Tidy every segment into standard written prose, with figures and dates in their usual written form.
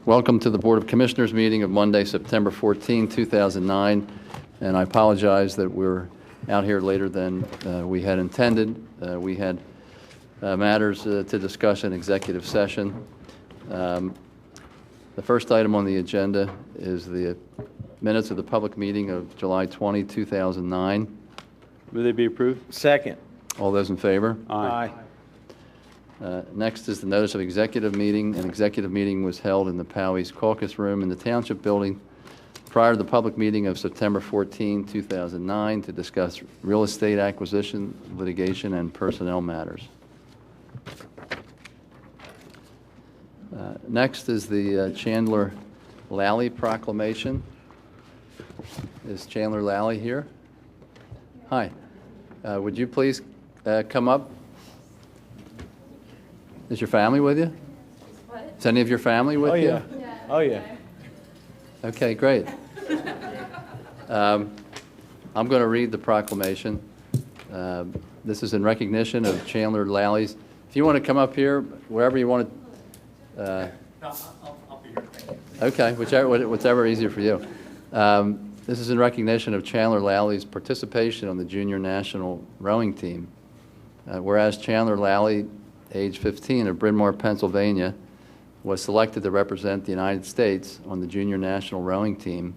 Welcome to the Board of Commissioners meeting of Monday, September 14, 2009. And I apologize that we're out here later than we had intended. We had matters to discuss in executive session. The first item on the agenda is the minutes of the public meeting of July 20, 2009. Will they be approved? Second. All those in favor? Aye. Next is the notice of executive meeting. An executive meeting was held in the Powys Caucus Room in the Township Building prior to the public meeting of September 14, 2009 to discuss real estate acquisition, litigation, and personnel matters. Next is the Chandler Lally proclamation. Is Chandler Lally here? Hi. Would you please come up? Is your family with you? What? Is any of your family with you? Yeah. Oh, yeah. Okay, great. I'm going to read the proclamation. This is in recognition of Chandler Lally's. If you want to come up here, wherever you want to. I'll be here. Thank you. Okay, whichever easier for you. This is in recognition of Chandler Lally's participation on the junior national rowing team. Whereas Chandler Lally, age 15, of Bryn Mawr, Pennsylvania, was selected to represent the United States on the junior national rowing team,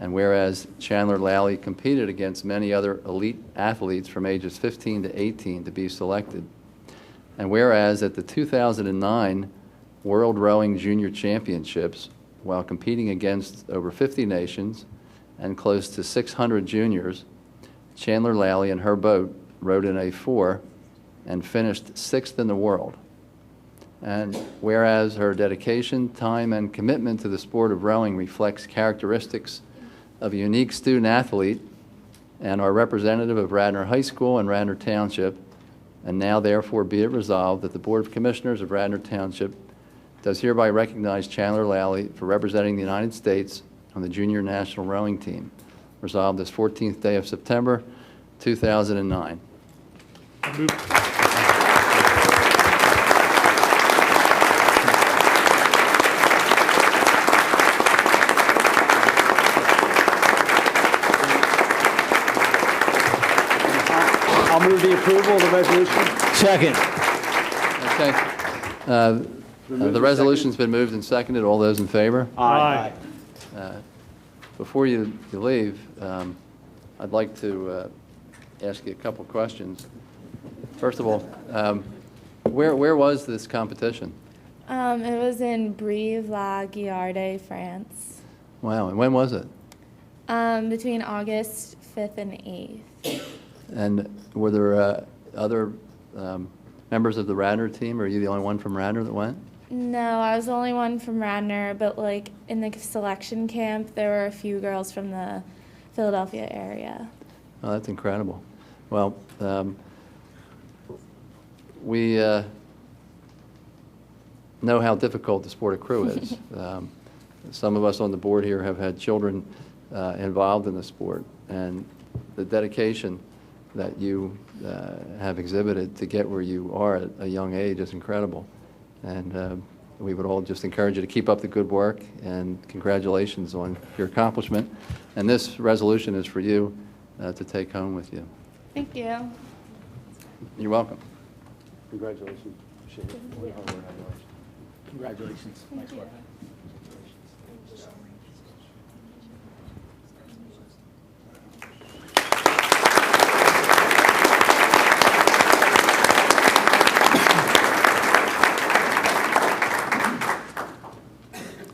and whereas Chandler Lally competed against many other elite athletes from ages 15 to 18 to be selected, and whereas at the 2009 World Rowing Junior Championships, while competing against over 50 nations and close to 600 juniors, Chandler Lally and her boat rowed in a 4 and finished 6th in the world. And whereas her dedication, time, and commitment to the sport of rowing reflects characteristics of a unique student athlete and are representative of Radnor High School and Radnor Township, and now therefore be it resolved that the Board of Commissioners of Radnor Township does hereby recognize Chandler Lally for representing the United States on the junior national rowing team. Resolved this 14th day of September, 2009. I'll move the approval of the resolution. Second. Okay. The resolution's been moved and seconded. All those in favor? Aye. Before you leave, I'd like to ask you a couple questions. First of all, where was this competition? It was in Brive-la-Gaillarde, France, Wow, and when was it? between August 5th and 8th. And were there other members of the Radnor team, or are you the only one from Radnor that went? No, I was the only one from Radnor, but like in the selection camp, there were a few girls from the Philadelphia area. Oh, that's incredible. Well, we know how difficult the sport of crew is. Some of us on the board here have had children involved in the sport, and the dedication that you have exhibited to get where you are at a young age is incredible. And we would all just encourage you to keep up the good work, and congratulations on your accomplishment. And this resolution is for you to take home with you. Thank you. You're welcome. Congratulations. Congratulations. Nice work.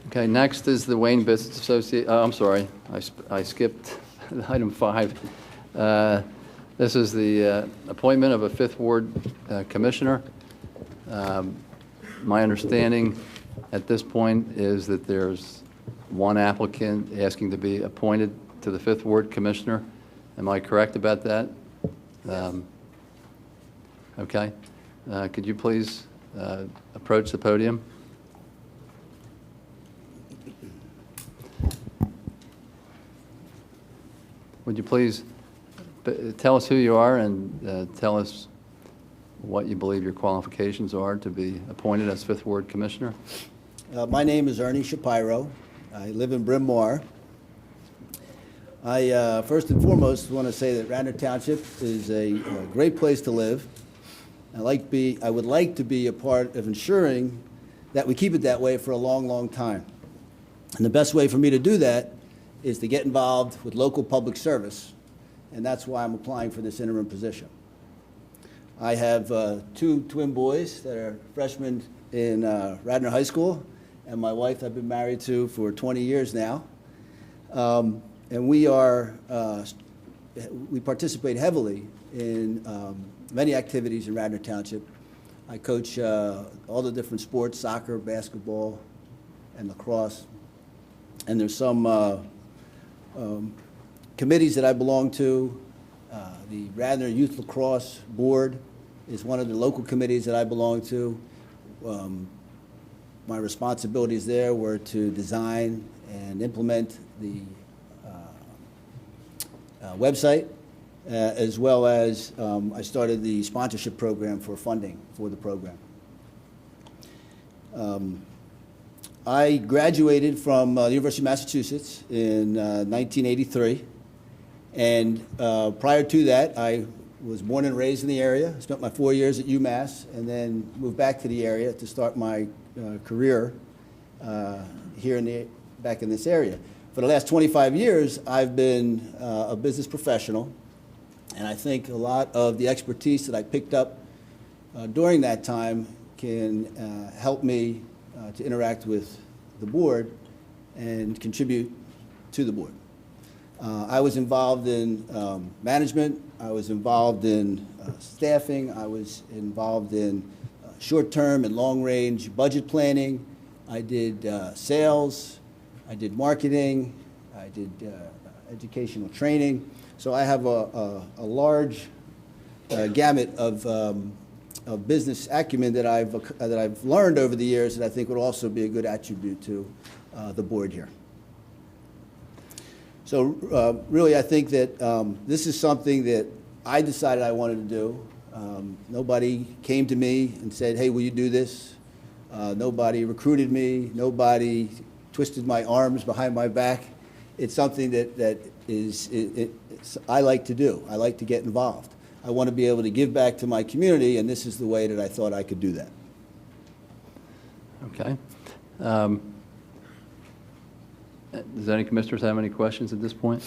Okay, next is the Wayne Business Association. I'm sorry, I skipped item 5. This is the appointment of a 5th Ward Commissioner. My understanding at this point is that there's one applicant asking to be appointed to the 5th Ward Commissioner. Am I correct about that? Okay. Could you please approach the podium? Would you please tell us who you are and tell us what you believe your qualifications are to be appointed as 5th Ward Commissioner? My name is Ernie Shapiro. I live in Bryn Mawr. I first and foremost want to say that Radnor Township is a great place to live. I would like to be a part of ensuring that we keep it that way for a long, long time. And the best way for me to do that is to get involved with local public service, and that's why I'm applying for this interim position. I have two twin boys that are freshmen in Radnor High School, and my wife I've been married to for 20 years now. And we participate heavily in many activities in Radnor Township. I coach all the different sports, soccer, basketball, and lacrosse. And there's some committees that I belong to. The Radnor Youth Lacrosse Board is one of the local committees that I belong to. My responsibilities there were to design and implement the website, as well as I started the sponsorship program for funding for the program. I graduated from the University of Massachusetts in 1983, and prior to that, I was born and raised in the area. I spent my 4 years at UMass, and then moved back to the area to start my career here back in this area. For the last 25 years, I've been a business professional, and I think a lot of the expertise that I picked up during that time can help me to interact with the board and contribute to the board. I was involved in management, I was involved in staffing, I was involved in short-term and long-range budget planning, I did sales, I did marketing, I did educational training. So I have a large gamut of business acumen that I've learned over the years that I think would also be a good attribute to the board here. So really, I think that this is something that I decided I wanted to do. Nobody came to me and said, "Hey, will you do this?" Nobody recruited me. Nobody twisted my arms behind my back. It's something that I like to do. I like to get involved. I want to be able to give back to my community, and this is the way that I thought I could do that. Okay. Does any commissioners have any questions at this point?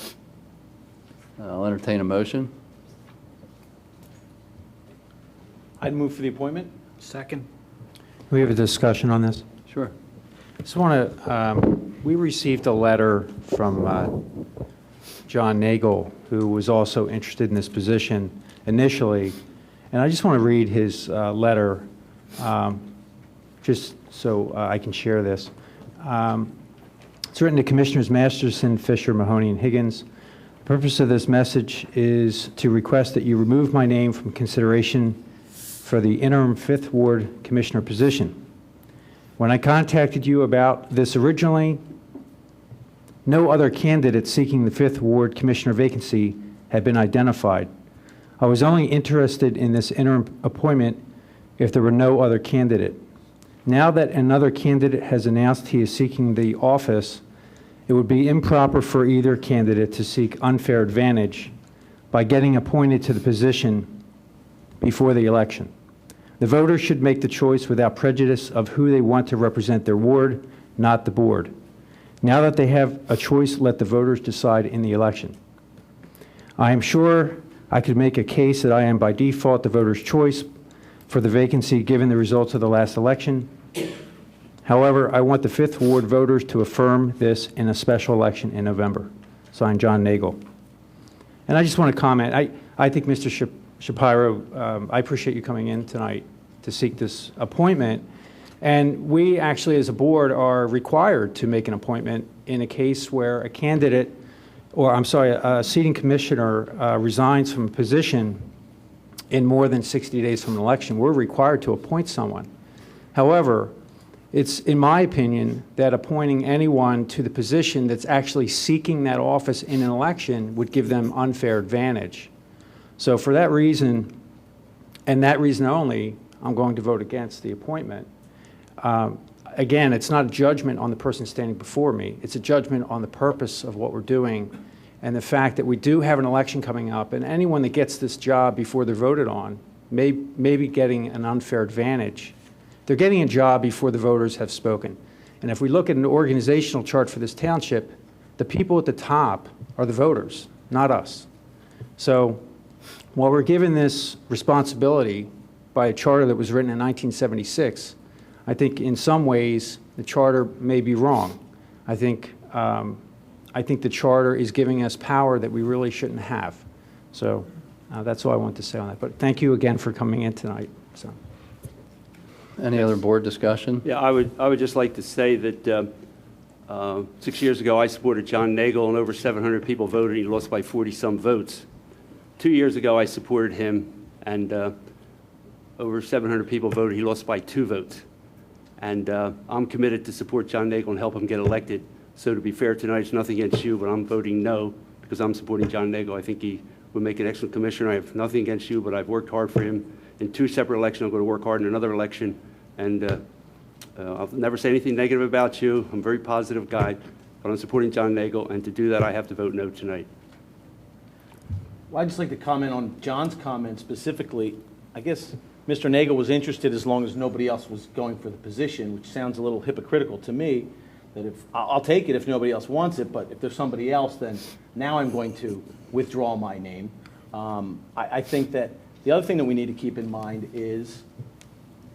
I'll entertain a motion. I'd move for the appointment. Second. We have a discussion on this. Sure. Just want to, we received a letter from John Nagel, who was also interested in this position initially, and I just want to read his letter just so I can share this. It's written to Commissioners Masterson, Fisher, Mahoney, and Higgins. The purpose of this message is to request that you remove my name from consideration for the interim 5th Ward Commissioner position. When I contacted you about this originally, no other candidate seeking the 5th Ward Commissioner vacancy had been identified. I was only interested in this interim appointment if there were no other candidate. Now that another candidate has announced he is seeking the office, it would be improper for either candidate to seek unfair advantage by getting appointed to the position before the election. The voters should make the choice without prejudice of who they want to represent their ward, not the board. Now that they have a choice, let the voters decide in the election. I am sure I could make a case that I am by default the voters' choice for the vacancy given the results of the last election. However, I want the 5th Ward voters to affirm this in a special election in November. Signed, John Nagel. And I just want to comment, I think Mr. Shapiro, I appreciate you coming in tonight to seek this appointment. And we actually, as a board, are required to make an appointment in a case where a candidate, or I'm sorry, a seating commissioner resigns from a position in more than 60 days from an election. We're required to appoint someone. However, it's, in my opinion, that appointing anyone to the position that's actually seeking that office in an election would give them unfair advantage. So for that reason, and that reason only, I'm going to vote against the appointment. again, it's not a judgment on the person standing before me. It's a judgment on the purpose of what we're doing and the fact that we do have an election coming up, and anyone that gets this job before they're voted on may be getting an unfair advantage. They're getting a job before the voters have spoken. And if we look at an organizational chart for this township, the people at the top are the voters, not us. So while we're given this responsibility by a charter that was written in 1976, I think in some ways the charter may be wrong. I think the charter is giving us power that we really shouldn't have. So that's all I want to say on that. But thank you again for coming in tonight. So. Any other board discussion? Yeah, I would just like to say that 6 years ago, I supported John Nagel, and over 700 people voted. He lost by 40-some votes. 2 years ago, I supported him, and over 700 people voted. He lost by 2 votes. And I'm committed to support John Nagel and help him get elected. So to be fair tonight, it's nothing against you, but I'm voting no because I'm supporting John Nagel. I think he would make an excellent commissioner. I have nothing against you, but I've worked hard for him in 2 separate elections. I'm going to work hard in another election. And I'll never say anything negative about you. I'm a very positive guy, but I'm supporting John Nagel, and to do that, I have to vote no tonight. Well, I'd just like to comment on John's comment specifically. I guess Mr. Nagel was interested as long as nobody else was going for the position, which sounds a little hypocritical to me, that if I'll take it if nobody else wants it, but if there's somebody else, then now I'm going to withdraw my name. I think that the other thing that we need to keep in mind is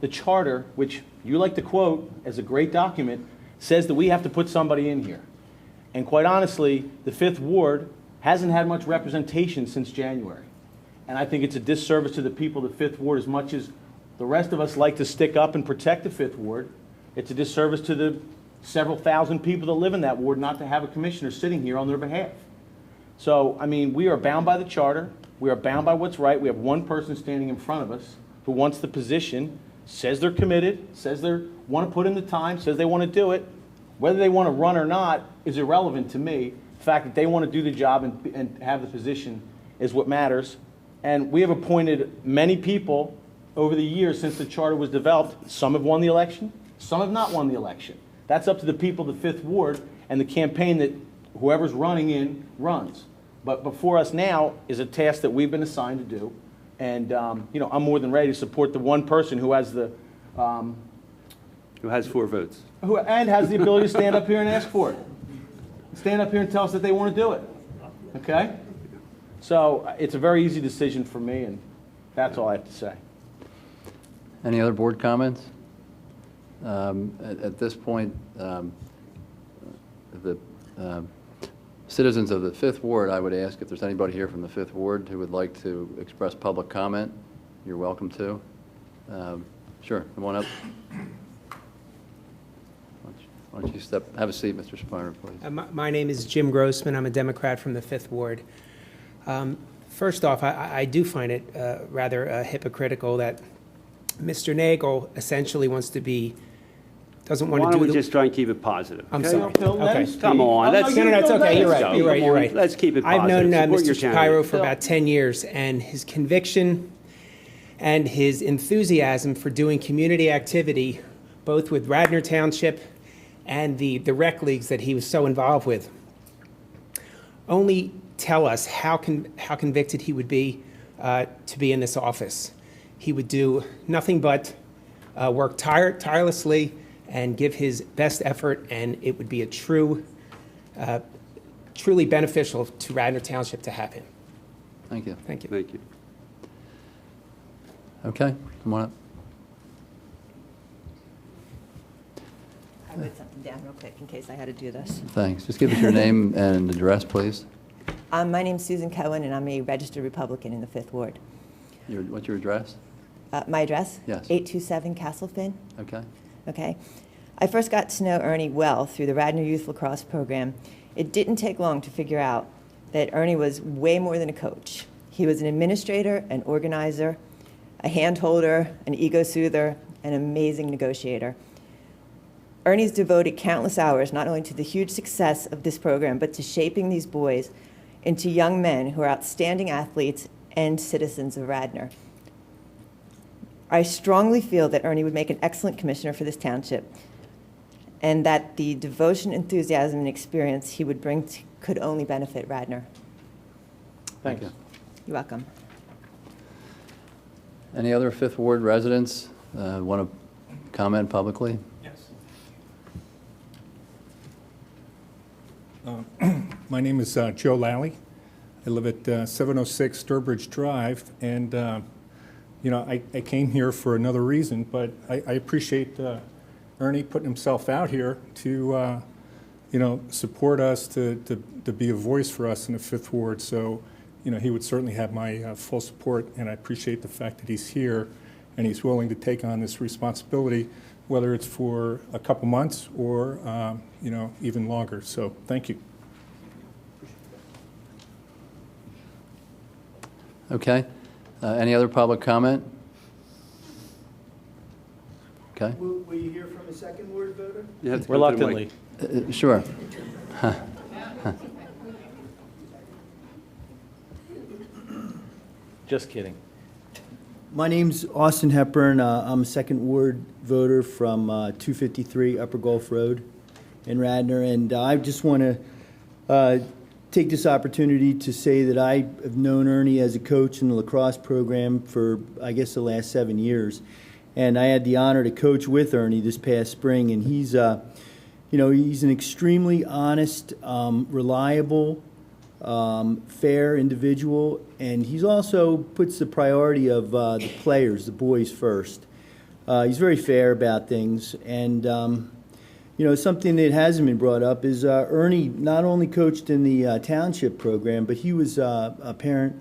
the charter, which you like to quote as a great document, says that we have to put somebody in here. And quite honestly, the 5th Ward hasn't had much representation since January. And I think it's a disservice to the people of the 5th Ward. As much as the rest of us like to stick up and protect the 5th Ward, it's a disservice to the several thousand people that live in that ward not to have a commissioner sitting here on their behalf. So, I mean, we are bound by the charter. We are bound by what's right. We have one person standing in front of us who wants the position, says they're committed, says they want to put in the time, says they want to do it. Whether they want to run or not is irrelevant to me. The fact that they want to do the job and have the position is what matters. And we have appointed many people over the years since the charter was developed. Some have won the election, some have not won the election. That's up to the people of the 5th Ward and the campaign that whoever's running in runs. But before us now is a task that we've been assigned to do. And, you know, I'm more than ready to support the one person who has the... Who has 4 votes. And has the ability to stand up here and ask for it. Stand up here and tell us that they want to do it. Okay? So it's a very easy decision for me, and that's all I have to say. Any other board comments? At this point, the citizens of the 5th Ward, I would ask if there's anybody here from the 5th Ward who would like to express public comment. You're welcome to. Sure, come on up. Why don't you have a seat, Mr. Spiner, please. My name is Jim Grossman. I'm a Democrat from the 5th Ward. First off, I do find it rather hypocritical that Mr. Nagel essentially doesn't want Why to do don't we just try and keep it positive? I'm okay? sorry. Phil, let him Okay. speak. Come on, let's- No, it's okay. You're right. You're right. Let's keep it positive. I've known Support your Mr. candidate. Shapiro for about 10 years, and his conviction and his enthusiasm for doing community activity, both with Radnor Township and the rec leagues that he was so involved with, only tell us how convicted he would be to be in this office. He would do nothing but work tirelessly and give his best effort, and it would be a truly beneficial to Radnor Township to have him. Thank you. Thank you. Thank you. Okay, come on up. I wrote something down real quick in case I had to do this. Thanks. Just give us your name and address, please. My name's Susan Cohen, and I'm a registered Republican in the 5th Ward. What's your address? My address? Yes. 827 Castlefin. Okay. Okay. I first got to know Ernie well through the Radnor Youth Lacrosse program. It didn't take long to figure out that Ernie was way more than a coach. He was an administrator, an organizer, a hand holder, an ego soother, an amazing negotiator. Ernie's devoted countless hours not only to the huge success of this program, but to shaping these boys into young men who are outstanding athletes and citizens of Radnor. I strongly feel that Ernie would make an excellent commissioner for this township. and that the devotion, enthusiasm, and experience he would bring could only benefit Radnor. Thanks. you. You're welcome. Any other Fifth Ward residents want to comment publicly? Yes. My name is Joe Lally. I live at 706 Sturbridge Drive, and I came here for another reason, but I appreciate Ernie putting himself out here to support us, to be a voice for us in the Fifth Ward. So he would certainly have my full support, and I appreciate the fact that he's here and he's willing to take on this responsibility, whether it's for a couple months or even longer. So thank you. Okay. Any other public comment? Okay. Will you hear from a second ward voter? You have to come to the mic. Reluctantly. Sure. Just kidding. My name's Austin Hepburn. I'm a second ward voter from 253 Upper Gulf Road in Radnor, and I just want to take this opportunity to say that I have known Ernie as a coach in the lacrosse program for, I guess, the last 7 years. And I had the honor to coach with Ernie this past spring, and he's an extremely honest, reliable, fair individual, and he's also puts the priority of the players, the boys, first. He's very fair about things, and something that hasn't been brought up is Ernie not only coached in the Township program, but he was a parent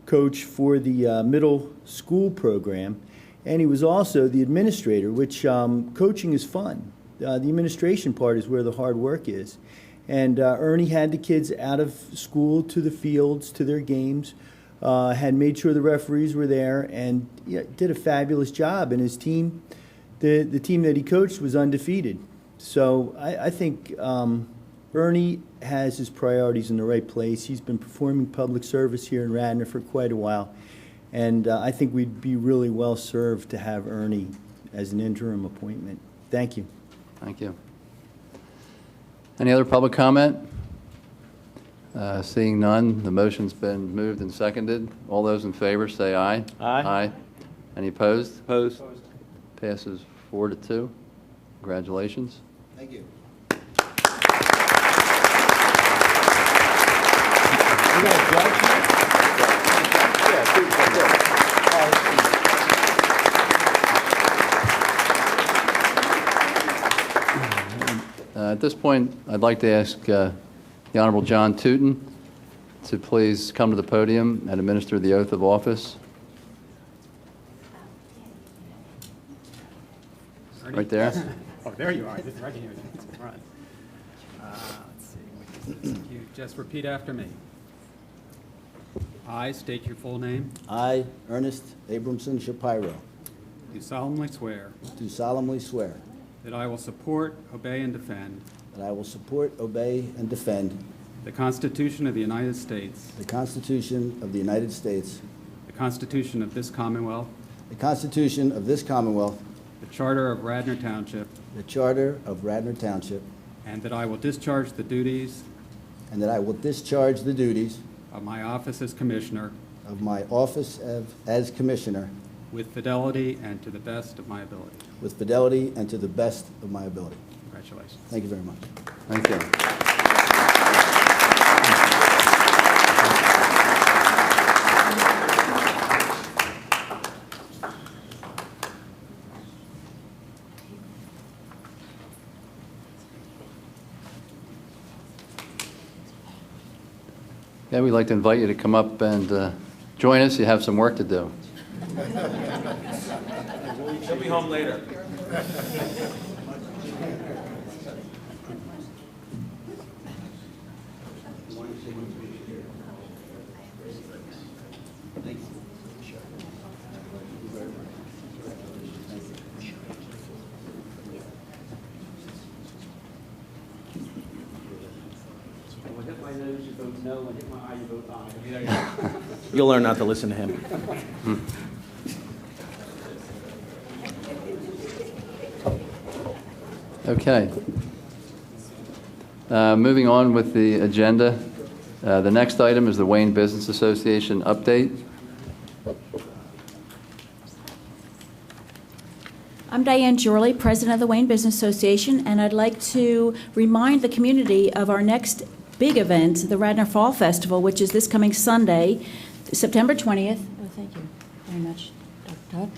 coach for the middle school program, and he was also the administrator, which coaching is fun. The administration part is where the hard work is. And Ernie had the kids out of school to the fields, to their games, had made sure the referees were there, and did a fabulous job. And his team, the team that he coached, was undefeated. So I think Ernie has his priorities in the right place. He's been performing public service here in Radnor for quite a while. And I think we'd be really well served to have Ernie as an interim appointment. Thank you. Thank you. Any other public comment? Seeing none, the motion's been moved and seconded. All those in favor say aye. Aye. Aye. Any opposed? Opposed? Passes 4-2. Congratulations. Thank you. At this point, I'd like to ask the Honorable John Tootin to please come to the podium and administer the oath of office. Right there. Oh, there you are. Right here. All right. Let's see. You just repeat after me. I state your full name. I, Ernest Abramson Shapiro, Do solemnly swear do solemnly swear that I will support, obey, and defend that I will support, obey, and defend the Constitution of the United States, the Constitution of the United States, the Constitution of this Commonwealth, the Constitution of this Commonwealth, the Charter of Radnor Township, the Charter of Radnor Township, and that I will discharge the duties and that I will discharge the duties of my office as Commissioner of my office as Commissioner with fidelity and to the best of my ability. with fidelity and to the best of my ability. Congratulations. Thank you very much. Thank you. Okay, we'd like to invite you to come up and join us. You have some work to do. She'll be home later. When I hit my nose, you vote no. When I hit my eye, you vote aye. You'll learn not to listen to him. Okay. Moving on with the agenda. The next item is the Wayne Business Association update. I'm Diane Jorley, President of the Wayne Business Association, and I'd like to remind the community of our next big event, the Radnor Fall Festival, which is this coming Sunday, September 20th. Oh, thank you very much, Dr. Todd.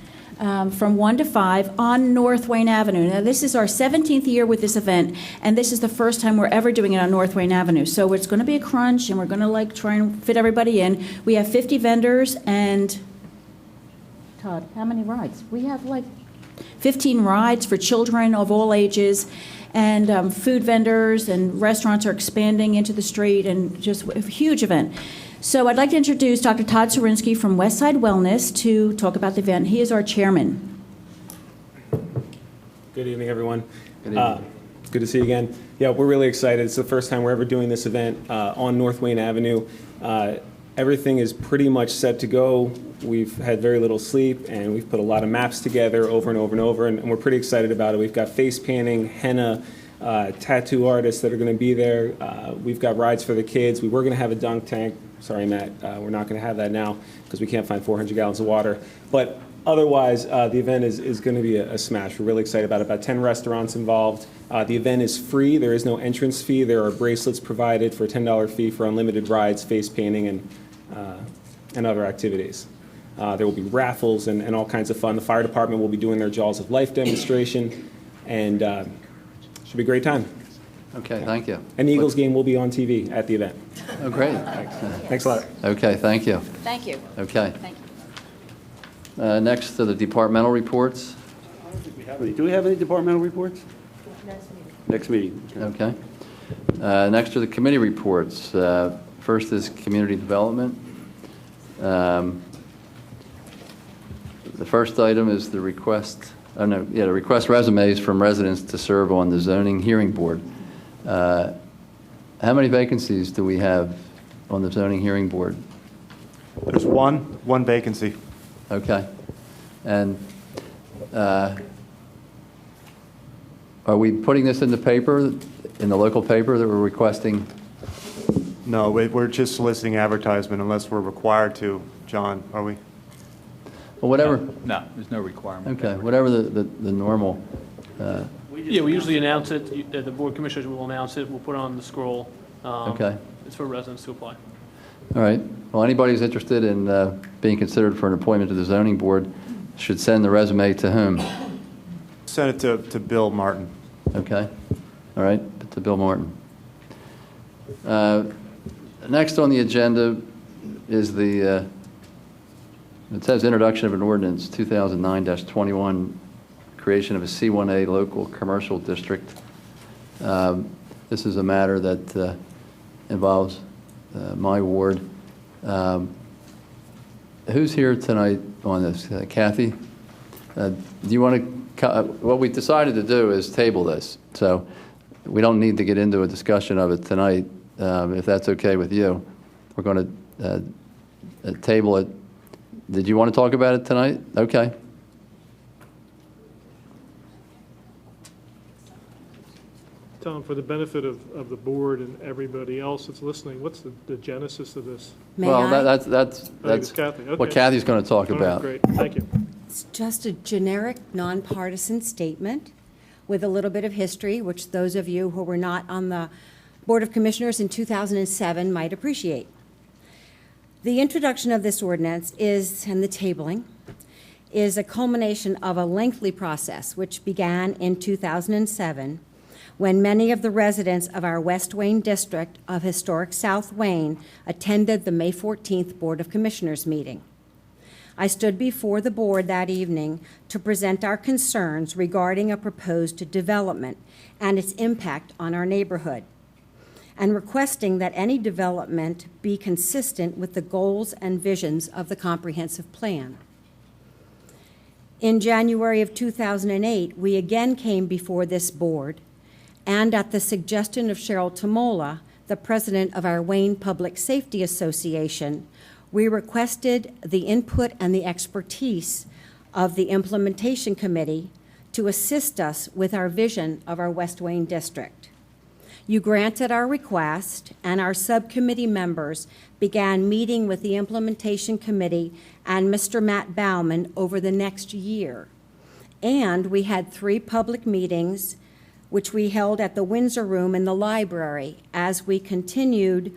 From 1 to 5 on North Wayne Avenue. Now, this is our 17th year with this event, and this is the first time we're ever doing it on North Wayne Avenue. So it's going to be a crunch, and we're going to try and fit everybody in. We have 50 vendors, and Todd, how many rides? We have 15 rides for children of all ages, and food vendors and restaurants are expanding into the street, and just a huge event. So I'd like to introduce Dr. Todd Sorinsky from Westside Wellness to talk about the event. He is our chairman. Good evening, everyone. Good evening. Good to see you again. Yeah, we're really excited. It's the first time we're ever doing this event on North Wayne Avenue. Everything is pretty much set to go. We've had very little sleep, and we've put a lot of maps together over and over and over, and we're pretty excited about it. We've got face painting, henna, tattoo artists that are going to be there. We've got rides for the kids. We were going to have a dunk tank. Sorry, Matt, we're not going to have that now because we can't find 400 gallons of water. But otherwise, the event is going to be a smash. We're really excited about it. About 10 restaurants involved. The event is free. There is no entrance fee. There are bracelets provided for a $10 fee for unlimited rides, face painting, and other activities. There will be raffles and all kinds of fun. The fire department will be doing their Jaws of Life demonstration, and should be a great time. Okay, thank you. And the Eagles game will be on TV at the event. Oh, great. Thanks a lot. Okay, thank you. Thank you. Okay. Thank you. Next to the departmental reports. Do we have any departmental reports? Next meeting. Okay. Next are the committee reports. First is community development. The first item is the request, the request resumes from residents to serve on the zoning hearing board. How many vacancies do we have on the zoning hearing board? There's one vacancy. Okay. And are we putting this in the paper, in the local paper that we're requesting? No, we're just soliciting advertisement unless we're required to, John, are we? Well, whatever. No, there's no requirement. Okay, whatever the normal. Yeah, we usually announce it. The board commissioners will announce it. We'll put it on the scroll. Okay. It's for residents to apply. All right. Well, anybody who's interested in being considered for an appointment to the zoning board should send the resume to whom? Send it to Bill Martin. Okay. All right, to Bill Martin. Next on the agenda is it says introduction of an ordinance, 2009-21, creation of a C1A local commercial district. This is a matter that involves my ward. Who's here tonight on this? Kathy? Do you want to, what we decided to do is table this, so we don't need to get into a discussion of it tonight, if that's okay with you. We're going to table it. Did you want to talk about it tonight? Okay. Tom, for the benefit of the board and everybody else that's listening, what's the genesis of this? That's Kathy. Okay. what Kathy's going to talk All about. right, great, thank you. It's just a generic, nonpartisan statement with a little bit of history, which those of you who were not on the Board of Commissioners in 2007 might appreciate. The introduction of this ordinance and the tabling is a culmination of a lengthy process which began in 2007 when many of the residents of our West Wayne district of historic South Wayne attended the May 14th Board of Commissioners meeting. I stood before the board that evening to present our concerns regarding a proposed development and its impact on our neighborhood, and requesting that any development be consistent with the goals and visions of the comprehensive plan. In January of 2008, we again came before this board, and at the suggestion of Cheryl Tamola, the president of our Wayne Public Safety Association, we requested the input and the expertise of the implementation committee to assist us with our vision of our West Wayne district. You granted our request, and our subcommittee members began meeting with the implementation committee and Mr. Matt Bauman over the next year. And we had 3 public meetings, which we held at the Windsor Room in the library as we continued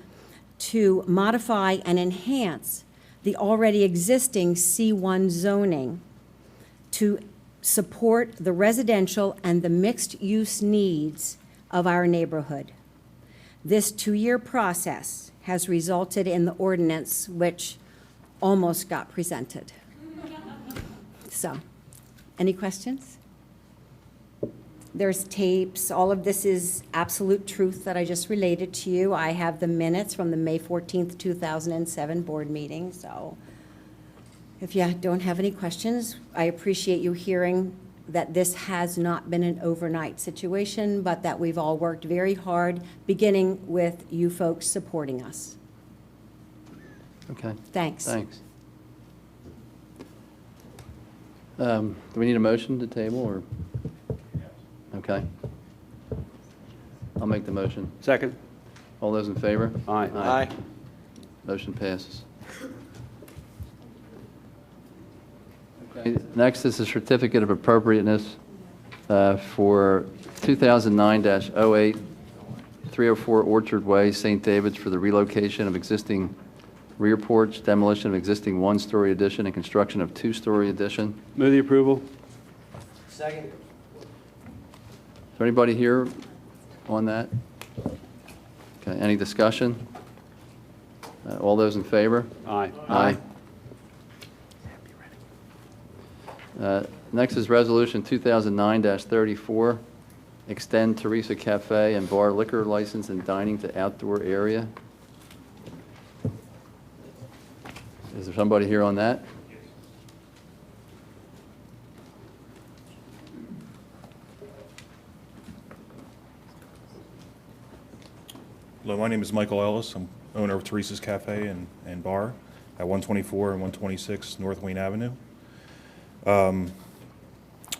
to modify and enhance the already existing C1 zoning to support the residential and the mixed-use needs of our neighborhood. This 2-year process has resulted in the ordinance which almost got presented. So, any questions? There's tapes. All of this is absolute truth that I just related to you. I have the minutes from the May 14th, 2007 board meeting. So if you don't have any questions, I appreciate you hearing that this has not been an overnight situation, but that we've all worked very hard, beginning with you folks supporting us. Okay. Thanks. Thanks. Do we need a motion to table, or? Okay. I'll make the motion. Second. All those in favor? Aye. Aye. Motion passes. Okay. Next is a certificate of appropriateness for 2009-08, 304 Orchard Way, St. David's, for the relocation of existing rear porch, demolition of existing 1-story addition, and construction of 2-story addition. Move the approval. Second. Is there anybody here on that? Okay, any discussion? All those in favor? Aye. Aye. Next is Resolution 2009-34, extend Teresa Cafe and Bar liquor license and dining to outdoor area. Is there somebody here on that? Hello, my name is Michael Ellis. I'm owner of Teresa's Cafe and Bar at 124 and 126 North Wayne Avenue.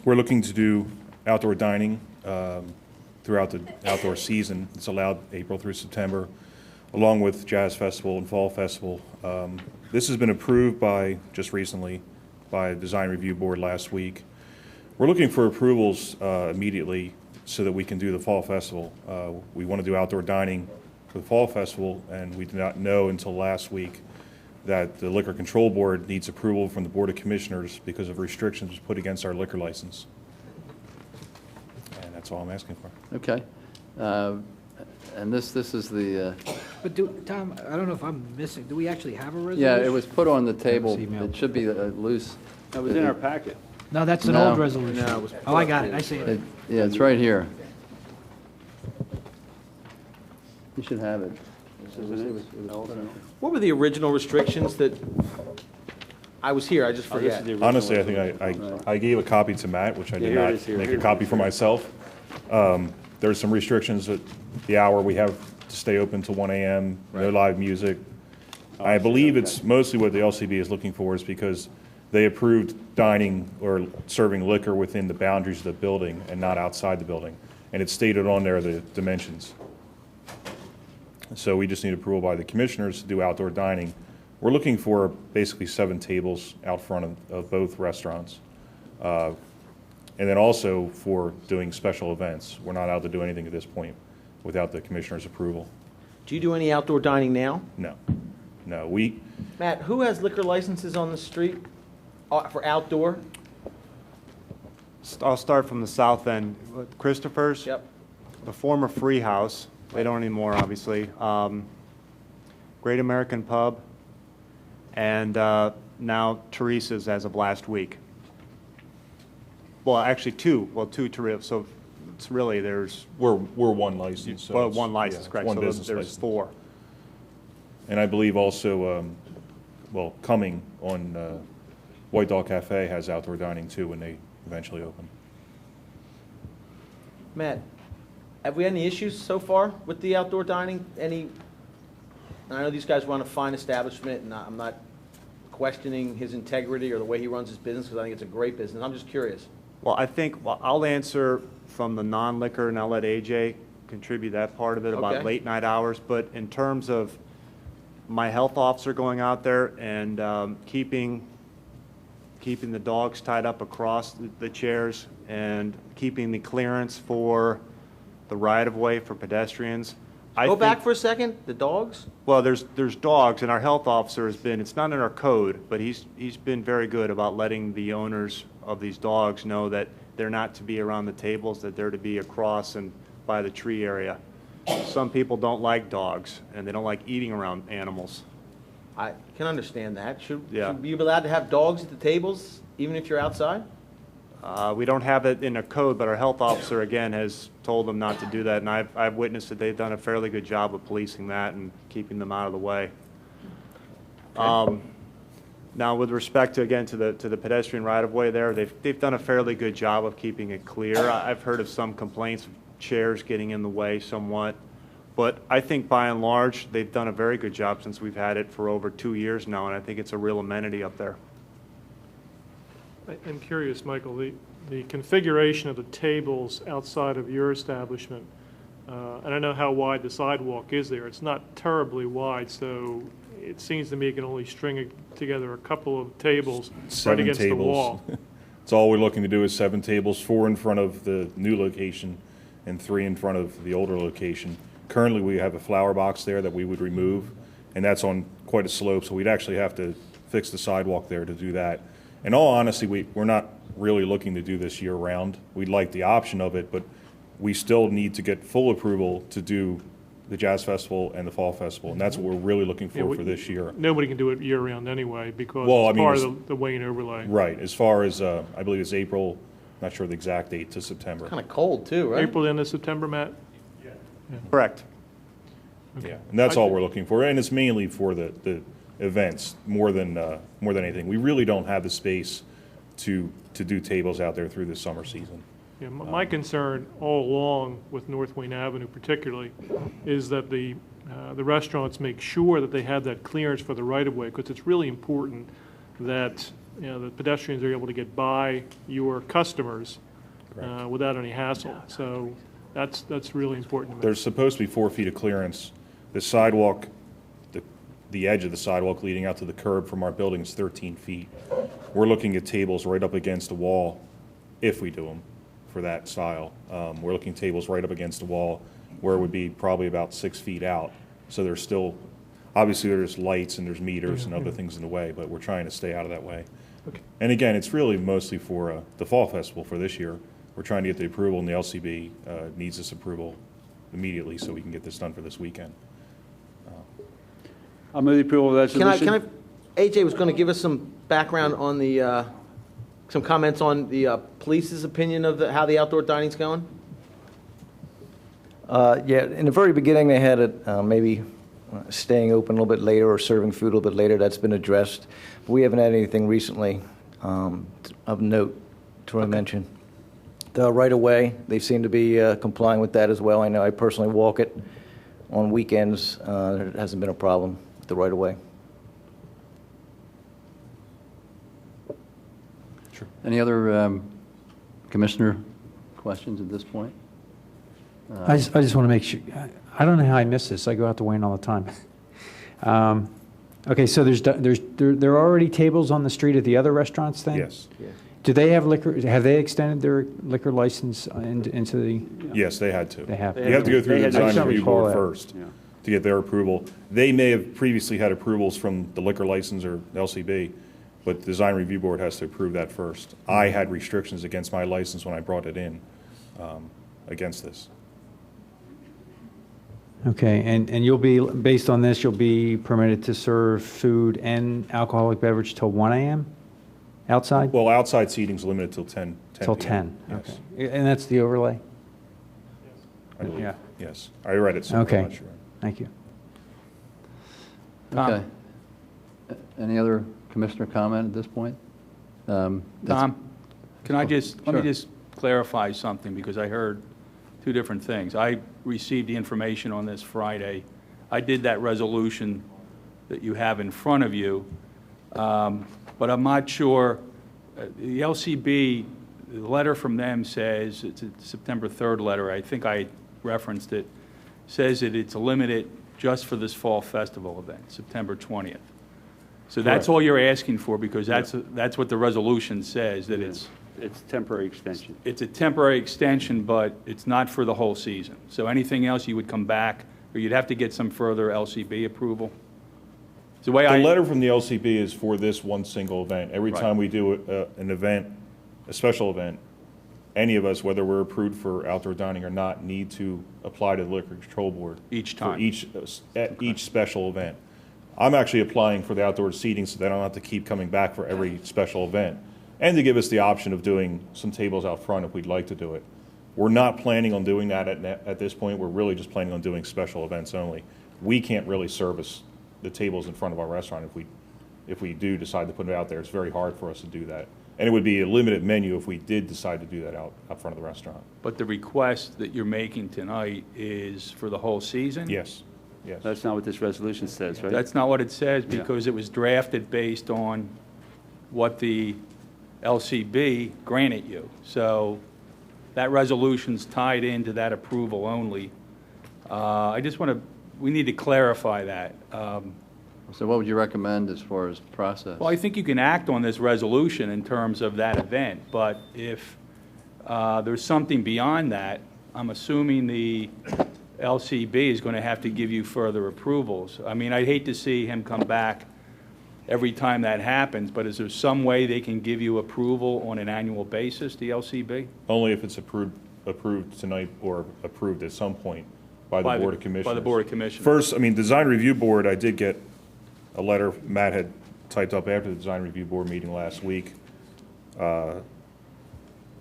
We're looking to do outdoor dining throughout the outdoor season. It's allowed April through September, along with Jazz Festival and Fall Festival. This has been approved just recently by the Design Review Board last week. We're looking for approvals immediately so that we can do the Fall Festival. We want to do outdoor dining for the Fall Festival, and we did not know until last week that the Liquor Control Board needs approval from the Board of Commissioners because of restrictions put against our liquor license. And that's all I'm asking for. Okay. And this is the, But Tom, I don't know if I'm missing, do we actually have a resolution? yeah, it was put on the table. It should be loose. That was in our packet. No, that's an No. old resolution. No, it was- Oh, I got it, I see it. Yeah, it's right here. You should have it. What were the original restrictions that, I was here, I just forget. Honestly, I think I gave a copy to Matt, which I did here it not is here. make Here a it copy is. for myself. There's some restrictions at the hour we have to stay open till 1 a.m., no live music. I believe it's mostly what the LCB is looking for is because they approved dining or serving liquor within the boundaries of the building and not outside the building. And it's stated on there the dimensions. So we just need approval by the commissioners to do outdoor dining. We're looking for basically 7 tables out front of both restaurants. And then also for doing special events. We're not allowed to do anything at this point without the commissioner's approval. Do you do any outdoor dining now? No. No, Matt, who has liquor licenses on the street for outdoor? I'll start from the south end. Christopher's. Yep. The former Free House. They don't anymore, obviously. Great American Pub. And now Teresa's as of last week. Well, actually 2. Well, 2 Teresa's. So it's really we're one license. So well, it's- one license, yeah, correct. one So business there's license. 4. And I believe also, coming on White Dog Cafe has outdoor dining too when they eventually open. Matt, have we had any issues so far with the outdoor dining? And I know these guys run a fine establishment, and I'm not questioning his integrity or the way he runs his business, because I think it's a great business. I'm just curious. Well, I think, well, I'll answer from the non-liquor, and I'll let AJ contribute that part of it about Okay. late night hours. But in terms of my health officer going out there and keeping the dogs tied up across the chairs and keeping the clearance for the right-of-way for pedestrians. Go back for a second, the dogs? Well, there's dogs, and our health officer has been, it's not in our code, but he's been very good about letting the owners of these dogs know that they're not to be around the tables, that they're to be across and by the tree area. Some people don't like dogs, and they don't like eating around animals. I can understand that. Should Yeah. you be allowed to have dogs at the tables, even if you're outside? We don't have it in a code, but our health officer, again, has told them not to do that, and I've witnessed that they've done a fairly good job of policing that and keeping them out of the way. Now, with respect to, again, to the pedestrian right-of-way there, they've done a fairly good job of keeping it clear. I've heard of some complaints of chairs getting in the way somewhat, but I think by and large, they've done a very good job since we've had it for over 2 years now, and I think it's a real amenity up there. I'm curious, Michael, the configuration of the tables outside of your establishment, and I don't know how wide the sidewalk is there. It's not terribly wide, so it seems to me you can only string together a couple of tables right 7 against the tables. wall. It's all we're looking to do is 7 tables, 4 in front of the new location and 3 in front of the older location. Currently, we have a flower box there that we would remove, and that's on quite a slope, so we'd actually have to fix the sidewalk there to do that. In all honesty, we're not really looking to do this year-round. We'd like the option of it, but we still need to get full approval to do the Jazz Festival and the Fall Festival, and that's what we're really looking Yeah, for this year. Nobody can do it year-round anyway because Well, it's I mean, part it's- of the Wayne overlay. Right, as far as, I believe it's April, not sure the exact date, to September. Kind of cold, too, right? April, end of September, Matt? Correct. Yeah, and that's all we're looking for, and it's mainly for the events more than anything. We really don't have the space to do tables out there through the summer season. Yeah, my concern all along with North Wayne Avenue particularly is that the restaurants make sure that they have that clearance for the right-of-way, because it's really important that, you know, the pedestrians are able to get by your customers without any hassle. So that's really important to me. There's supposed to be 4 feet of clearance. The sidewalk, the edge of the sidewalk leading out to the curb from our building is 13 feet. We're looking at tables right up against the wall, if we do them for that style. We're looking at tables right up against the wall where it would be probably about 6 feet out. So there's still, obviously there's lights and there's meters and other things in the way, but we're trying to stay out of that way. Okay. And again, it's really mostly for the Fall Festival for this year. We're trying to get the approval, and the LCB needs this approval immediately so we can get this done for this weekend. I'll move the approval of that resolution. AJ was going to give us some background on the, some comments on the police's opinion of how the outdoor dining's going? Yeah, in the very beginning, they had it maybe staying open a little bit later or serving food a little bit later. That's been addressed. But we haven't had anything recently of note to mention. The right-of-way, they seem to be complying with that as well. I know I personally walk it on weekends. It hasn't been a problem with the right-of-way. Sure. Any other commissioner questions at this point? I just want to make sure, I don't know how I miss this. I go out to Wayne all the time. Okay, so there are already tables on the street at the other restaurants then? Yes. Do they have liquor, have they extended their liquor license into the? Yes, they had to. They have. You have to go through the design review board that. first to get their approval. They may have previously had approvals from the liquor license or LCB, but the design review board has to approve that first. I had restrictions against my license when I brought it in against this. Okay, and you'll be, based on this, you'll be permitted to serve food and alcoholic beverage till 1 a.m. outside? Well, outside seating's limited till 10 Till p.m. 10, okay. And that's the overlay? I believe. Yeah. Yes. I read it somewhere. I'm Okay, not sure. thank you. Okay. Any other commissioner comment at this point? Tom, can I just, let me just clarify something, because I heard 2 different things. I received the information on this Friday. I did that resolution that you have in front of you, but I'm not sure. The LCB, the letter from them says, it's a September 3rd letter, I think I referenced it, says that it's limited just for this fall festival event, September 20th. So that's Correct. all you're asking for, because that's what the resolution says, that It's temporary extension. it's a temporary extension, but it's not for the whole season. So anything else, you would come back, or you'd have to get some further LCB approval? It's the way The letter from the LCB is for this one single event. Every time we do an event, a special event, any of us, whether we're approved for outdoor dining or not, need to apply to the Liquor Control Board. Each time. For each special event. I'm actually applying for the outdoor seating so they don't have to keep coming back for every special event. And to give us the option of doing some tables out front if we'd like to do it. We're not planning on doing that at this point. We're really just planning on doing special events only. We can't really service the tables in front of our restaurant if we do decide to put it out there. It's very hard for us to do that. And it would be a limited menu if we did decide to do that out front of the restaurant. But the request that you're making tonight is for the whole season? Yes, yes. That's not what this resolution says, right? That's not what it says, because it was drafted based on what the LCB granted you. So that resolution's tied into that approval only. We need to clarify that. So what would you recommend as far as process? Well, I think you can act on this resolution in terms of that event, but if there's something beyond that, I'm assuming the LCB is going to have to give you further approvals. I mean, I'd hate to see him come back every time that happens, but is there some way they can give you approval on an annual basis, the LCB? Only if it's approved tonight or approved at some point by the Board of Commissioners. By the Board of Commissioners. First, I mean, Design Review Board, I did get a letter Matt had typed up after the Design Review Board meeting last week. Was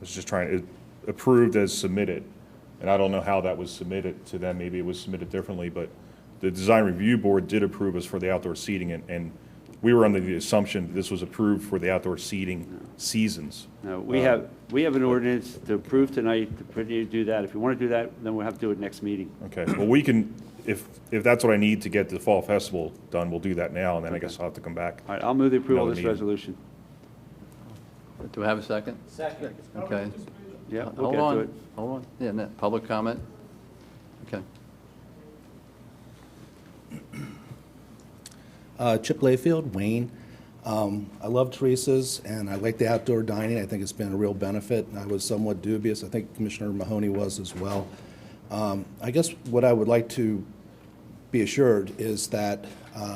just trying, approved as submitted. And I don't know how that was submitted to them. Maybe it was submitted differently, but the Design Review Board did approve us for the outdoor seating, and we were under the assumption that this was approved for the outdoor seating seasons. No, we have an ordinance to approve tonight to put you to do that. If you want to do that, then we'll have to do it next meeting. Okay, well, we can, if that's what I need to get the fall festival done, we'll do that now, and then I guess I'll have to come back. All right, I'll move the approval of Another this meeting. resolution. Do we have a second? Second. Okay. Yeah, we'll get to it. Hold on. Yeah, no, public comment? Okay. Chip Layfield, Wayne. I love Teresa's, and I like the outdoor dining. I think it's been a real benefit. I was somewhat dubious. I think Commissioner Mahoney was as well. I guess what I would like to be assured is that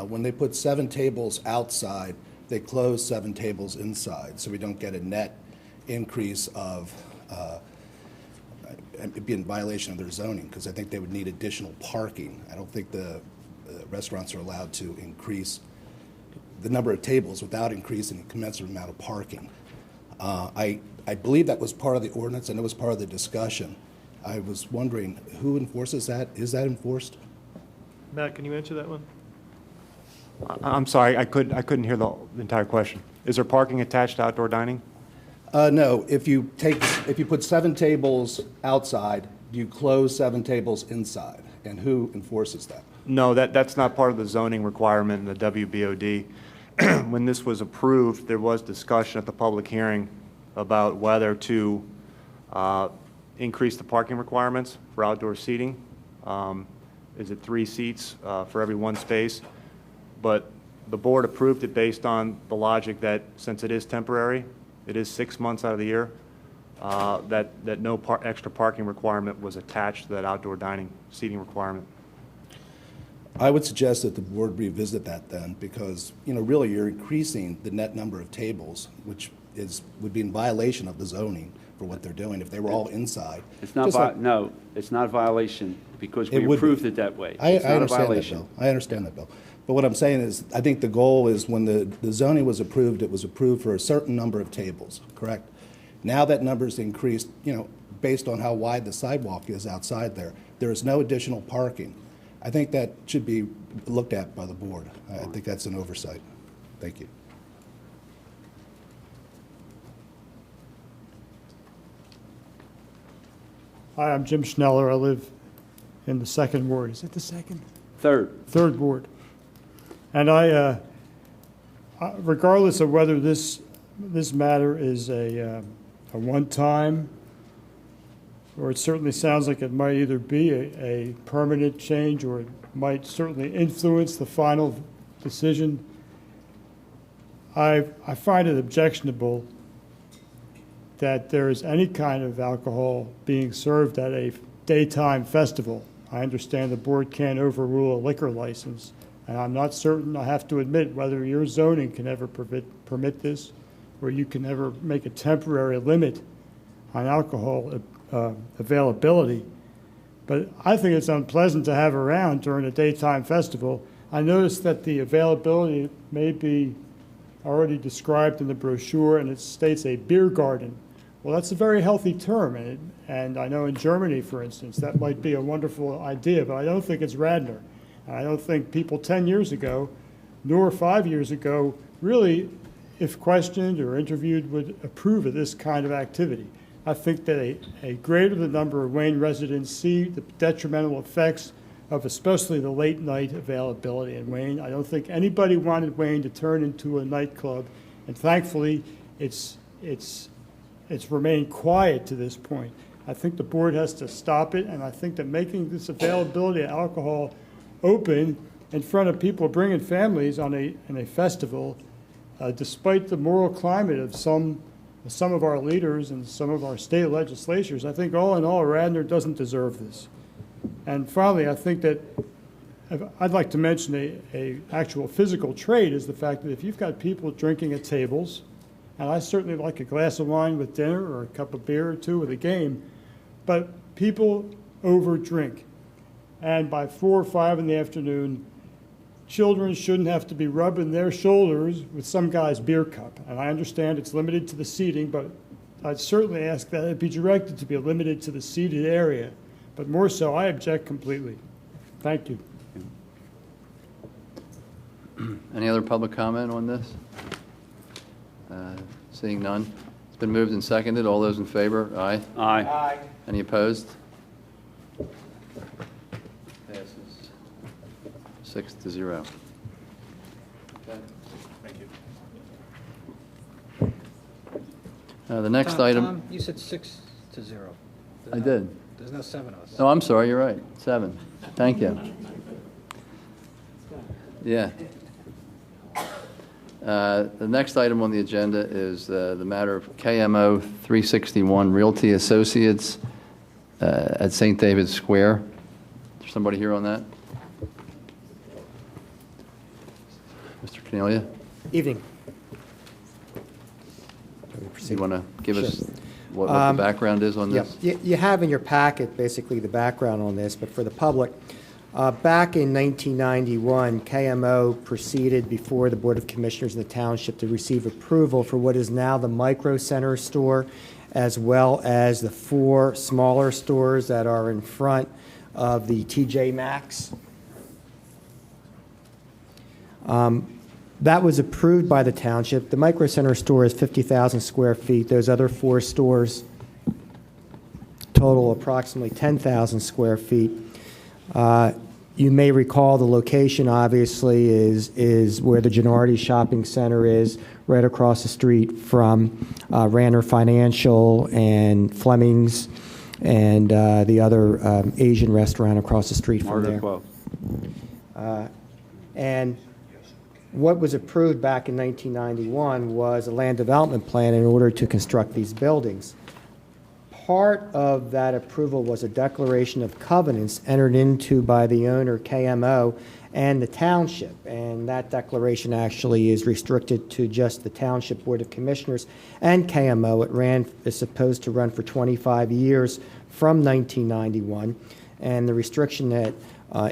when they put 7 tables outside, they close 7 tables inside, so we don't get a net increase of it'd be in violation of their zoning, because I think they would need additional parking. I don't think the restaurants are allowed to increase the number of tables without increasing the commensurate amount of parking. I believe that was part of the ordinance, and it was part of the discussion. I was wondering, who enforces that? Is that enforced? Matt, can you answer that one? I'm sorry, I couldn't hear the entire question. Is there parking attached to outdoor dining? No. If you put 7 tables outside, you close 7 tables inside, and who enforces that? No, that's not part of the zoning requirement in the WBOD. When this was approved, there was discussion at the public hearing about whether to increase the parking requirements for outdoor seating. Is it 3 seats for every 1 space? But the board approved it based on the logic that since it is temporary, it is 6 months out of the year, that no extra parking requirement was attached to that outdoor dining seating requirement. I would suggest that the board revisit that then, because, really you're increasing the net number of tables, which would be in violation of the zoning for what they're doing if they were all inside. It's not, no, it's not a violation because we approved it that way. It's not a violation. I understand that, Bill. But what I'm saying is, I think the goal is when the zoning was approved, it was approved for a certain number of tables, correct? Now that number's increased, based on how wide the sidewalk is outside there. There is no additional parking. I think that should be looked at by the board. I think that's an oversight. Thank you. Hi, I'm Jim Schneller. I live in the 2nd ward. Is it the 2nd? Third ward. And regardless of whether this matter is a a one-time, or it certainly sounds like it might either be a permanent change, or it might certainly influence the final decision. I find it objectionable that there is any kind of alcohol being served at a daytime festival. I understand the board can't overrule a liquor license, and I'm not certain, I have to admit, whether your zoning can ever permit this, or you can ever make a temporary limit on alcohol availability. But I think it's unpleasant to have around during a daytime festival. I noticed that the availability may be already described in the brochure, and it states a beer garden. Well, that's a very healthy term, and I know in Germany, for instance, that might be a wonderful idea, but I don't think it's Radnor. I don't think people 10 years ago, nor 5 years ago, really, if questioned or interviewed, would approve of this kind of activity. I think that a greater the number of Wayne residents see the detrimental effects of especially the late night availability in Wayne. I don't think anybody wanted Wayne to turn into a nightclub, and thankfully it's remained quiet to this point. I think the board has to stop it, and I think that making this availability of alcohol open in front of people bringing families on a festival, despite the moral climate of some of our leaders and some of our state legislatures, I think all in all, Radnor doesn't deserve this. And finally, I think that I'd like to mention a actual physical trait is the fact that if you've got people drinking at tables, and I certainly like a glass of wine with dinner or a cup of beer or two with a game, but people overdrink. And by 4 or 5 in the afternoon, children shouldn't have to be rubbing their shoulders with some guy's beer cup. And I understand it's limited to the seating, but I'd certainly ask that it be directed to be limited to the seated area. But more so, I object completely. Thank you. Any other public comment on this? Seeing none. It's been moved and seconded. All those in favor? Aye. Aye. Aye. Any opposed? Passes 6-0. Okay. Thank you. The next Tom, item. Tom, you said 6-0. I did. There's no 7 of us. Oh, I'm sorry. You're right. 7. Thank you. Yeah. The next item on the agenda is the matter of KMO 361 Realty Associates at St. David's Square. Is there somebody here on that? Mr. Cornelia? Evening. You want to give us Sure. what the background is on this? Yeah. You have in your packet basically the background on this, but for the public, back in 1991, KMO proceeded before the Board of Commissioners in the Township to receive approval for what is now the Micro Center store, as well as the 4 smaller stores that are in front of the TJ Maxx. That was approved by the Township. The Micro Center store is 50,000 square feet. Those other 4 stores total approximately 10,000 square feet. You may recall the location, obviously, is where the Gennardi Shopping Center is, right across the street from Radnor Financial and Fleming's and the other Asian restaurant across the street from there. And what was approved back in 1991 was a land development plan in order to construct these buildings. Part of that approval was a declaration of covenants entered into by the owner, KMO, and the Township. And that declaration actually is restricted to just the Township Board of Commissioners and KMO. Is supposed to run for 25 years from 1991. And the restriction that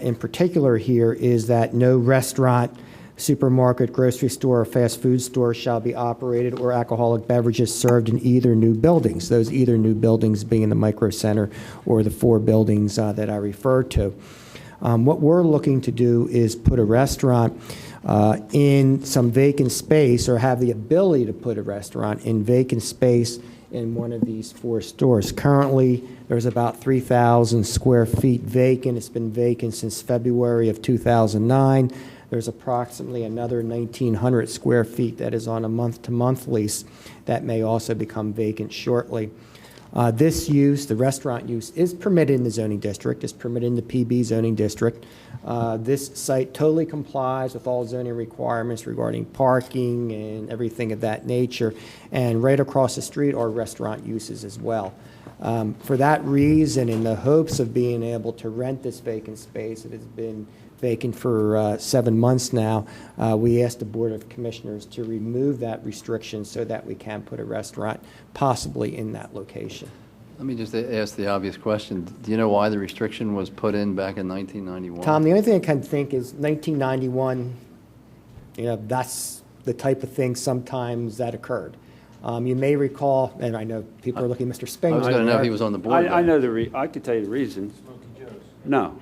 in particular here is that no restaurant, supermarket, grocery store, or fast food store shall be operated or alcoholic beverages served in either new buildings, those either new buildings being the Micro Center or the 4 buildings that I referred to. What we're looking to do is put a restaurant in some vacant space, or have the ability to put a restaurant in vacant space in one of these 4 stores. Currently, there's about 3,000 square feet vacant. It's been vacant since February of 2009. There's approximately another 1,900 square feet that is on a month-to-month lease that may also become vacant shortly. This use, the restaurant use, is permitted in the zoning district, is permitted in the PB zoning district. This site totally complies with all zoning requirements regarding parking and everything of that nature. And right across the street are restaurant uses as well. For that reason, in the hopes of being able to rent this vacant space, it has been vacant for 7 months now, we asked the Board of Commissioners to remove that restriction so that we can put a restaurant possibly in that location. Let me just ask the obvious question. Do you know why the restriction was put in back in 1991? Tom, the only thing I can think is 1991, that's the type of thing sometimes that occurred. You may recall, and I know people are looking at Mr. Spengler. I was going to know if he was on the board. I know I could tell you the reason. No.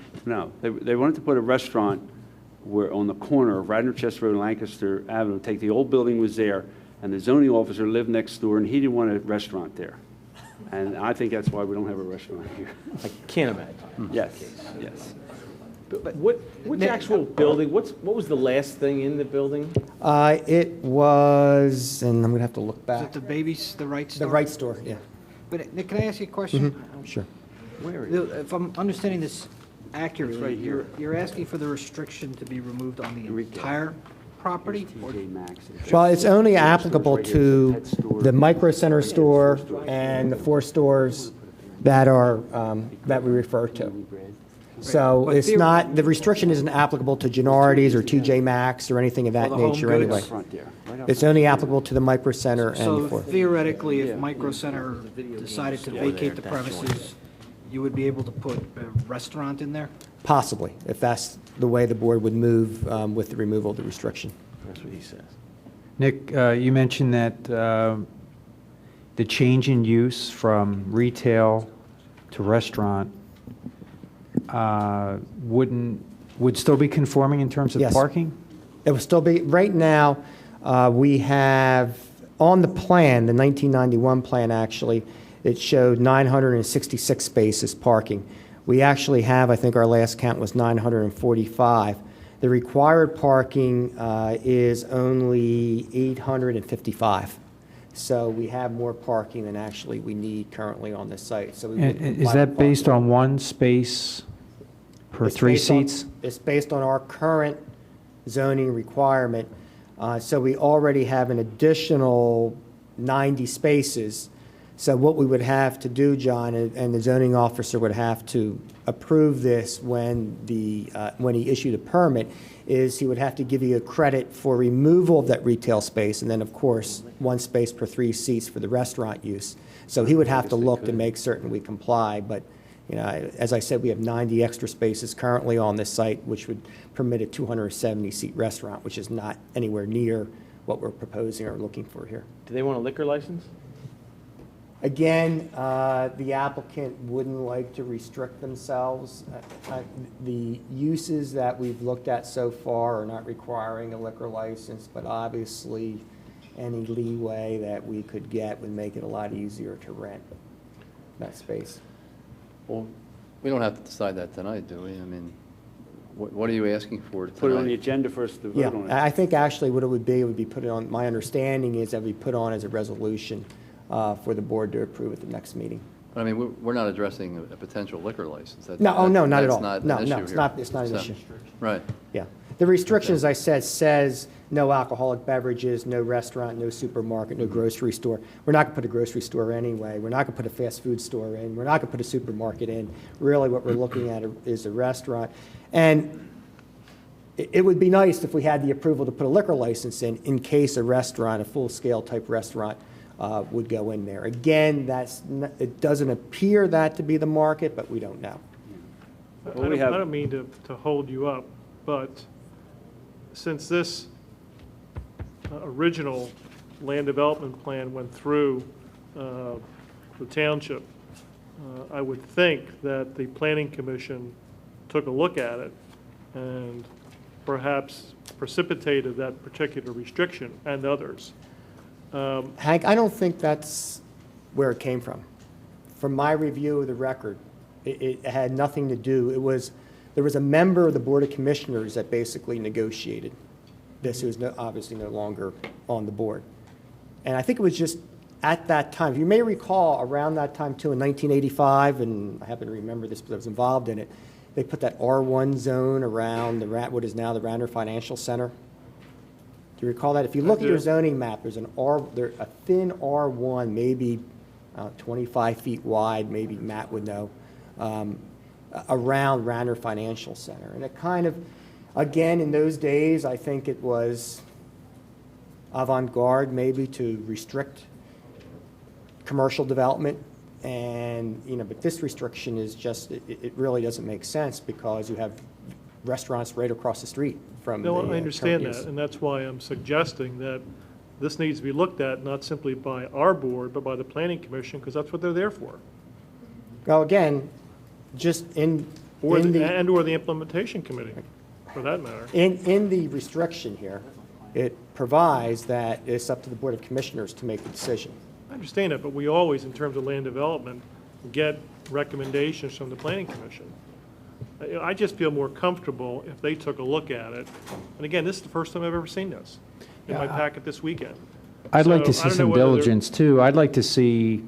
They wanted to put a restaurant where on the corner of Radnor Chester Road and Lancaster Avenue. Take the old building was there, and the zoning officer lived next door, and he didn't want a restaurant there. And I think that's why we don't have a restaurant here. I can't imagine. Yes. But which actual building, what was the last thing in the building? It was, and I'm going to have to look Is it back. the baby's, the right store? The right store, yeah. But Nick, can I ask you a question? Sure. If I'm understanding this accurately, It's right here. you're asking for the restriction to be removed on the entire property? or- Well, it's only applicable to the Micro Center store and the 4 stores that are, that we refer to. So But it's not, the restriction isn't applicable to Gennardi's or TJ Maxx or anything of that Or the Home nature Goods. anyway. It's only applicable to the Micro Center and So the 4. theoretically, if Micro Center decided to vacate the premises, you would be able to put a restaurant in there? Possibly, if that's the way the board would move with the removal of the restriction. That's what he says. Nick, you mentioned that the change in use from retail to restaurant would still be conforming in terms of Yes. parking? It will still be, right now, we have, on the plan, the 1991 plan actually, it showed 966 spaces parking. We actually have, I think our last count was 945. The required parking is only 855. So we have more parking than actually we need currently on the site. So we would And is comply that with based parking. on one space per It's 3 based on- seats? It's based on our current zoning requirement. So we already have an additional 90 spaces. So what we would have to do, John, and the zoning officer would have to approve this when he issued a permit, is he would have to give you a credit for removal of that retail space, and then, of course, 1 space per 3 seats for the restaurant use. So he would have to look to make certain we comply, but, as I said, we have 90 extra spaces currently on this site, which would permit a 270-seat restaurant, which is not anywhere near what we're proposing or looking for here. Do they want a liquor license? Again, the applicant wouldn't like to restrict themselves. The uses that we've looked at so far are not requiring a liquor license, but obviously, any leeway that we could get would make it a lot easier to rent that space. Well, we don't have to decide that tonight, do we? I mean, what are you asking for tonight? Put it on the agenda for us to vote Yeah, on it. I think actually what it would be put on, my understanding is that we put on as a resolution for the board to approve at the next meeting. But I mean, we're not addressing a potential liquor license. No, not at all. That's No, not an no, issue it's here. not an So, issue. Right. Yeah. The restriction, as I said, says no alcoholic beverages, no restaurant, no supermarket, no grocery store. We're not going to put a grocery store anyway. We're not going to put a fast food store in. We're not going to put a supermarket in. Really, what we're looking at is a restaurant. And it would be nice if we had the approval to put a liquor license in case a restaurant, a full-scale type restaurant, would go in there. Again, it doesn't appear that to be the market, but we don't know. I don't mean to hold you up, but since this original land development plan went through the township, I would think that the planning commission took a look at it and perhaps precipitated that particular restriction and others. Hank, I don't think that's where it came from. From my review of the record, it had nothing to do. It was There was a member of the Board of Commissioners that basically negotiated this, who's obviously no longer on the board. And I think it was just at that time, you may recall around that time too, in 1985, and I happen to remember this because I was involved in it, they put that R1 zone around what is now the Radnor Financial Center. Do you recall that? If you look at your zoning map, there's a thin R1, maybe 25 feet wide, maybe Matt would know, around Radnor Financial Center. And it kind of, again, in those days, I think it was avant-garde maybe to restrict commercial development. And, but this restriction is just, it really doesn't make sense because you have restaurants right across the street from the No, I understand current use. that, and that's why I'm suggesting that this needs to be looked at not simply by our board, but by the Planning Commission, because that's what they're there for. Well, again, just Or the Implementation Committee, for that matter. in the restriction here, it provides that it's up to the Board of Commissioners to make the decision. I understand that, but we always, in terms of land development, get recommendations from the Planning Commission. I just feel more comfortable if they took a look at it. And again, this is the first time I've ever seen this in my packet this weekend. I'd like to So, I see don't know some whether they're- diligence, too. I'd like to see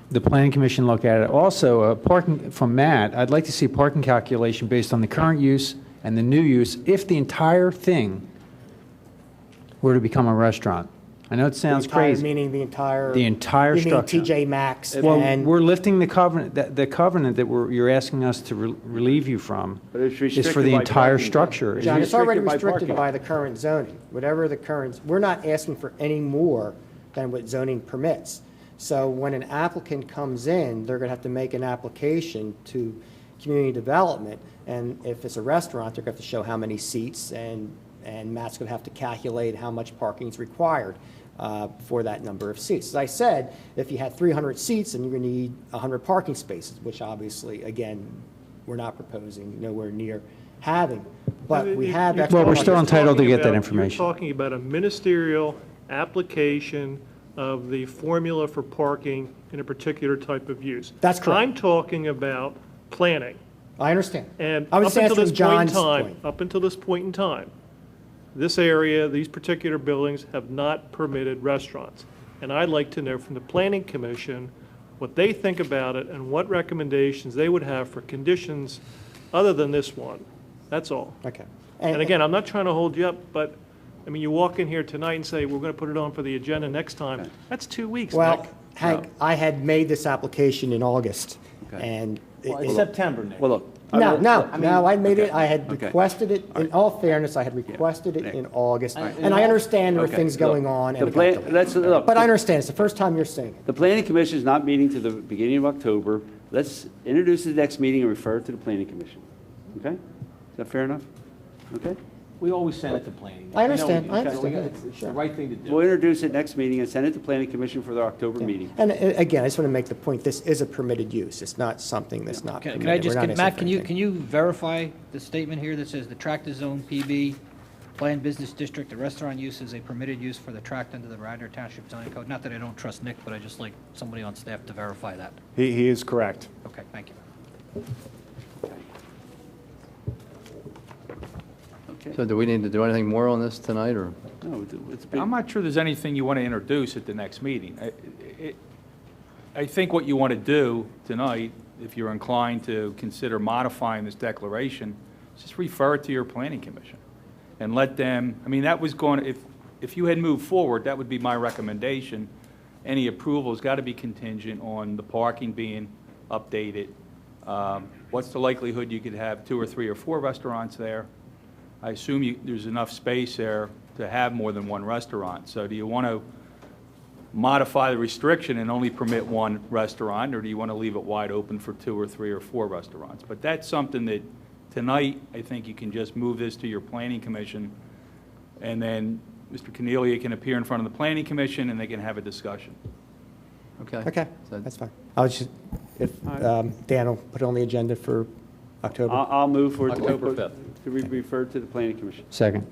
the Planning Commission look at it. Also, parking, from Matt, I'd like to see a parking calculation based on the current use and the new use if the entire thing were to become a restaurant. I know it sounds The entire- crazy. Meaning the entire. The entire you structure. mean TJ Maxx Well, and. we're lifting the covenant, the covenant that you're asking us to relieve you from But it's is for restricted the by entire parking. structure. John, it's already restricted by restricted parking. by the current zoning. Whatever the current, we're not asking for any more than what zoning permits. So when an applicant comes in, they're going to have to make an application to community development. And if it's a restaurant, they're going to have to show how many seats, and Matt's going to have to calculate how much parking is required for that number of seats. As I said, if you had 300 seats, then you're going to need 100 parking spaces, which obviously, again, we're not proposing, nowhere near having. But we have extra. Well, we're still You're entitled to talking get that about- information. You're talking about a ministerial application of the formula for parking in a particular type of use. That's correct. I'm talking about planning. I understand. And I up was until this answering point in John's time, point. up until this point in time, this area, these particular buildings have not permitted restaurants. And I'd like to know from the Planning Commission what they think about it and what recommendations they would have for conditions other than this one. That's all. Okay. And again, I'm not trying to hold you up, but, I mean, you walk in here tonight and say, we're going to put it on for the agenda next time. That's 2 weeks, Well, Nick. Hank, I had made this application in August, and. Well, it's September, Nick. Well, look. I made it, I had Okay. requested it, in all fairness, I had requested it in August. And I understand there are Okay, things going look, on. the and it plan- got delayed. let's- look, But I understand, it's the first time you're saying it. The Planning Commission is not meeting to the beginning of October. Let's introduce the next meeting and refer it to the Planning Commission. Okay? Is that fair enough? Okay? We always send it to planning. I understand, You know we I do. So we understand. gotta- It's the right thing to do. We'll introduce it next meeting and send it to Planning Commission for their October meeting. And again, I just want to make the point, this is a permitted use, it's not something that's not permitted. Can I just, We're not asking Matt, for can you, anything. can you verify the statement here that says the tract is zone PB, planned business district, the restaurant use is a permitted use for the tract under the Radnor Township zoning code? Not that I don't trust Nick, but I just like somebody on staff to verify that. He is correct. Okay, thank you. Okay? So do we need to do anything more on this tonight, or? No, it's been. I'm not sure there's anything you want to introduce at the next meeting. I think what you want to do tonight, if you're inclined to consider modifying this declaration, is just refer it to your Planning Commission and let them, I mean, that was going, if you had moved forward, that would be my recommendation. Any approval has got to be contingent on the parking being updated. What's the likelihood you could have 2 or 3 or 4 restaurants there? I assume there's enough space there to have more than one restaurant. So do you want to modify the restriction and only permit 1 restaurant, or do you want to leave it wide open for 2 or 3 or 4 restaurants? But that's something that tonight, I think you can just move this to your Planning Commission, and then Mr. Cornelia can appear in front of the Planning Commission, and they can have a discussion. Okay. Okay, that's fine. I was just, if Dan will put it on the agenda for October. I'll move for it October 5th. to be referred to the Planning Commission. Second.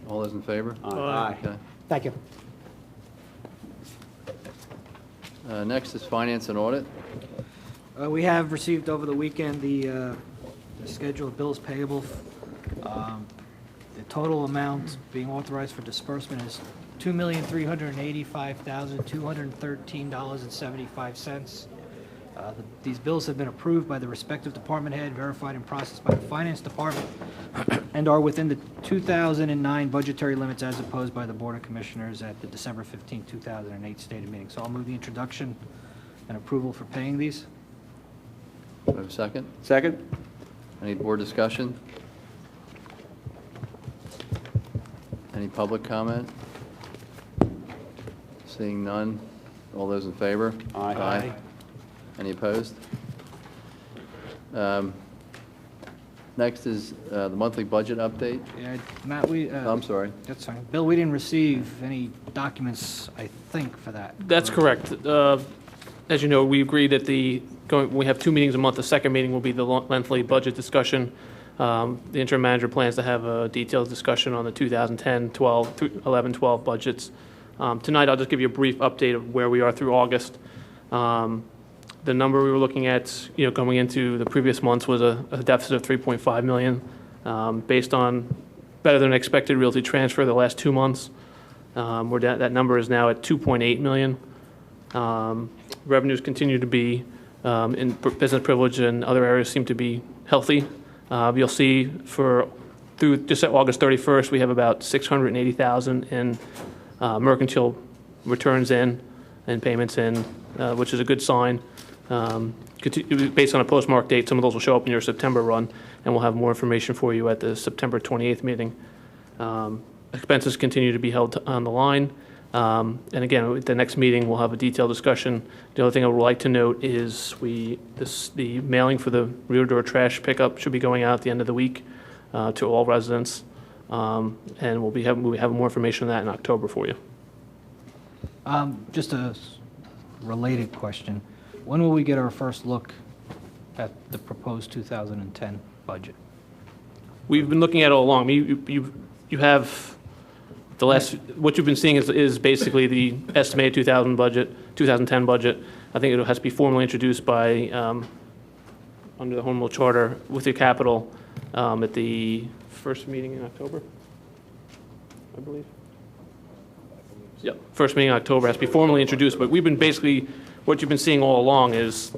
All those in favor? Aye. Okay. Thank you. Next is finance and audit. We have received over the weekend the the schedule of bills payable. The total amount being authorized for disbursement is $2,385,213.75. These bills have been approved by the respective department head, verified and processed by the Finance Department, and are within the 2009 budgetary limits as opposed by the Board of Commissioners at the December 15, 2008 stated meeting. So I'll move the introduction and approval for paying these. Do I have a second? Second? Any board discussion? Any public comment? Seeing none, all those in favor? Aye. Aye. Any opposed? Next is the monthly budget update. Yeah, Matt, I'm sorry. That's fine. Bill, we didn't receive any documents, I think, for that. That's correct. As you know, we agreed that we have 2 meetings a month. The second meeting will be the monthly budget discussion. The interim manager plans to have a detailed discussion on the 2010, 12, 11, 12 budgets. Tonight, I'll just give you a brief update of where we are through August. The number we were looking at, going into the previous months was a deficit of $3.5 million, based on better than expected realty transfer the last 2 months. That number is now at $2.8 million. Revenues continue to be in business privilege and other areas seem to be healthy. You'll see through just at August 31st, we have about $680,000 in mercantile returns in and payments in, which is a good sign. Based on a postmark date, some of those will show up in your September run, and we'll have more information for you at the September 28th meeting. Expenses continue to be held on the line. And again, at the next meeting, we'll have a detailed discussion. The other thing I would like to note is the mailing for the rear door trash pickup should be going out at the end of the week to all residents. And we'll have more information on that in October for you. Just a related question. When will we get our first look at the proposed 2010 budget? We've been looking at it all along. You have the last, what you've been seeing is basically the estimated 2010 budget. I think it has to be formally introduced by, under the Home Rule Charter with the capital at the first meeting in October, I believe. Yep, first meeting in October has to be formally introduced, but we've been basically, what you've been seeing all along is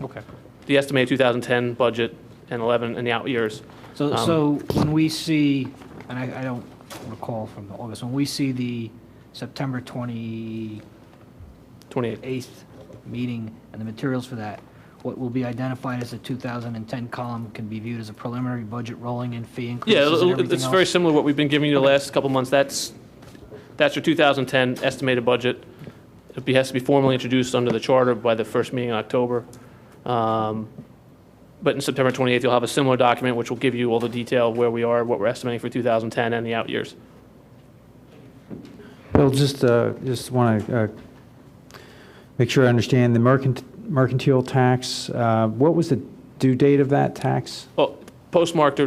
the estimated 2010 budget and 11 in the out years. So when we see, and I don't recall from August, when we see the September 28th meeting and the materials for that, what will be identified as a 2010 column can be viewed as a preliminary budget rolling in fee increases and everything it's else? very similar to what we've been giving you the last couple months. That's your 2010 estimated budget. It has to be formally introduced under the charter by the first meeting in October. But in September 28th, you'll have a similar document which will give you all the detail of where we are, what we're estimating for 2010 and the out years. Bill, just want to make sure I understand the mercantile tax. What was the due date of that tax? Well, postmarked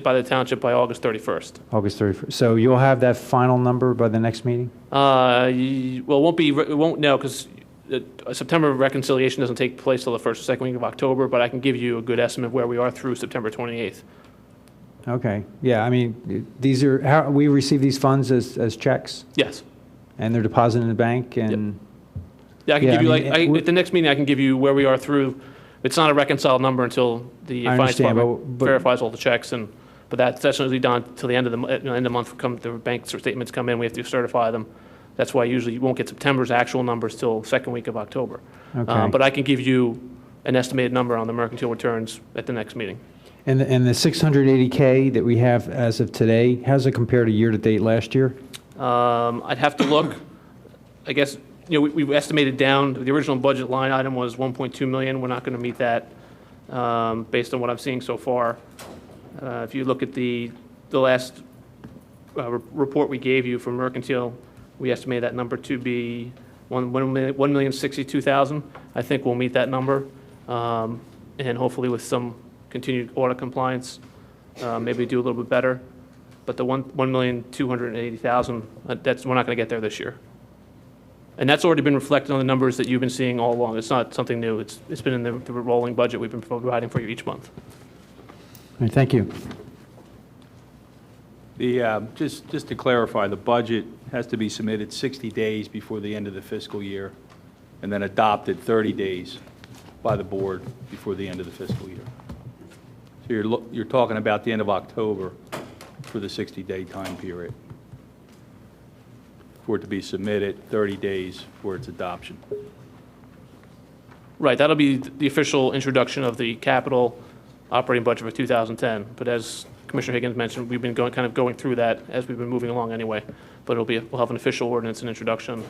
by the township by August 31st. August 31st. So you'll have that final number by the next meeting? Well, it won't know because September reconciliation doesn't take place till the first or second week of October, but I can give you a good estimate of where we are through September 28th. Okay. Yeah, I mean, these are, how we receive these funds as checks? Yes. And they're deposited in the bank and? Yeah, I can give you, at the next meeting, I can give you where we are through. It's not a reconciled number until the finance department verifies all the checks, but that's usually done till the end of the month. The bank statements come in, we have to certify them. That's why usually you won't get September's actual numbers till second week of October. Okay. But I can give you an estimated number on the mercantile returns at the next meeting. And the $680K that we have as of today, how does it compare to year-to-date last year? I'd have to look. I guess, we've estimated down, the original budget line item was $1.2 million. We're not going to meet that based on what I'm seeing so far. If you look at the last report we gave you for mercantile, we estimated that number to be $1,062,000. I think we'll meet that number, and hopefully with some continued audit compliance, maybe do a little bit better. But the $1,280,000, we're not going to get there this year. And that's already been reflected on the numbers that you've been seeing all along. It's not something new. It's been in the rolling budget we've been providing for you each month. right, thank you. Just to clarify, the budget has to be submitted 60 days before the end of the fiscal year, and then adopted 30 days by the board before the end of the fiscal year. So you're talking about the end of October for the 60-day time period for it to be submitted, 30 days for its adoption. Right, that'll be the official introduction of the capital operating budget for 2010. But as Commissioner Higgins mentioned, we've been going through that as we've been moving along anyway. But we'll have an official ordinance and introduction,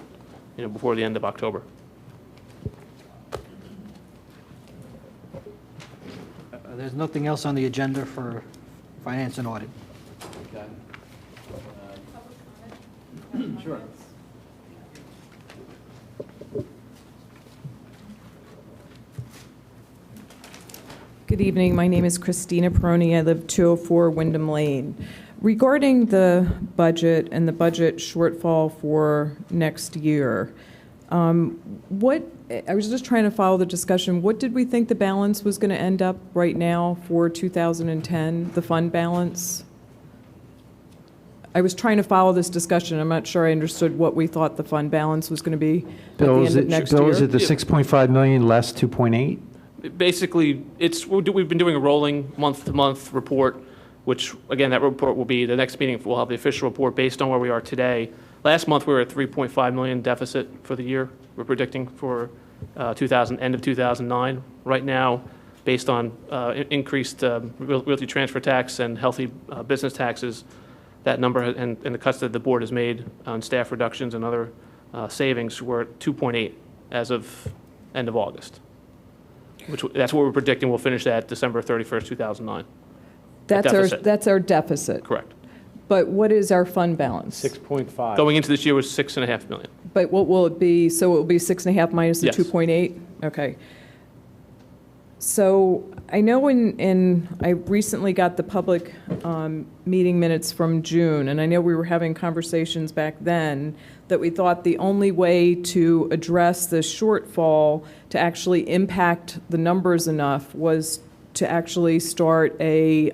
before the end of October. There's nothing else on the agenda for finance and audit. Sure. Good evening. My name is Christina Peroni. I live 204 Wyndham Lane. Regarding the budget and the budget shortfall for next year, I was just trying to follow the discussion. What did we think the balance was going to end up right now for 2010, the fund balance? I was trying to follow this discussion. I'm not sure I understood what we thought the fund balance was going to be at the end of next year. Bill, is it the 6.5 million less 2.8? Basically, we've been doing a rolling month-to-month report, which, again, that report will be, the next meeting, we'll have the official report based on where we are today. Last month, we were at 3.5 million deficit for the year. We're predicting for end of 2009. Right now, based on increased realty transfer tax and healthy business taxes, that number and the cuts that the board has made on staff reductions and other savings, we're at 2.8 as of end of August. That's what we're predicting we'll finish at December 31st, 2009. That's our deficit. Correct. But what is our fund balance? 6.5. Going into this year was $6.5 million. But what will it be? So it will be 6.5 minus the Yes. 2.8? Okay. So I know I recently got the public meeting minutes from June, and I know we were having conversations back then that we thought the only way to address the shortfall to actually impact the numbers enough was to actually start a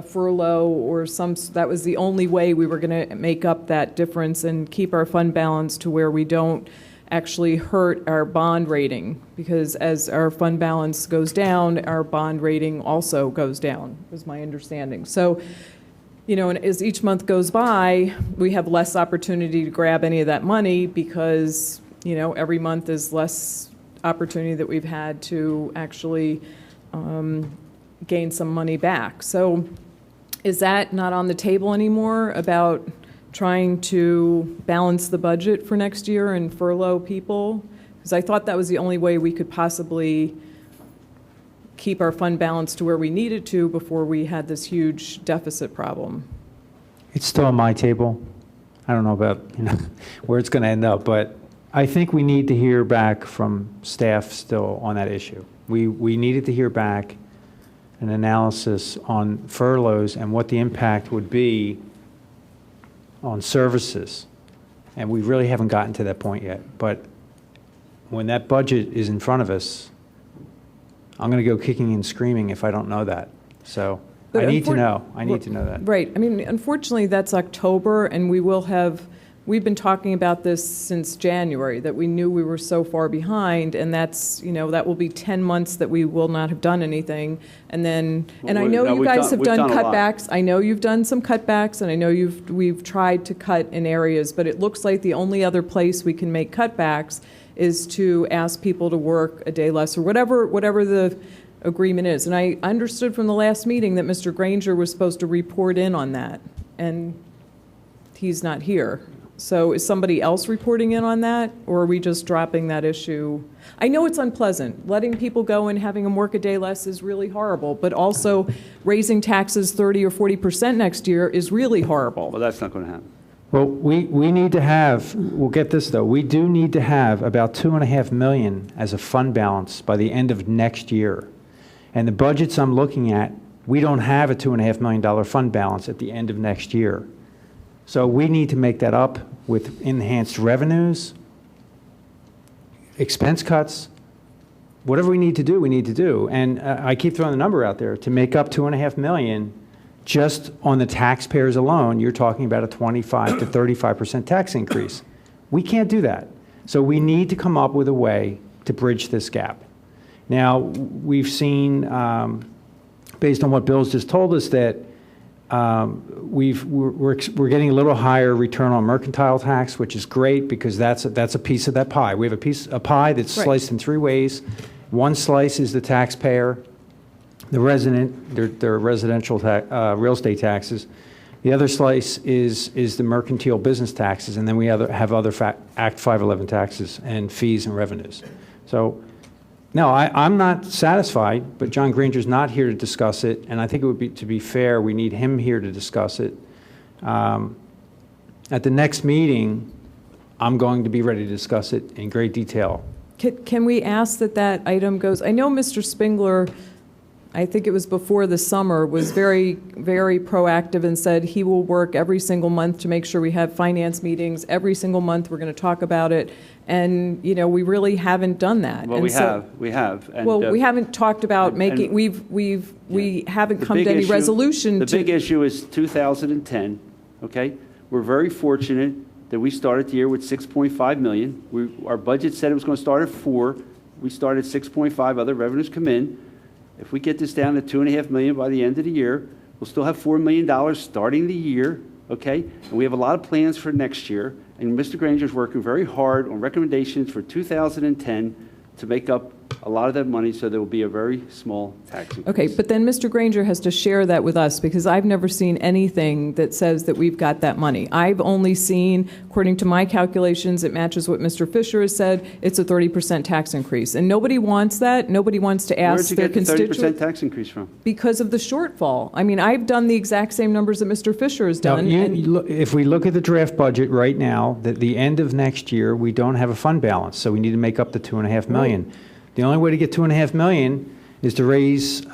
furlough or that was the only way we were going to make up that difference and keep our fund balance to where we don't actually hurt our bond rating, because as our fund balance goes down, our bond rating also goes down, was my understanding. So, and as each month goes by, we have less opportunity to grab any of that money because, every month is less opportunity that we've had to actually gain some money back. So is that not on the table anymore about trying to balance the budget for next year and furlough people? Because I thought that was the only way we could possibly keep our fund balance to where we needed to before we had this huge deficit problem. It's still on my table. I don't know about where it's going to end up, but I think we need to hear back from staff still on that issue. We needed to hear back an analysis on furloughs and what the impact would be on services, and we really haven't gotten to that point yet. But when that budget is in front of us, I'm going to go kicking and screaming if I don't know that. So But I need to know. I need to know that. Right. I mean, unfortunately, that's October, and we've been talking about this since January, that we knew we were so far behind, and that's, that will be 10 months that we will not have done anything. And then, and I know you guys have done cutbacks. I know you've done some cutbacks, and I know we've tried to cut in areas, but it looks like the only other place we can make cutbacks is to ask people to work a day less, or whatever the agreement is. And I understood from the last meeting that Mr. Granger was supposed to report in on that, and he's not here. So is somebody else reporting in on that, or are we just dropping that issue? I know it's unpleasant. Letting people go and having them work a day less is really horrible, but also raising taxes 30 or 40% next year is really horrible. Well, that's not going to happen. Well, we need to have, we'll get this though, we do need to have about $2.5 million as a fund balance by the end of next year. And the budgets I'm looking at, we don't have a $2.5 million fund balance at the end of next year. So we need to make that up with enhanced revenues, expense cuts, whatever we need to do, we need to do. And I keep throwing the number out there. To make up $2.5 million, just on the taxpayers alone, you're talking about a 25 to 35% tax increase. We can't do that. So we need to come up with a way to bridge this gap. Now, we've seen, based on what Bill's just told us, that we're getting a little higher return on mercantile tax, which is great because that's a piece of that pie. We have a pie that's sliced in three ways. One slice is the taxpayer, the resident, their residential real estate taxes. The other slice is the mercantile business taxes, and then we have other Act 511 taxes and fees and revenues. So, no, I'm not satisfied, but John Granger's not here to discuss it, and I think it would be, to be fair, we need him here to discuss it. At the next meeting, I'm going to be ready to discuss it in great detail. Can we ask that that item goes? I know Mr. Spengler, I think it was before the summer, was very, very proactive and said he will work every single month to make sure we have finance meetings. Every single month we're going to talk about it. And, you know, we really haven't done that. Well, and we have. And, well, we haven't talked about making, we haven't come to any resolution. The big issue is 2010, okay? We're very fortunate that we started the year with 6.5 million. Our budget said it was going to start at 4. We started 6.5, other revenues come in. If we get this down to 2.5 million by the end of the year, we'll still have $4 million starting the year, okay? And we have a lot of plans for next year. And Mr. Granger's working very hard on recommendations for 2010 to make up a lot of that money, so there will be a very small tax increase. Okay, but then Mr. Granger has to share that with us, because I've never seen anything that says that we've got that money. I've only seen, according to my calculations, it matches what Mr. Fisher has said, it's a 30% tax increase. And nobody wants that. Nobody wants to ask their constituents. Where'd you get the 30% tax increase from? Because of the shortfall. I mean, I've done the exact same numbers that Mr. Fisher has done. Now, if we look at the draft budget right now, at the end of next year, we don't have a fund balance, so we need to make up the $2.5 million. Right. The only way to get $2.5 million is to raise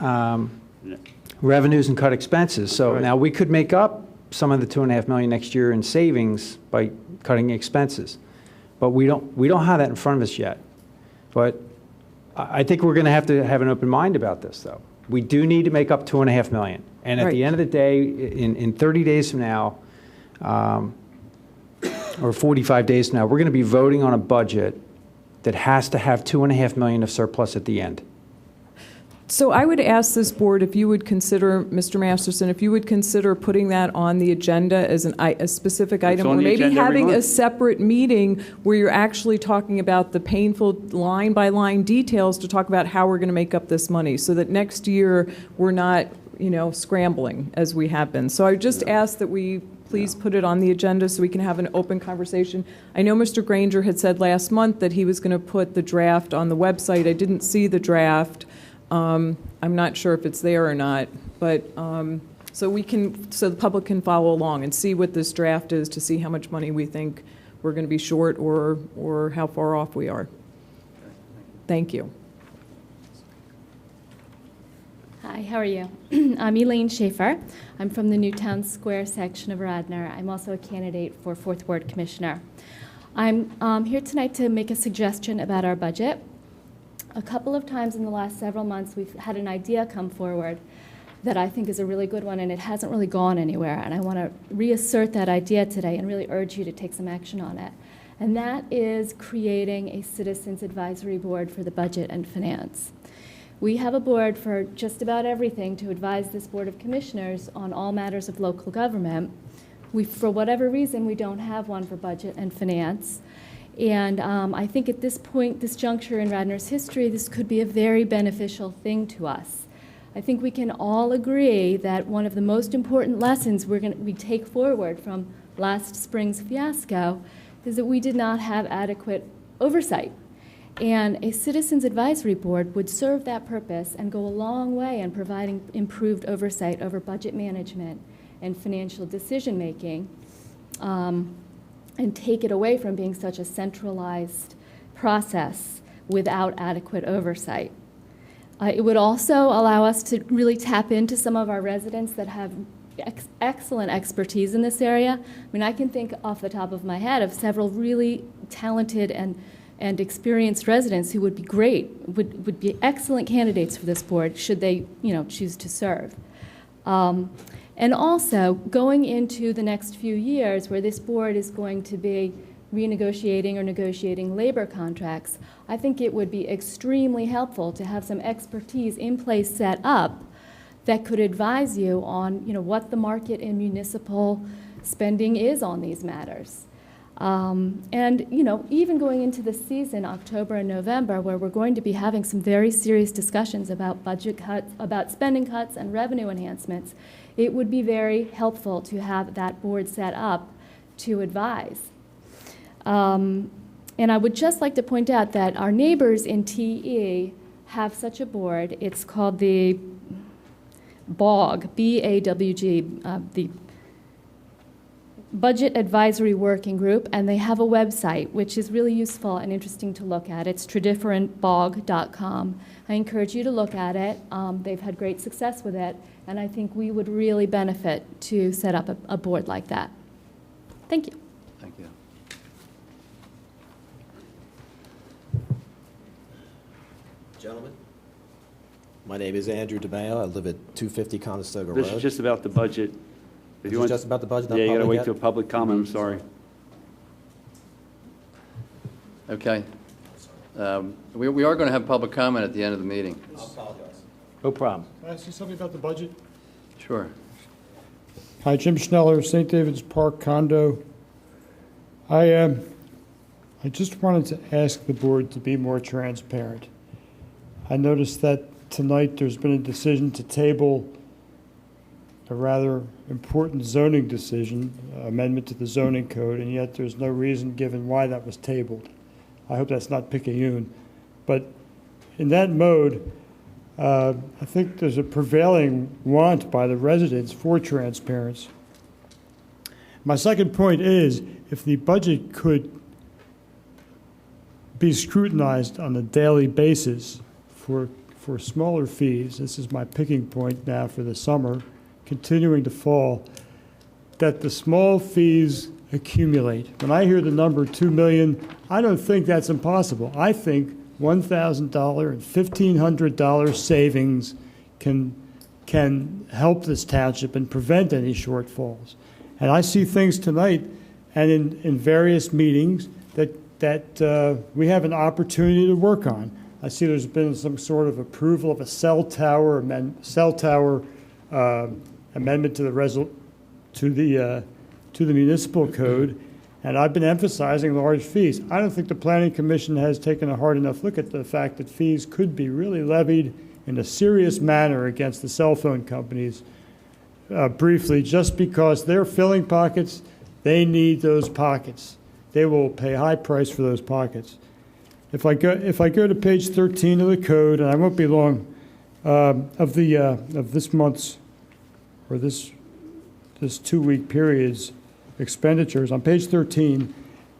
revenues and cut expenses. So now we could make up some of the $2.5 million next year in savings by cutting expenses, but we don't have that in front of us yet. But I think we're going to have an open mind about this, though. We do need to make up $2.5 million, and at the end of the day, in 30 days from now, or 45 days from now, we're going to be voting on a budget that has to have $2.5 million of surplus at the end. So I would ask this board if you would consider, Mr. Masterson, if you would consider putting that on the agenda as a specific item, or maybe having a separate meeting where you're actually talking about the painful line-by-line details to talk about how we're going to make up this money, so that next year we're not, you know, scrambling as we have been. So I just ask that we please put it on the agenda so we can have an open conversation. I know Mr. Granger had said last month that he was going to put the draft on the website. I didn't see the draft. I'm not sure if it's there or not, but so the public can follow along and see what this draft is, to see how much money we think we're going to be short or how far off we are. Thank you. Hi, how are you? I'm Elaine Schaefer. I'm from the Newtown Square section of Radnor. I'm also a candidate for 4th Ward Commissioner. I'm here tonight to make a suggestion about our budget. A couple of times in the last several months, we've had an idea come forward that I think is a really good one, and it hasn't really gone anywhere. And I want to reassert that idea today and really urge you to take some action on it. And that is creating a Citizens Advisory Board for the Budget and Finance. We have a board for just about everything to advise this Board of Commissioners on all matters of local government. For whatever reason, we don't have one for budget and finance. And I think at this point, this juncture in Radnor's history, this could be a very beneficial thing to us. I think we can all agree that one of the most important lessons we take forward from last spring's fiasco is that we did not have adequate oversight. And a Citizens Advisory Board would serve that purpose and go a long way in providing improved oversight over budget management and financial decision-making, and take it away from being such a centralized process without adequate oversight. It would also allow us to really tap into some of our residents that have excellent expertise in this area. I mean, I can think off the top of my head of several really talented and and experienced residents who would be great, would be excellent candidates for this board should they, choose to serve. And also, going into the next few years where this board is going to be renegotiating or negotiating labor contracts, I think it would be extremely helpful to have some expertise in place set up that could advise you on, what the market in municipal spending is on these matters. And, even going into the season, October and November, where we're going to be having some very serious discussions about budget cuts, about spending cuts and revenue enhancements, it would be very helpful to have that board set up to advise. And I would just like to point out that our neighbors in TE have such a board. It's called the BAWG, B-A-W-G, the Budget Advisory Working Group, and they have a website which is really useful and interesting to look at. It's tradifferentbog.com. I encourage you to look at it. They've had great success with it, and I think we would really benefit to set up a board like that. Thank you. Thank you. Gentlemen, my name is Andrew DeMayo. I live at 250 Conestoga Road. This is just about the budget. This is just about the budget? Yeah, you got to public wait yet? till public comment, I'm sorry. Okay. We are going to have public comment at the end of the meeting. I apologize. No problem. Can I ask you something about the budget? Sure. Hi, Jim Schneller, St. David's Park condo. I just wanted to ask the board to be more transparent. I noticed that tonight there's been a decision to table a rather important zoning decision, amendment to the zoning code, and yet there's no reason given why that was tabled. I hope that's not picayune. But in that mode, I think there's a prevailing want by the residents for transparency. My second point is, if the budget could be scrutinized on a daily basis for smaller fees, this is my picking point now for the summer, continuing to fall, that the small fees accumulate. When I hear the number $2 million, I don't think that's impossible. I think $1,000 and $1,500 savings can help this township and prevent any shortfalls. And I see things tonight and in various meetings that we have an opportunity to work on. I see there's been some sort of approval of a cell tower amendment to the municipal code, and I've been emphasizing large fees. I don't think the Planning Commission has taken a hard enough look at the fact that fees could be really levied in a serious manner against the cell phone companies briefly, just because they're filling pockets, they need those pockets. They will pay a high price for those pockets. If I go to page 13 of the code, and I won't be long, of this month's or this 2-week period's expenditures, on page 13,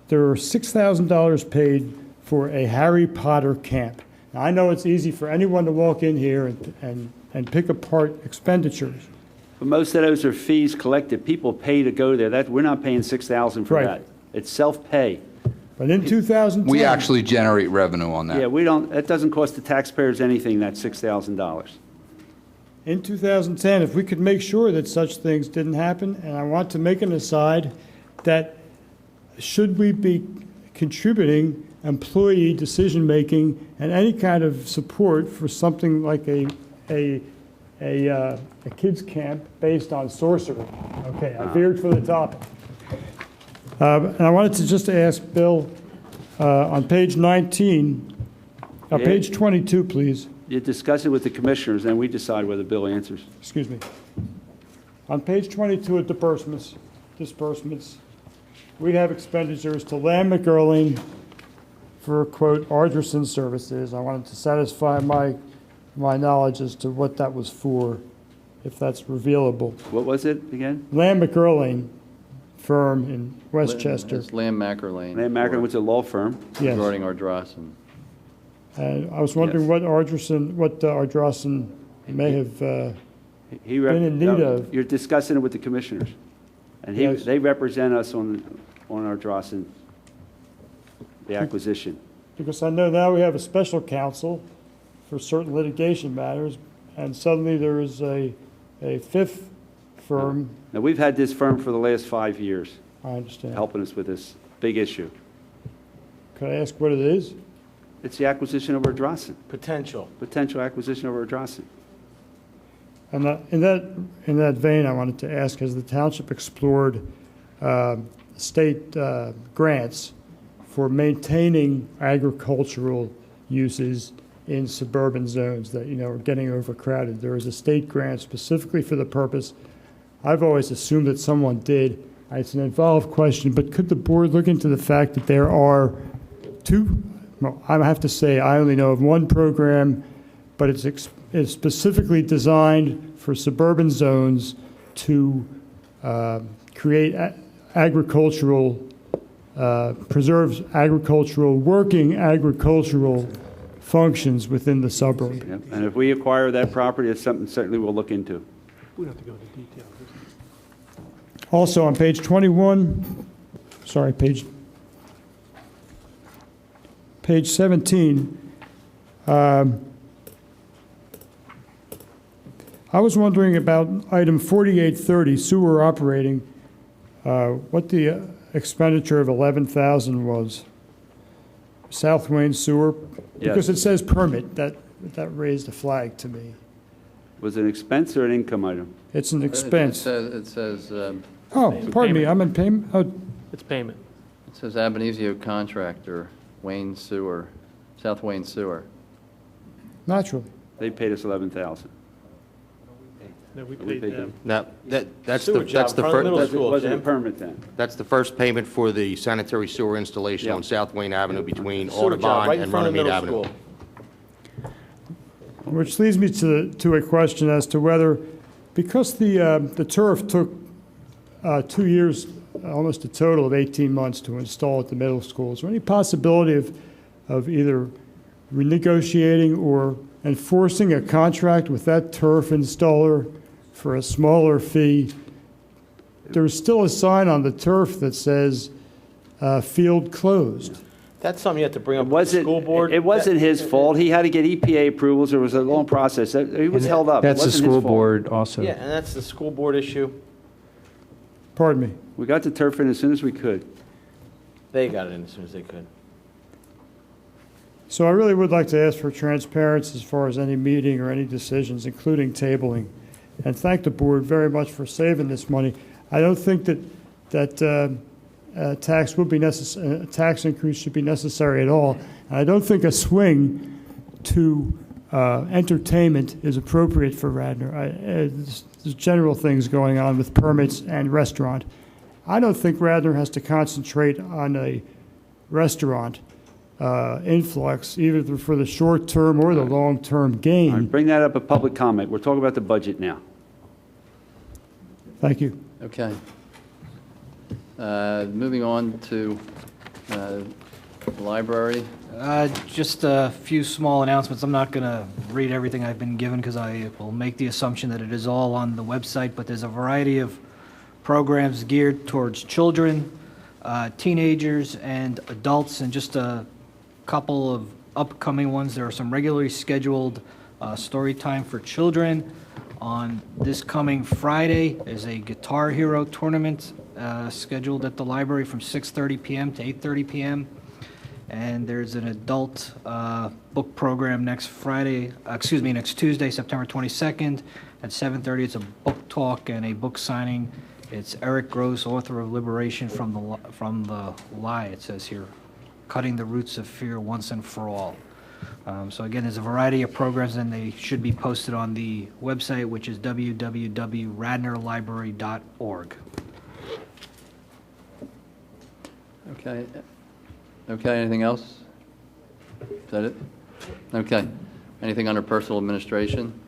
there are $6,000 paid for a Harry Potter camp. Now, I know it's easy for anyone to walk in here and pick apart expenditures. But most of those are fees collected. People pay to go there. We're not paying $6,000 for Right. that. It's self-pay. But in 2010... We actually generate revenue on that. Yeah, we don't, that doesn't cost the taxpayers anything, that $6,000. In 2010, if we could make sure that such things didn't happen, and I want to make an aside that should we be contributing employee decision-making and any kind of support for something like a kids' camp based on sorcery. Okay, I veered for the topic. And I wanted to just ask Bill, on page 19, page 22, please. You discuss it with the commissioners, and we decide whether Bill answers. Excuse me. On page 22 of disbursements, we have expenditures to Lamb McErling for, quote, Argerson services. I wanted to satisfy my knowledge as to what that was for, if that's revealable. What was it again? Lamb McErling firm in Westchester. It's Lamb Mackerlane. Lamb Mackerlane was a law firm. Yes. Regarding Ardrossan. And I was wondering what Ardrossan may have been in need of. You're discussing it with the commissioners. And Yes. they represent us on Ardrossan, the acquisition. Because I know now we have a special counsel for certain litigation matters, and suddenly there is a fifth firm. Now, we've had this firm for the last 5 years, I understand. helping us with this big issue. Could I ask what it is? It's the acquisition of Ardrossan, Potential. potential acquisition of Ardrossan. And in that vein, I wanted to ask, has the township explored state grants for maintaining agricultural uses in suburban zones that, are getting overcrowded? There is a state grant specifically for the purpose. I've always assumed that someone did. It's an involved question, but could the board look into the fact that there are I have to say I only know of one program, but it's specifically designed for suburban zones to create agricultural, preserves working agricultural functions within the suburb. Yep. And if we acquire that property, it's something certainly we'll look into. We don't have to go into detail. Also on page 21, sorry, page 17, I was wondering about item 4830, sewer operating, what the expenditure of $11,000 was. South Wayne Sewer, because it says permit, that raised a flag to me. Was it an expense or an income item? It's an expense. It says, Pardon me, I'm in payment. Oh, It's payment. it says Ab initio contractor, Wayne Sewer, South Wayne Sewer. naturally. They paid us $11,000. No, we We paid them. Now, that's Sewer the, job that's the in front of the middle first, school, Wasn't a Jim. permit then. that's the first payment for the sanitary sewer installation Yeah. on South Wayne Avenue between Sewer job Audubon right in and front of the Runnymede middle Avenue. school. Which leads me to a question as to whether, because the turf took 2 years, almost a total of 18 months to install at the middle school, is there any possibility of either renegotiating or enforcing a contract with that turf installer for a smaller fee? There's still a sign on the turf that says field closed. That's something you have to bring up It with the wasn't, school board. it wasn't his fault. He had to get EPA approvals. There was a long process. He was held up. It That's the wasn't his school fault. board also. Yeah, and that's the school board issue. Pardon me. We got the turf in as soon as we could. They got it in as soon as they could. So I really would like to ask for transparency as far as any meeting or any decisions, including tabling, and thank the board very much for saving this money. I don't think that tax would be necessary. Tax increase should be necessary at all, and I don't think a swing to entertainment is appropriate for Radnor. There's general things going on with permits and restaurant. I don't think Radnor has to concentrate on a restaurant influx, either for the short term or the long term gain. All right, bring that up at public comment. We're talking about the budget now. Thank you. Okay. Moving on to the library. Just a few small announcements. I'm not going to read everything I've been given because I will make the assumption that it is all on the website, but there's a variety of programs geared towards children, teenagers, and adults, and just a couple of upcoming ones. There are some regularly scheduled story time for children. On this coming Friday is a Guitar Hero tournament scheduled at the library from 6:30 p.m. to 8:30 p.m. And there's an adult book program next Tuesday, September 22nd at 7:30. It's a book talk and a book signing. It's Eric Gross, author of Liberation from the Lie, it says here, Cutting the Roots of Fear Once and for All. So again, there's a variety of programs, and they should be posted on the website, which is www.radnorlibrary.org. Okay. Okay, anything else? Is that it? Okay. Anything under personal administration?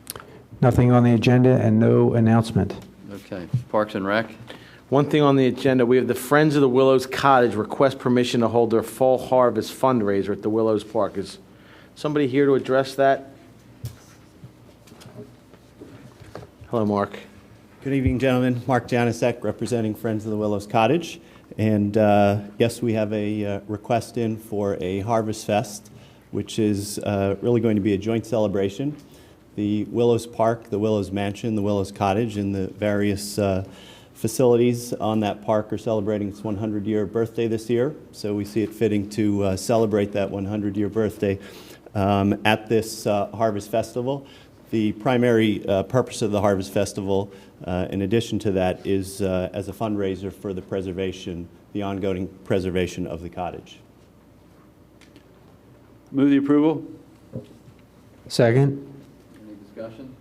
Nothing on the agenda and no announcement. Okay. Parks and Rec? One thing on the agenda, we have the Friends of the Willows Cottage request permission to hold their fall harvest fundraiser at the Willows Park. Is somebody here to address that? Hello, Mark. Good evening, gentlemen. Mark Janisek, representing Friends of the Willows Cottage. And yes, we have a request in for a Harvest Fest, which is really going to be a joint celebration. The Willows Park, the Willows Mansion, the Willows Cottage, and the various facilities on that park are celebrating its 100-year birthday this year. So we see it fitting to celebrate that 100-year birthday at this Harvest Festival. The primary purpose of the Harvest Festival, in addition to that, is as a fundraiser for the preservation, the ongoing preservation of the cottage. Move the approval. Second. Any discussion?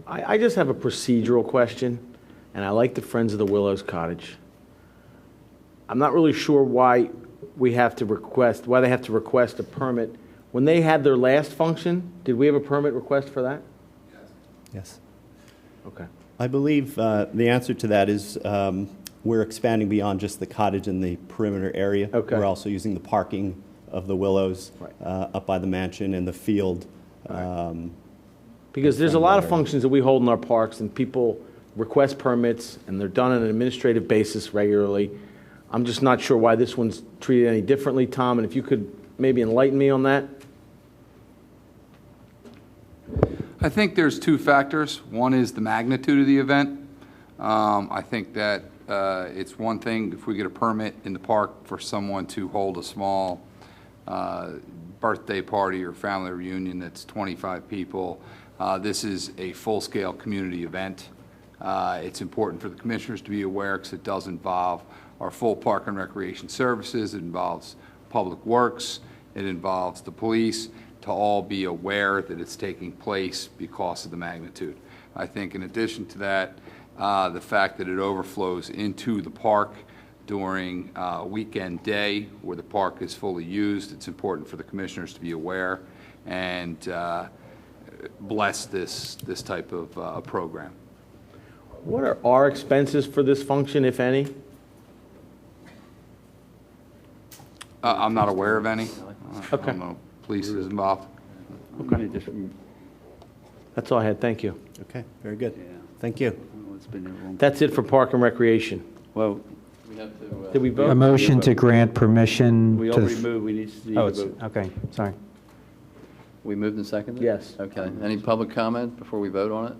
I just have a procedural question, and I like the Friends of the Willows Cottage. I'm not really sure why they have to request a permit. When they had their last function, did we have a permit request for that? Yes. Okay. I believe the answer to that is we're expanding beyond just the cottage and the perimeter area. Okay. We're also using the parking of the Willows up by the mansion and the field. Because there's a lot of functions that we hold in our parks, and people request permits, and they're done on an administrative basis regularly. I'm just not sure why this one's treated any differently, Tom, and if you could maybe enlighten me on that. I think there's two factors. One is the magnitude of the event. I think that it's one thing if we get a permit in the park for someone to hold a small birthday party or family reunion that's 25 people. This is a full-scale community event. It's important for the commissioners to be aware because it does involve our full park and recreation services. It involves public works. It involves the police, to all be aware that it's taking place because of the magnitude. I think in addition to that, the fact that it overflows into the park during weekend day where the park is fully used, it's important for the commissioners to be aware and bless this type of program. What are our expenses for this function, if any? I'm not aware of any. Okay. I don't know. Police is involved. Okay. That's all I had. Thank you. Okay, very good. Thank you. That's it for Park and Recreation. Well, We have to. Did we vote? A motion to grant permission we to... already moved, we need to Oh, vote. okay, sorry. We moved and seconded? Yes. Okay. Any public comment before we vote on it?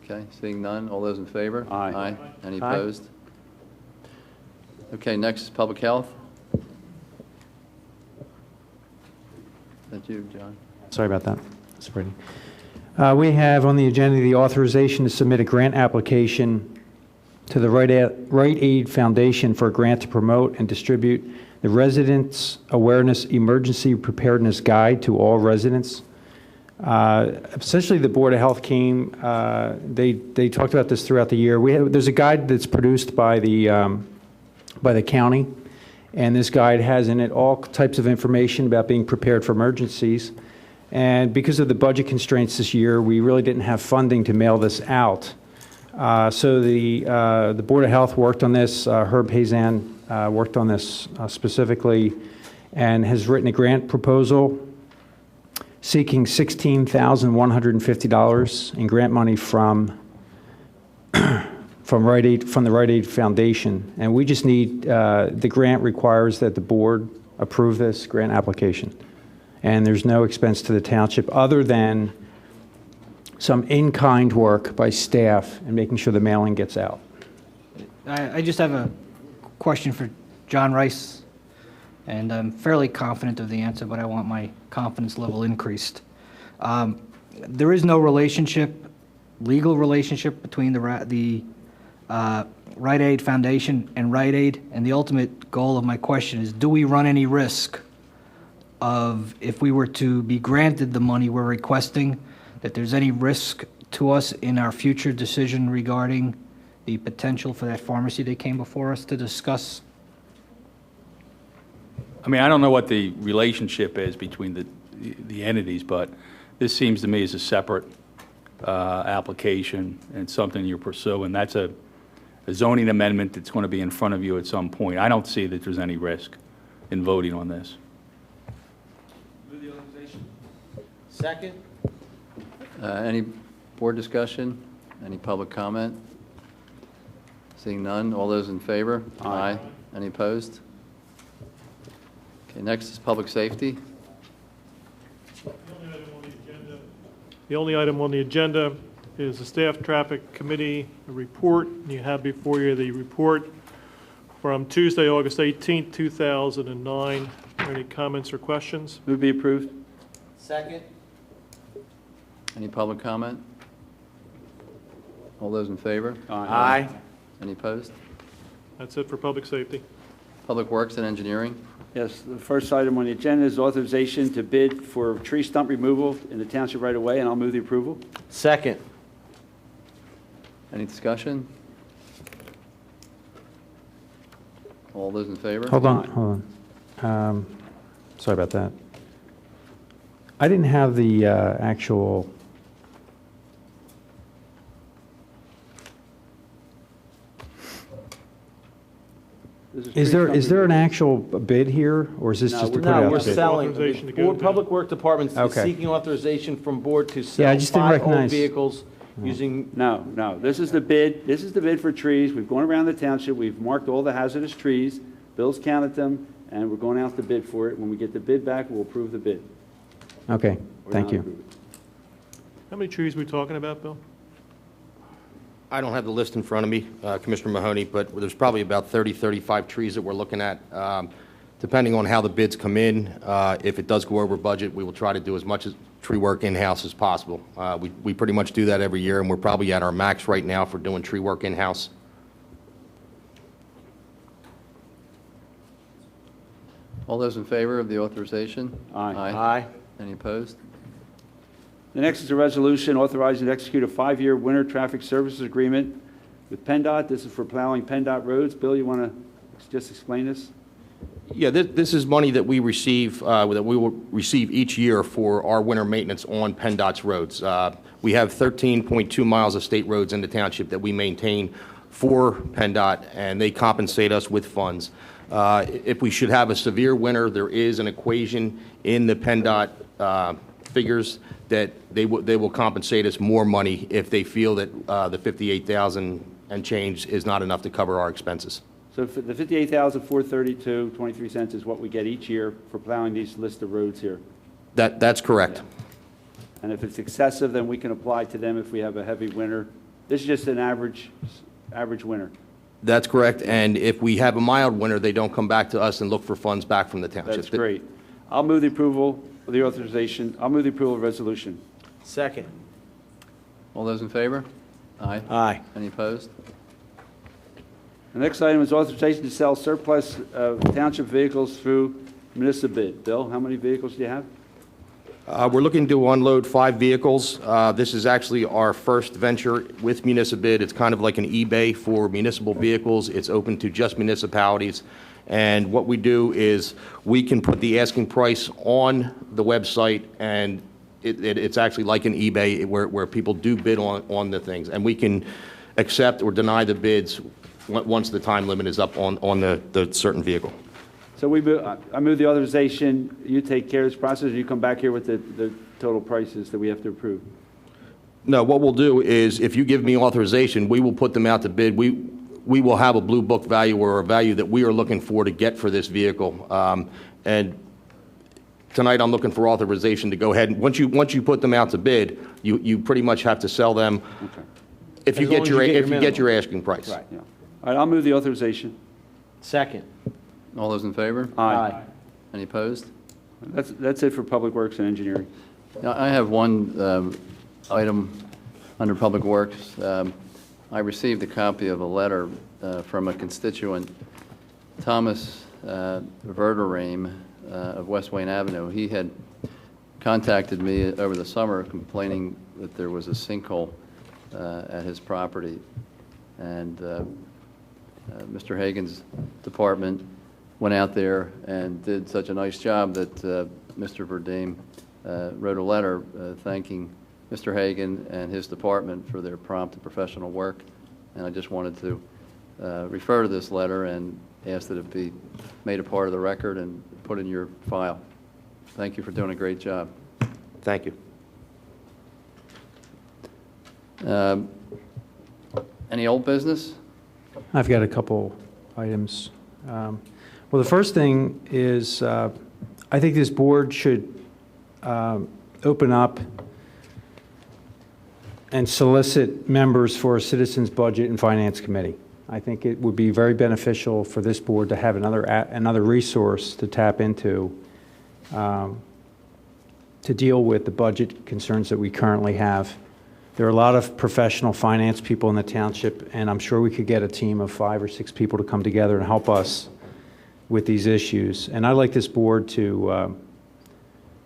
Okay, seeing none. All those in favor? Aye. Aye. Any Aye. opposed? Okay, next is public health. Is that you, John? Sorry about that. That's pretty. We have on the agenda the authorization to submit a grant application to the Right Aid Foundation for a grant to promote and distribute the Residents Awareness Emergency Preparedness Guide to all residents. Essentially, the Board of Health came, they talked about this throughout the year. There's a guide that's produced by the county, and this guide has in it all types of information about being prepared for emergencies. And because of the budget constraints this year, we really didn't have funding to mail this out. So the Board of Health worked on this. Herb Hazan worked on this specifically and has written a grant proposal seeking $16,150 in grant money from the Right Aid Foundation. And we just need, the grant requires that the board approve this grant application. And there's no expense to the township other than some in-kind work by staff and making sure the mailing gets out. I just have a question for John Rice, and I'm fairly confident of the answer, but I want my confidence level increased. There is no legal relationship between the Right Aid Foundation and Right Aid, and the ultimate goal of my question is, do we run any risk of, if we were to be granted the money we're requesting, that there's any risk to us in our future decision regarding the potential for that pharmacy that came before us to discuss? I mean, I don't know what the relationship is between the entities, but this seems to me as a separate application and something you're pursuing. That's a zoning amendment that's going to be in front of you at some point. I don't see that there's any risk in voting on this. Second? Any board discussion? Any public comment? Seeing none, all those in favor? Aye. Any opposed? Okay, next is public safety. The only item on the agenda is the Staff Traffic Committee report. You have before you the report from Tuesday, August 18th, 2009. Are there any comments or questions? Move be approved. Second. Any public comment? All those in favor? Aye. Any opposed? That's it for public safety. Public Works and Engineering. Yes, the first item on the agenda is authorization to bid for tree stump removal in the township right away, and I'll move the approval. Second. Any discussion? All those in favor? Hold on. Sorry about that. I didn't have the actual. Is there an actual bid here, or is this just to put it No, out we're to bid? selling. Authorization to go Board, bid. Public Work Department is Okay. seeking authorization from board to Yeah, sell I just didn't 5 old recognize- vehicles using, No, this is the bid. This is the bid for trees. We've gone around the township. We've marked all the hazardous trees. Bill's counted them, and we're going out to bid for it. When we get the bid back, we'll approve the bid. Okay, Or thank not you. approve it. How many trees are we talking about, Bill? I don't have the list in front of me, Commissioner Mahoney, but there's probably about 30, 35 trees that we're looking at. Depending on how the bids come in, if it does go over budget, we will try to do as much tree work in-house as possible. We pretty much do that every year, and we're probably at our max right now for doing tree work in-house. All those in favor of the authorization? Aye. aye. Any opposed? The next is a resolution authorizing to execute a 5-year winter traffic services agreement with PennDOT. This is for plowing PennDOT roads. Bill, you want to just explain this? Yeah, this is money that we receive, that we will receive each year for our winter maintenance on PennDOT's roads. We have 13.2 miles of state roads in the township that we maintain for PennDOT, and they compensate us with funds. If we should have a severe winter, there is an equation in the PennDOT figures that they will compensate us more money if they feel that the $58,000 and change is not enough to cover our expenses. So for the $58,432.23 is what we get each year for plowing these list of roads here. That's correct. And if it's excessive, then we can apply to them if we have a heavy winter. This is just an average winter. That's correct, and if we have a mild winter, they don't come back to us and look for funds back from the township. That's great. I'll move the approval of the authorization. I'll move the approval of the resolution. Second. All those in favor? Aye. Aye. Any opposed? The next item is authorization to sell surplus township vehicles through municipal bid. Bill, how many vehicles do you have? We're looking to unload 5 vehicles. This is actually our first venture with municipal bid. It's kind of like an eBay for municipal vehicles. It's open to just municipalities. And what we do is we can put the asking price on the website, and it's actually like an eBay where people do bid on the things. And we can accept or deny the bids once the time limit is up on the certain vehicle. So I move the authorization. You take care of this process, or you come back here with the total prices that we have to approve? No, what we'll do is if you give me authorization, we will put them out to bid. We will have a blue book value or a value that we are looking for to get for this vehicle. And tonight I'm looking for authorization to go ahead. And once you put them out to bid, you pretty much have to sell them if you get your asking price. Right. Yeah. All right, I'll move the authorization. Second. All those in favor? Aye. Any opposed? That's it for Public Works and Engineering. Now, I have one item under Public Works. I received a copy of a letter from a constituent, Thomas Verderame of West Wayne Avenue. He had contacted me over the summer complaining that there was a sinkhole at his property. And Mr. Hagan's department went out there and did such a nice job that Mr. Verdame wrote a letter thanking Mr. Hagan and his department for their prompt and professional work. And I just wanted to refer to this letter and ask that it be made a part of the record and put in your file. Thank you for doing a great job. Thank you. Any old business? I've got a couple items. Well, the first thing is I think this board should open up and solicit members for a Citizens Budget and Finance Committee. I think it would be very beneficial for this board to have another resource to tap into to deal with the budget concerns that we currently have. There are a lot of professional finance people in the township, and I'm sure we could get a team of 5 or 6 people to come together and help us with these issues. And I'd like this board to,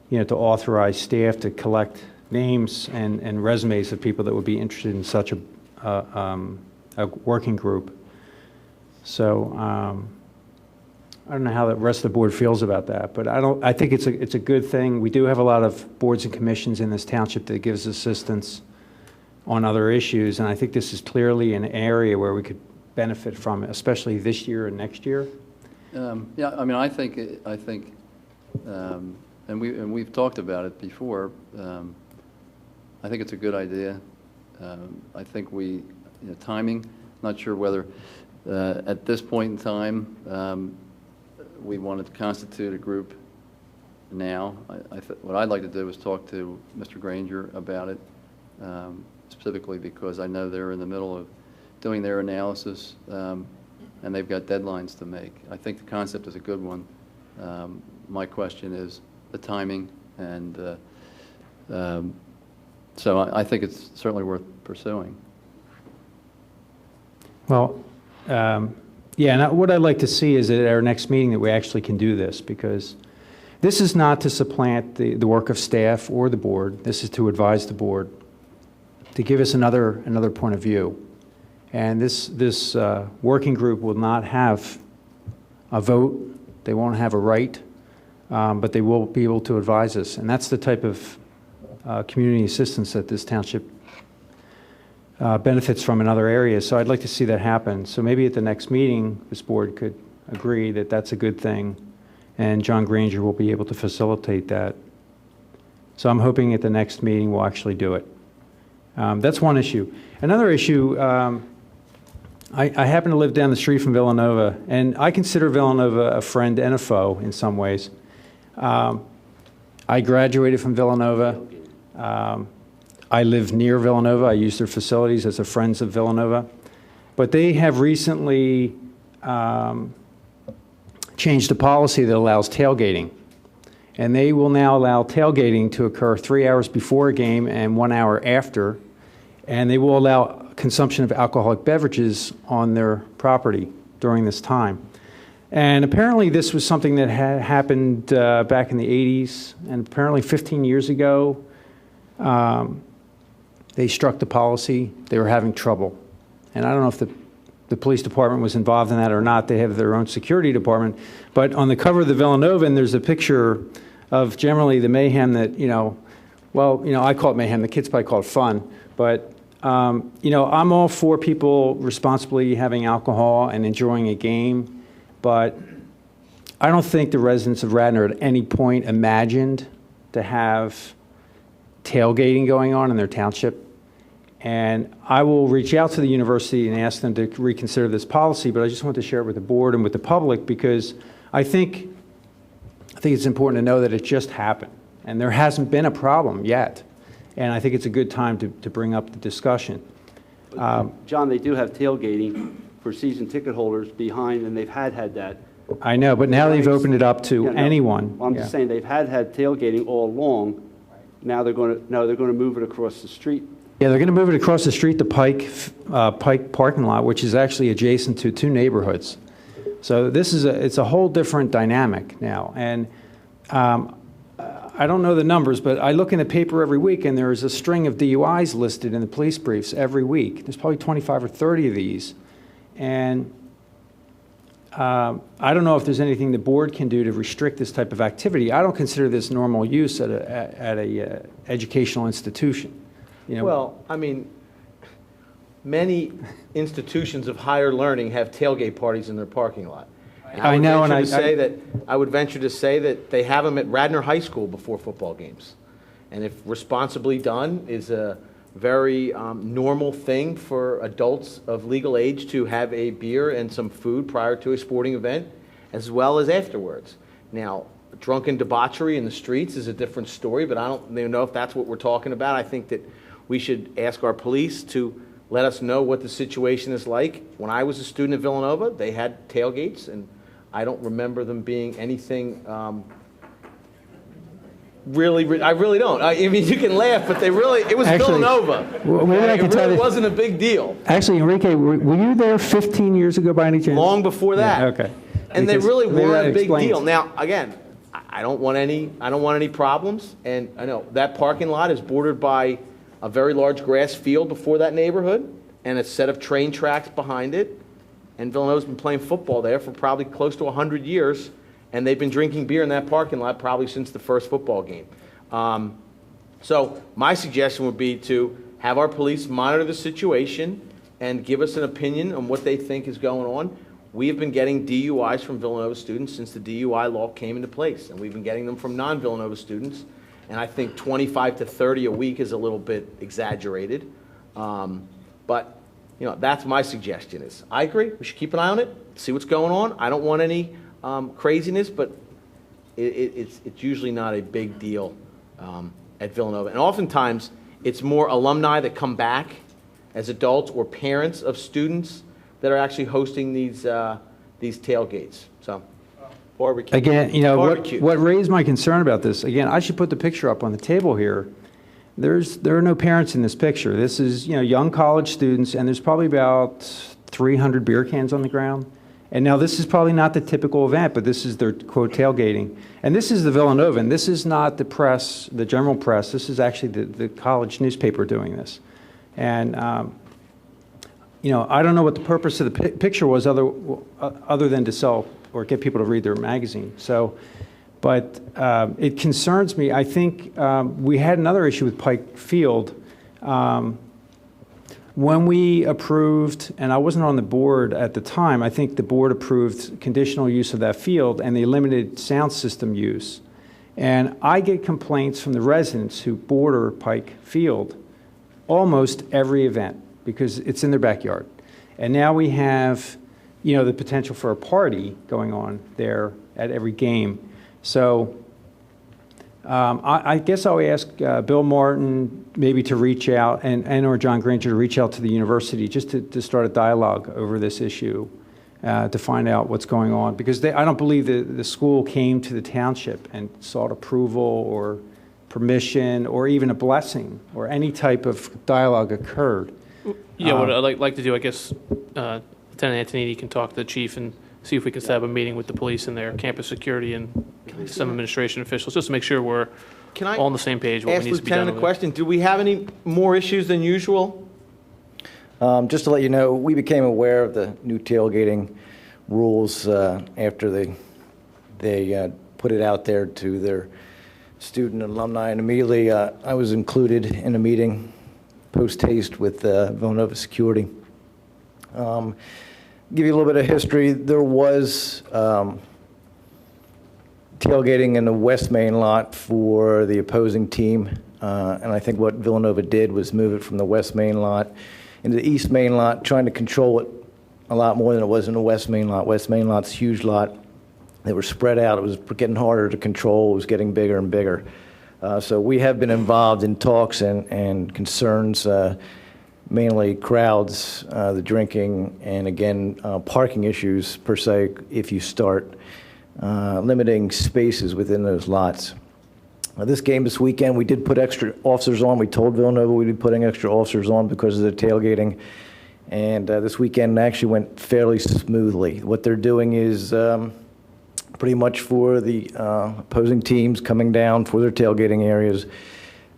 to authorize staff to collect names and resumes of people that would be interested in such a working group. So I don't know how the rest of the board feels about that, but I think it's a good thing. We do have a lot of boards and commissions in this township that gives assistance on other issues, and I think this is clearly an area where we could benefit from it, especially this year and next year. Yeah, I mean, I think, and we've talked about it before. I think it's a good idea. I think timing. Not sure whether at this point in time we wanted to constitute a group now. What I'd like to do is talk to Mr. Granger about it, specifically because I know they're in the middle of doing their analysis. And they've got deadlines to make. I think the concept is a good one. My question is the timing, and so I think it's certainly worth pursuing. Well, yeah, and what I'd like to see is at our next meeting that we actually can do this, because this is not to supplant the work of staff or the board. This is to advise the board, to give us another point of view. And this working group will not have a vote. They won't have a right, but they will be able to advise us. And that's the type of community assistance that this township benefits from in other areas. So I'd like to see that happen. So maybe at the next meeting, this board could agree that that's a good thing, and John Granger will be able to facilitate that. So I'm hoping at the next meeting we'll actually do it. That's one issue. Another issue, I happen to live down the street from Villanova, and I consider Villanova a friend and a foe in some ways. I graduated from Villanova. I live near Villanova. I use their facilities as a Friends of Villanova. But they have recently changed a policy that allows tailgating. And they will now allow tailgating to occur 3 hours before a game and 1 hour after. And they will allow consumption of alcoholic beverages on their property during this time. And apparently this was something that had happened back in the 80s, and apparently 15 years ago, they struck the policy. They were having trouble. And I don't know if the police department was involved in that or not. They have their own security department. But on the cover of the Villanovan, there's a picture of generally the mayhem that, I call it mayhem. The kids probably call it fun. But I'm all for people responsibly having alcohol and enjoying a game, but I don't think the residents of Radnor at any point imagined to have tailgating going on in their township. And I will reach out to the university and ask them to reconsider this policy, but I just want to share it with the board and with the public, because I think it's important to know that it just happened, and there hasn't been a problem yet. And I think it's a good time to bring up the discussion. John, they do have tailgating for season ticket holders behind, and they've had that. I know, but now they've opened it up to anyone. Well, I'm just saying they've had tailgating all along. Now they're going to move it across the street. Yeah, they're going to move it across the street to Pike parking lot, which is actually adjacent to 2 neighborhoods. So it's a whole different dynamic now. And I don't know the numbers, but I look in the paper every week, and there's a string of DUIs listed in the police briefs every week. There's probably 25 or 30 of these. And I don't know if there's anything the board can do to restrict this type of activity. I don't consider this normal use at a educational institution. Well, I mean, many institutions of higher learning have tailgate parties in their parking lot. I know, and I would venture to say that they have them at Radnor High School before football games, and if responsibly done, is a very normal thing for adults of legal age to have a beer and some food prior to a sporting event, as well as afterwards. Now, drunken debauchery in the streets is a different story, but I don't even know if that's what we're talking about. I think that we should ask our police to let us know what the situation is like. When I was a student at Villanova, they had tailgates, and I don't remember them being anything I really don't. I mean, you can laugh, but it was Actually, Villanova. well, maybe I can It tell really you- wasn't a big deal. Actually, Enrique, were you there 15 years ago by any chance? Long before that. Yeah, okay. And they Because really maybe weren't that a big explains. deal. Now, again, I don't want any problems. And I know that parking lot is bordered by a very large grass field before that neighborhood and a set of train tracks behind it. And Villanova's been playing football there for probably close to 100 years. And they've been drinking beer in that parking lot probably since the first football game. So my suggestion would be to have our police monitor the situation and give us an opinion on what they think is going on. We have been getting DUIs from Villanova students since the DUI law came into place, and we've been getting them from non-Villanova students. And I think 25 to 30 a week is a little bit exaggerated. But, that's my suggestion is, I agree, we should keep an eye on it, see what's going on. I don't want any craziness, but it's usually not a big deal at Villanova. And oftentimes, it's more alumni that come back as adults or parents of students that are actually hosting these tailgates. So, barbecue. Again, Barbecue. what raised my concern about this, again, I should put the picture up on the table here. There are no parents in this picture. This is, young college students, and there's probably about 300 beer cans on the ground. And now this is probably not the typical event, but this is their, quote, tailgating. And this is the Villanova, and this is not the press, the general press. This is actually the college newspaper doing this. And, I don't know what the purpose of the picture was other than to sell or get people to read their magazine. So, but it concerns me. I think we had another issue with Pike Field. When we approved, and I wasn't on the board at the time, I think the board approved conditional use of that field and the limited sound system use. And I get complaints from the residents who border Pike Field almost every event because it's in their backyard. And now we have, the potential for a party going on there at every game. So I guess I'll ask Bill Martin maybe to reach out and or John Granger to reach out to the university just to start a dialogue over this issue to find out what's going on. Because I don't believe the school came to the township and sought approval or permission or even a blessing or any type of dialogue occurred. Yeah, what I'd like to do, I guess, Lieutenant Antonini can talk to the chief and see if we can set up a meeting with the police and their campus security and some administration officials, just to make sure we're all on the same page. What Ask needs to be done Lieutenant a over question. Do we have any more issues than usual? Just to let you know, we became aware of the new tailgating rules after they put it out there to their student and alumni, and immediately I was included in a meeting post-haste with Villanova Security. Give you a little bit of history. There was tailgating in the West Main lot for the opposing team, and I think what Villanova did was move it from the West Main lot into the East Main lot, trying to control it a lot more than it was in the West Main lot. West Main lot's a huge lot. They were spread out. It was getting harder to control. It was getting bigger and bigger. So we have been involved in talks and concerns, mainly crowds, the drinking, and again, parking issues per se if you start limiting spaces within those lots. This game this weekend, we did put extra officers on. We told Villanova we'd be putting extra officers on because of the tailgating. And this weekend actually went fairly smoothly. What they're doing is pretty much for the opposing teams coming down for their tailgating areas.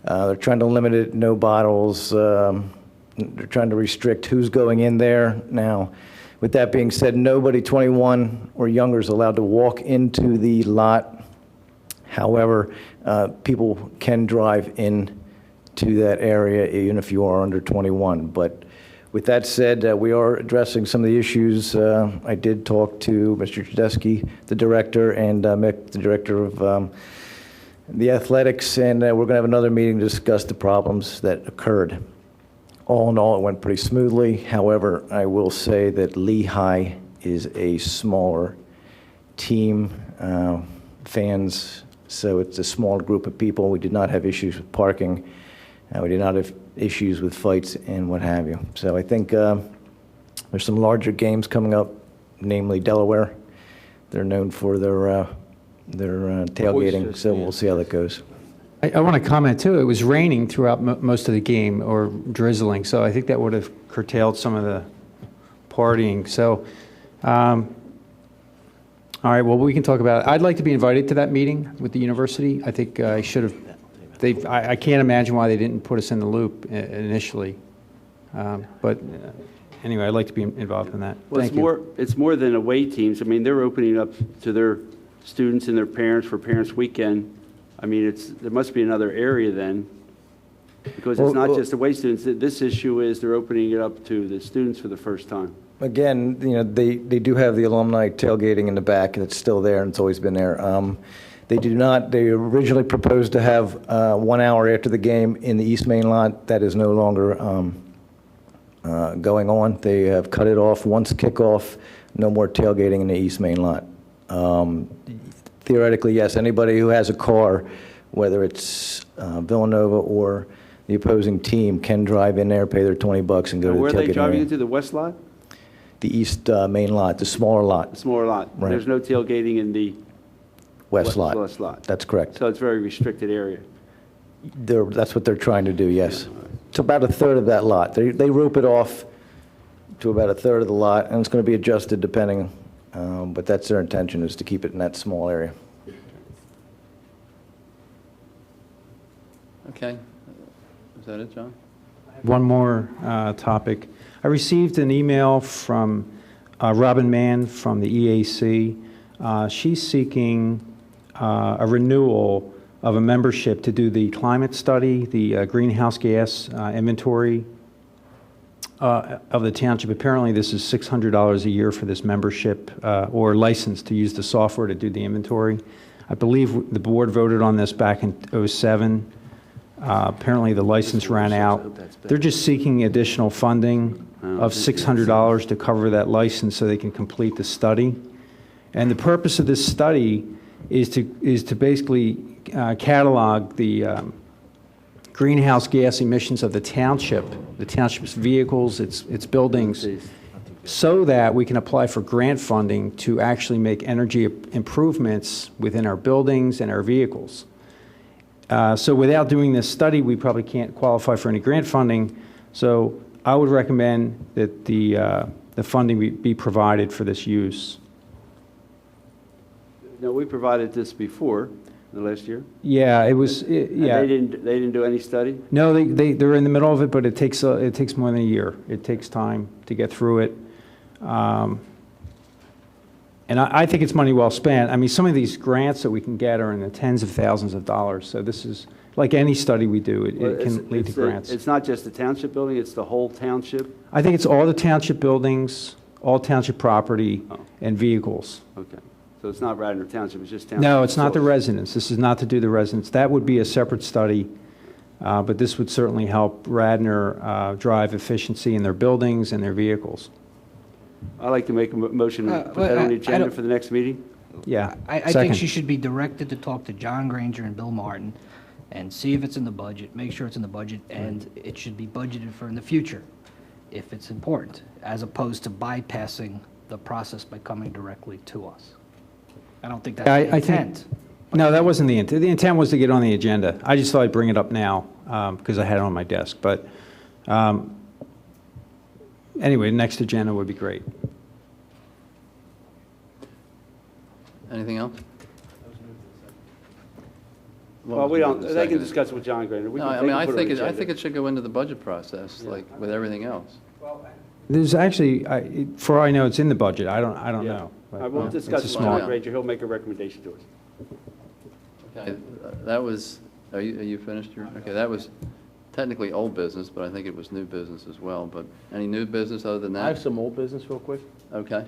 They're trying to limit it, no bottles. They're trying to restrict who's going in there. Now, with that being said, nobody 21 or younger is allowed to walk into the lot. However, people can drive in to that area even if you are under 21. But with that said, we are addressing some of the issues. I did talk to Mr. Tedeschi, the director, and Mick, the director of the athletics, and we're going to have another meeting to discuss the problems that occurred. All in all, it went pretty smoothly. However, I will say that Lehigh is a smaller team, fans, so it's a small group of people. We did not have issues with parking. We did not have issues with fights and what have you. So I think there's some larger games coming up, namely Delaware. They're known for their tailgating, so we'll see how that goes. I want to comment, too. It was raining throughout most of the game, or drizzling, so I think that would have curtailed some of the partying. So, all right, well, we can talk about it. I'd like to be invited to that meeting with the university. I think I should have. I can't imagine why they didn't put us in the loop initially. But anyway, I'd like to be involved in that. Well, Thank you. it's more than away teams. I mean, they're opening up to their students and their parents for Parents Weekend. I mean, there must be another area then, because it's not just away students. This issue is they're opening it up to the students for the first time. Again, they do have the alumni tailgating in the back, and it's still there, and it's always been there. They originally proposed to have 1 hour after the game in the East Main lot. That is no longer going on. They have cut it off. Once kickoff, no more tailgating in the East Main lot. Theoretically, yes, anybody who has a car, whether it's Villanova or the opposing team, can drive in there, pay their $20 and go to the tailgate. Where are they driving area. into, the west lot? The East Main lot, the smaller lot. The smaller lot. Right. There's no tailgating in the West lot. West lot. That's correct. So it's a very restricted area. That's what they're trying to do, yes. It's about a third of that lot. They rope it off to about a third of the lot, and it's going to be adjusted depending, but that's their intention, is to keep it in that small area. Okay. Is that it, John? One more topic. I received an email from Robin Mann from the EAC. She's seeking a renewal of a membership to do the climate study, the greenhouse gas inventory of the township. Apparently, this is $600 a year for this membership or license to use the software to do the inventory. I believe the board voted on this back in '07. Apparently, the license ran out. They're just seeking additional funding of $600 to cover that license so they can complete the study. And the purpose of this study is to basically catalog the greenhouse gas emissions of the township's vehicles, its buildings, so that we can apply for grant funding to actually make energy improvements within our buildings and our vehicles. So without doing this study, we probably can't qualify for any grant funding. So I would recommend that the funding be provided for this use. No, we provided this before, the last year. Yeah, it was. Yeah, And they didn't do any study? no, they're in the middle of it, but it takes more than a year. It takes time to get through it. And I think it's money well spent. I mean, some of these grants that we can get are in the tens of thousands of dollars. So this is, like any study we do, it can lead to grants. It's not just the township building, it's the whole township? I think it's all the township buildings, all township property, and vehicles. Okay. So it's not Radnor Township, it's just township? No, it's not the facilities. residents. This is not to do the residents. That would be a separate study, but this would certainly help Radnor drive efficiency in their buildings and their vehicles. I'd like to make a motion to put that on the agenda for the next meeting. Yeah. I think Second. she should be directed to talk to John Granger and Bill Martin and see if it's in the budget, make sure it's in the budget, and it should be budgeted for in the future if it's important, as opposed to bypassing the process by coming directly to us. I don't think that's the intent. No, that wasn't the intent. The intent was to get on the agenda. I just thought I'd bring it up now because I had it on my desk. But anyway, next agenda would be great. Anything else? Well, we don't, they can discuss it with John Granger. No, I mean, I think it should go into the budget process, like with everything else. There's actually, for all I know, it's in the budget. I don't know. I will discuss it with John Granger. He'll make a recommendation to us. Okay, that was, are you finished? Okay, that was technically old business, but I think it was new business as well. But any new business other than that? I have some old business real quick. Okay.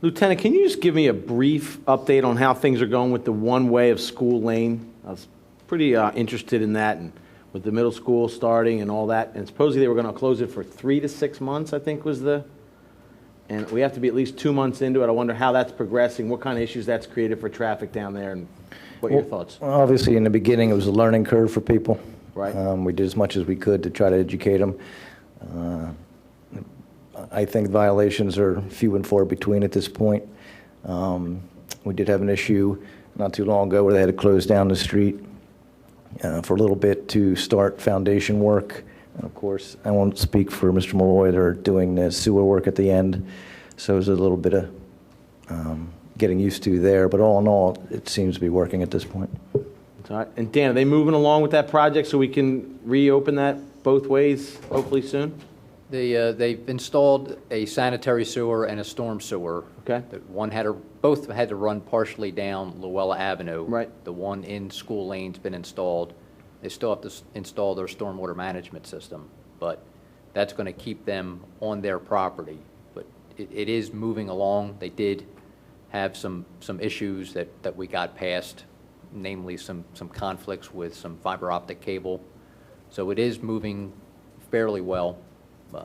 Lieutenant, can you just give me a brief update on how things are going with the one-way of School Lane? I was pretty interested in that, and with the middle school starting and all that. And supposedly they were going to close it for 3 to 6 months, I think was and we have to be at least 2 months into it. I wonder how that's progressing, what kind of issues that's created for traffic down there, and what are your thoughts? Well, obviously, in the beginning, it was a learning curve for people. Right. We did as much as we could to try to educate them. I think violations are few and far between at this point. We did have an issue not too long ago where they had to close down the street for a little bit to start foundation work. And of course, I won't speak for Mr. Malloy. They're doing the sewer work at the end, so there's a little bit of getting used to there. But all in all, it seems to be working at this point. All right. And Dan, are they moving along with that project so we can reopen that both ways, hopefully soon? They've installed a sanitary sewer and a storm sewer. Okay. Both had to run partially down Luella Avenue. Right. The one in School Lane's been installed. They still have to install their stormwater management system, but that's going to keep them on their property. But it is moving along. They did have some issues that we got past, namely some conflicts with some fiber optic cable. So it is moving fairly well.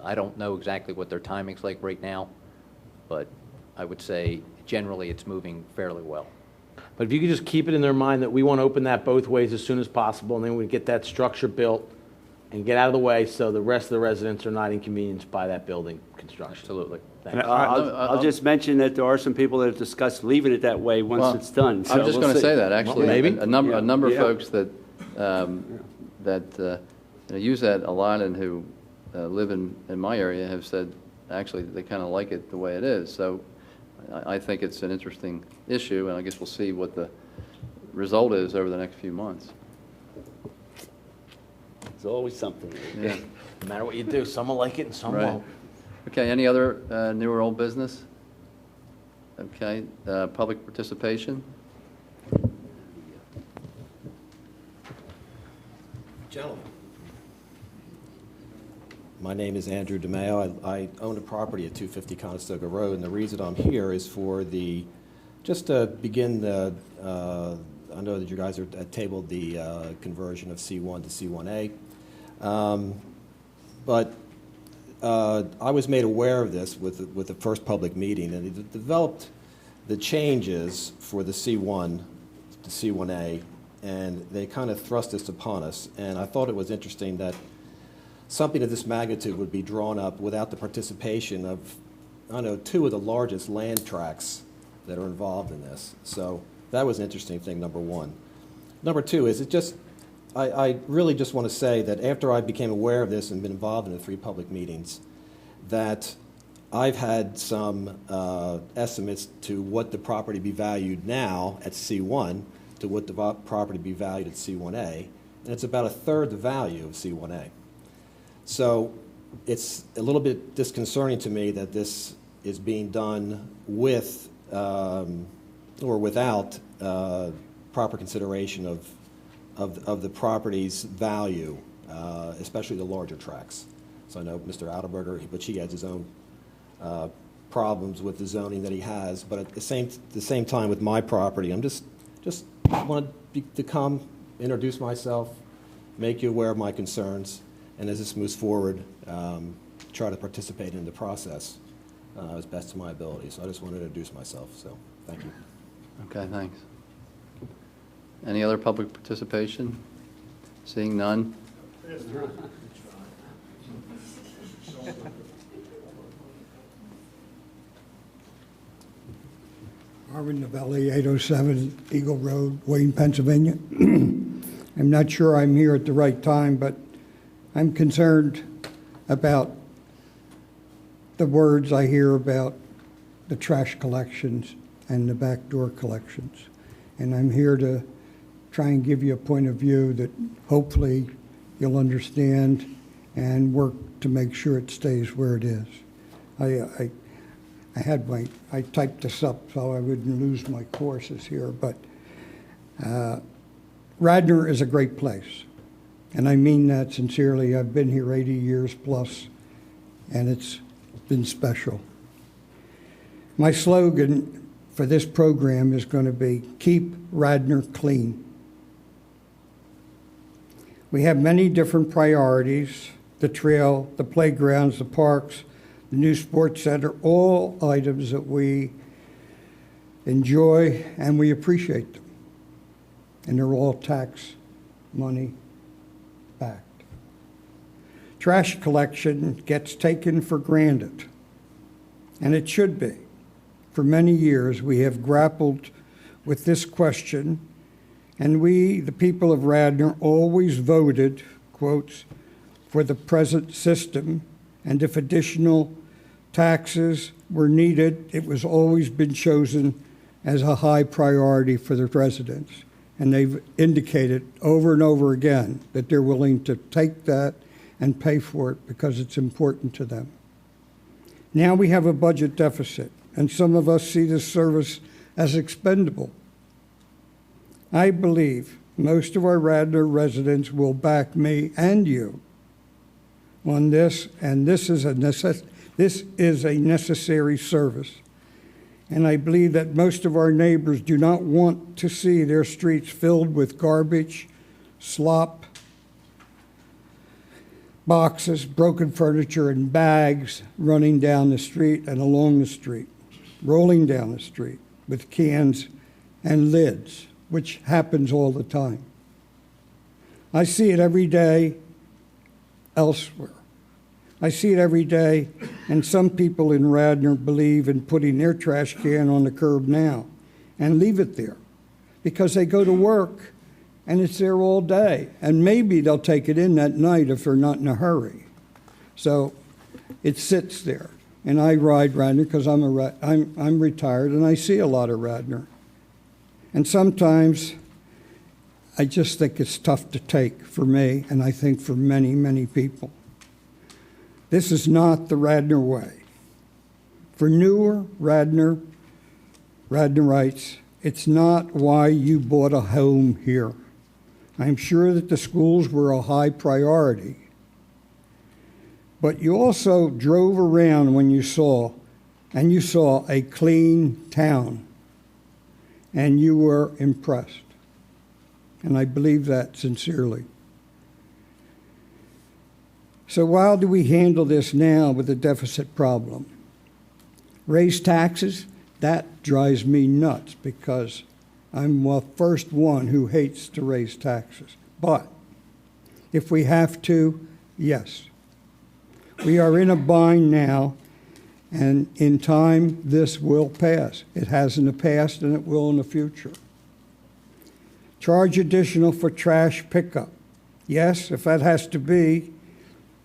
I don't know exactly what their timing's like right now, but I would say generally it's moving fairly well. But if you could just keep it in their mind that we want to open that both ways as soon as possible, and then we get that structure built and get out of the way so the rest of the residents are not inconvenienced by that building construction. Absolutely. And I'll just mention that there are some people that have discussed leaving it that way once it's done. I was just going to say that, actually. Maybe. A number of folks that use that a lot and who live in my area have said, actually, they kind of like it the way it is. So I think it's an interesting issue, and I guess we'll see what the result is over the next few months. There's always something. Yeah. No matter what you do, some will like it and some Right. won't. Okay, any other new or old business? Okay, public participation? Gentlemen. My name is Andrew DeMeo. I own a property at 250 Conestoga Road, and the reason I'm here is just to begin I know that you guys are tabled the conversion of C1 to C1A, but I was made aware of this with the first public meeting, and it developed the changes for the C1 to C1A, and they kind of thrust this upon us, and I thought it was interesting that something of this magnitude would be drawn up without the participation of, two of the largest land tracts that are involved in this. So that was an interesting thing, number one. Number two is I really just want to say that after I became aware of this and been involved in the 3 public meetings, that I've had some estimates to what the property be valued now at C1 to what the property be valued at C1A, and it's about 1/3 the value of C1A. So it's a little bit disconcerting to me that this is being done with or without proper consideration of the property's value, especially the larger tracts. So I know Mr. Adelberger, but he has his own problems with the zoning that he has. But at the same time with my property, I'm just want to come, introduce myself, make you aware of my concerns, and as this moves forward, try to participate in the process as best to my ability. So I just want to introduce myself. So thank you. Okay, thanks. Any other public participation? Seeing none? Marvin Novelli, 807 Eagle Road, Wayne, Pennsylvania. I'm not sure I'm here at the right time, but I'm concerned about the words I hear about the trash collections and the backdoor collections. And I'm here to try and give you a point of view that hopefully you'll understand and work to make sure it stays where it is. I typed this up so I wouldn't lose my courses here, but Radnor is a great place. And I mean that sincerely. I've been here 80 years plus, and it's been special. My slogan for this program is going to be, keep Radnor clean. We have many different priorities, the trail, the playgrounds, the parks, the new sports center, all items that we enjoy and we appreciate them. And they're all tax money backed. Trash collection gets taken for granted, and it should be. For many years, we have grappled with this question, and we, the people of Radnor, always voted, quotes, for the present system, and if additional taxes were needed, it was always been chosen as a high priority for the residents. And they've indicated over and over again that they're willing to take that and pay for it because it's important to them. Now we have a budget deficit, and some of us see this service as expendable. I believe most of our Radnor residents will back me and you on this, and this is a necessary service. And I believe that most of our neighbors do not want to see their streets filled with garbage, slop, boxes, broken furniture, and bags running down the street and along the street, rolling down the street with cans and lids, which happens all the time. I see it every day elsewhere. I see it every day, and some people in Radnor believe in putting their trash can on the curb now and leave it there because they go to work and it's there all day. And maybe they'll take it in that night if they're not in a hurry. So it sits there. And I ride Radnor because I'm retired and I see a lot of Radnor. And sometimes I just think it's tough to take for me, and I think for many, many people. This is not the Radnor way. For newer Radnorites, it's not why you bought a home here. I'm sure that the schools were a high priority. But you also drove around when you saw a clean town, and you were impressed. And I believe that sincerely. So how do we handle this now with the deficit problem? Raise taxes? That drives me nuts because I'm the first one who hates to raise taxes. But if we have to, yes. We are in a bind now, and in time, this will pass. It has in the past, and it will in the future. Charge additional for trash pickup. Yes, if that has to be,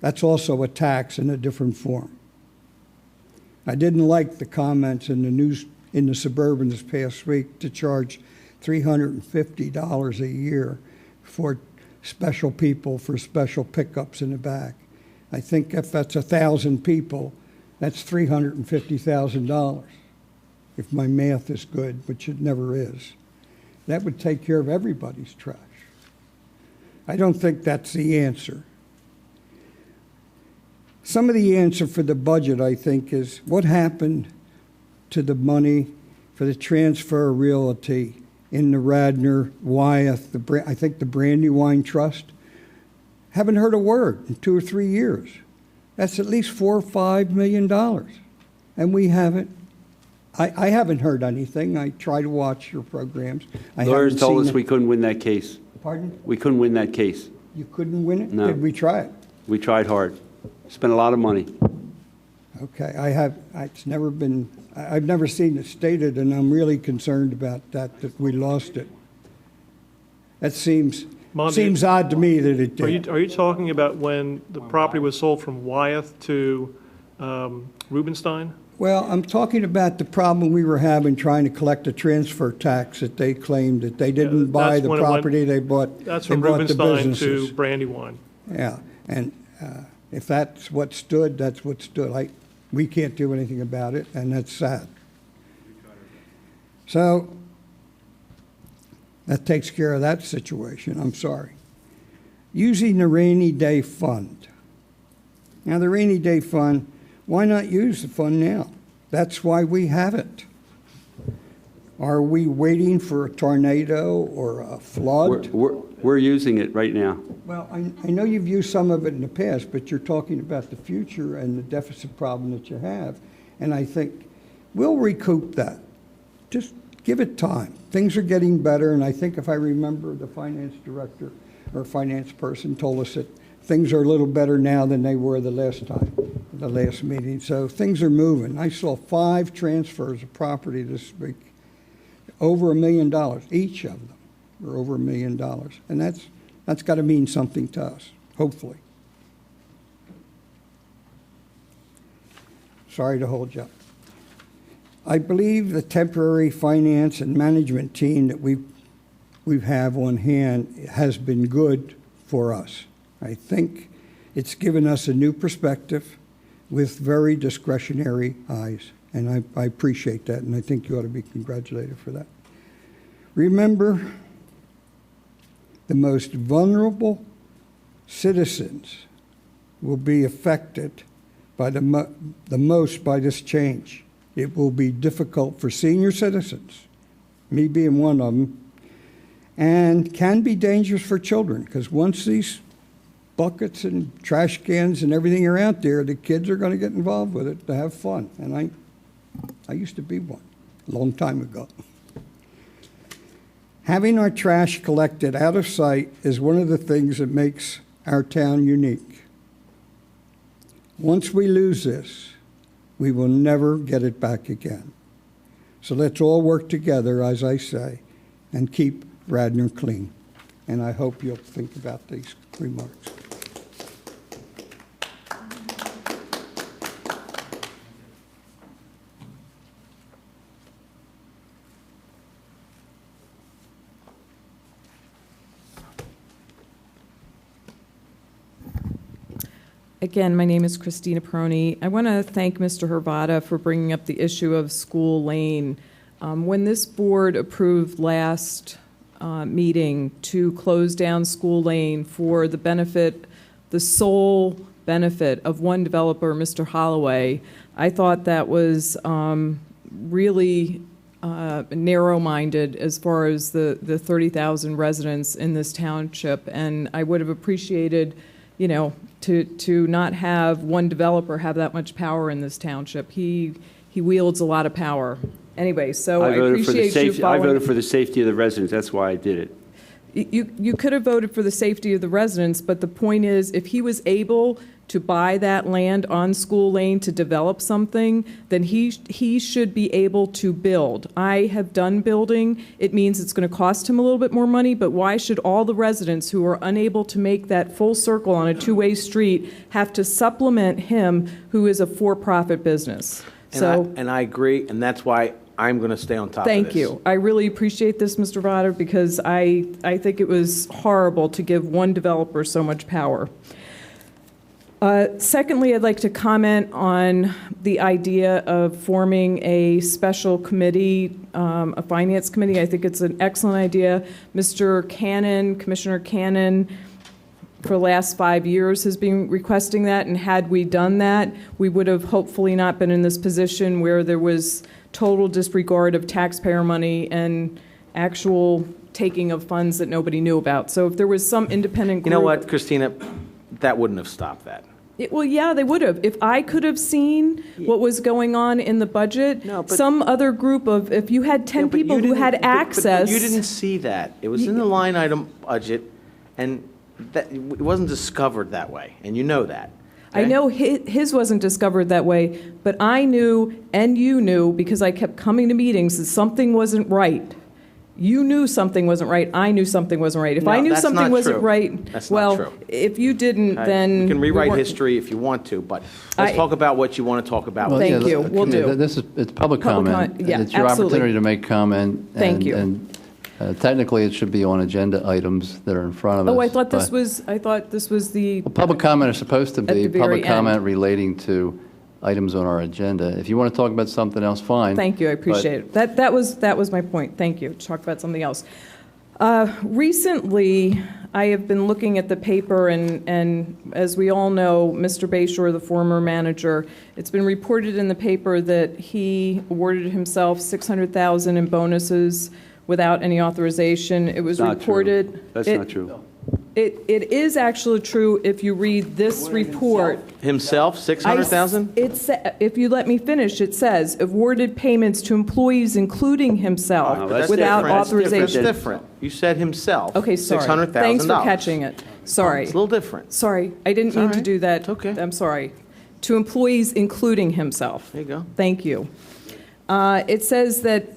that's also a tax in a different form. I didn't like the comments in the news in the Suburban this past week to charge $350 a year for special people for special pickups in the back. I think if that's 1,000 people, that's $350,000, if my math is good, which it never is. That would take care of everybody's trash. I don't think that's the answer. Some of the answer for the budget, I think, is what happened to the money for the transfer of realty in the Radnor, Wyeth, I think the Brandywine Trust. Haven't heard a word in 2 or 3 years. That's at least $4 or $5 million. And we haven't. I haven't heard anything. I try to watch your programs. Lawyers told us we couldn't win that case. Pardon? We couldn't win that case. You couldn't win it? No. Did we try it? We tried hard. Spent a lot of money. Okay, it's never been, I've never seen it stated, and I'm really concerned about that we lost it. That seems odd to me that it did. Are you talking about when the property was sold from Wyeth to Rubenstein? Well, I'm talking about the problem we were having trying to collect a transfer tax that they claimed that they didn't buy the property, they bought That's they from bought the Rubenstein businesses. to Brandywine. Yeah, and if that's what stood, that's what stood. We can't do anything about it, and that's sad. So that takes care of that situation. I'm sorry. Using the rainy day fund. Now, the rainy day fund, why not use the fund now? That's why we have it. Are we waiting for a tornado or a flood? We're using it right now. Well, I know you've used some of it in the past, but you're talking about the future and the deficit problem that you have. And I think we'll recoup that. Just give it time. Things are getting better, and I think if I remember, the finance director or finance person told us that things are a little better now than they were the last time, the last meeting. So things are moving. I saw 5 transfers of property this week, over $1 million, each of them are over $1 million. And that's got to mean something to us, hopefully. Sorry to hold you up. I believe the temporary finance and management team that we have on hand has been good for us. I think it's given us a new perspective with very discretionary eyes, and I appreciate that, and I think you ought to be congratulated for that. Remember, the most vulnerable citizens will be affected by the most by this change. It will be difficult for senior citizens, me being one of them, and can be dangerous for children, because once these buckets and trash cans and everything are out there, the kids are going to get involved with it to have fun. And I used to be one a long time ago. Having our trash collected out of sight is one of the things that makes our town unique. Once we lose this, we will never get it back again. So let's all work together, as I say, and keep Radnor clean. And I hope you'll think about these remarks. Again, my name is Christina Peroni. I want to thank Mr. Hervada for bringing up the issue of School Lane. When this board approved last meeting to close down School Lane for the benefit, the sole benefit of one developer, Mr. Holloway, I thought that was really narrow-minded as far as the 30,000 residents in this township, and I would have appreciated, you know, to not have one developer have that much power in this township. He wields a lot of power. Anyway, so I appreciate you following. I voted for the safety of the residents. That's why I did it. You could have voted for the safety of the residents, but the point is, if he was able to buy that land on School Lane to develop something, then he should be able to build. I have done building. It means it's going to cost him a little bit more money, but why should all the residents who are unable to make that full circle on a two-way street have to supplement him, who is a for-profit business? And I agree, and that's why I'm going to stay on top of this. Thank you. I really appreciate this, Mr. Vada, because I think it was horrible to give one developer so much power. Secondly, I'd like to comment on the idea of forming a special committee, a finance committee. I think it's an excellent idea. Mr. Cannon, Commissioner Cannon, for the last 5 years has been requesting that, and had we done that, we would have hopefully not been in this position where there was total disregard of taxpayer money and actual taking of funds that nobody knew about. So if there was some independent group... You know what, Christina? That wouldn't have stopped that. Well, yeah, they would have. If I could have seen what was going on in the budget, some other group of, if you had 10 people who had access... But you didn't see that. It was in the line item budget, and it wasn't discovered that way, and you know that. Okay? I know his wasn't discovered that way, but I knew, and you knew, because I kept coming to meetings, that something wasn't right. You knew something wasn't right. I knew something wasn't right. If I knew something wasn't right, that's well, not true. If you didn't, then... You can rewrite history if you want to, but let's talk about what you want to talk about. Well, Thank you. We'll do. It's public comment. Yeah, it's your absolutely. opportunity to make comment. Thank you. And technically, it should be on agenda items that are in front of us. Oh, I thought this was the... Well, public comment is supposed to be the very public comment end. relating to items on our agenda. If you want to talk about something else, fine. Thank you. I appreciate it. That was my point. Thank you. Talk about something else. Recently, I have been looking at the paper, and as we all know, Mr. Bayshore, the former manager, it's been reported in the paper that he awarded himself $600,000 in bonuses without any authorization. It was Not true. reported. That's not true. It is actually true if you read this report. Himself, 600,000? If you let me finish, it says awarded payments to employees, including himself, No, that's without different. authorization. That's different. You said himself. Okay, sorry. $600,000. Thanks for catching it. Sorry. It's a little different. Sorry, I didn't mean to do that. Okay. I'm sorry. To employees, including himself. There you go. Thank you. It says that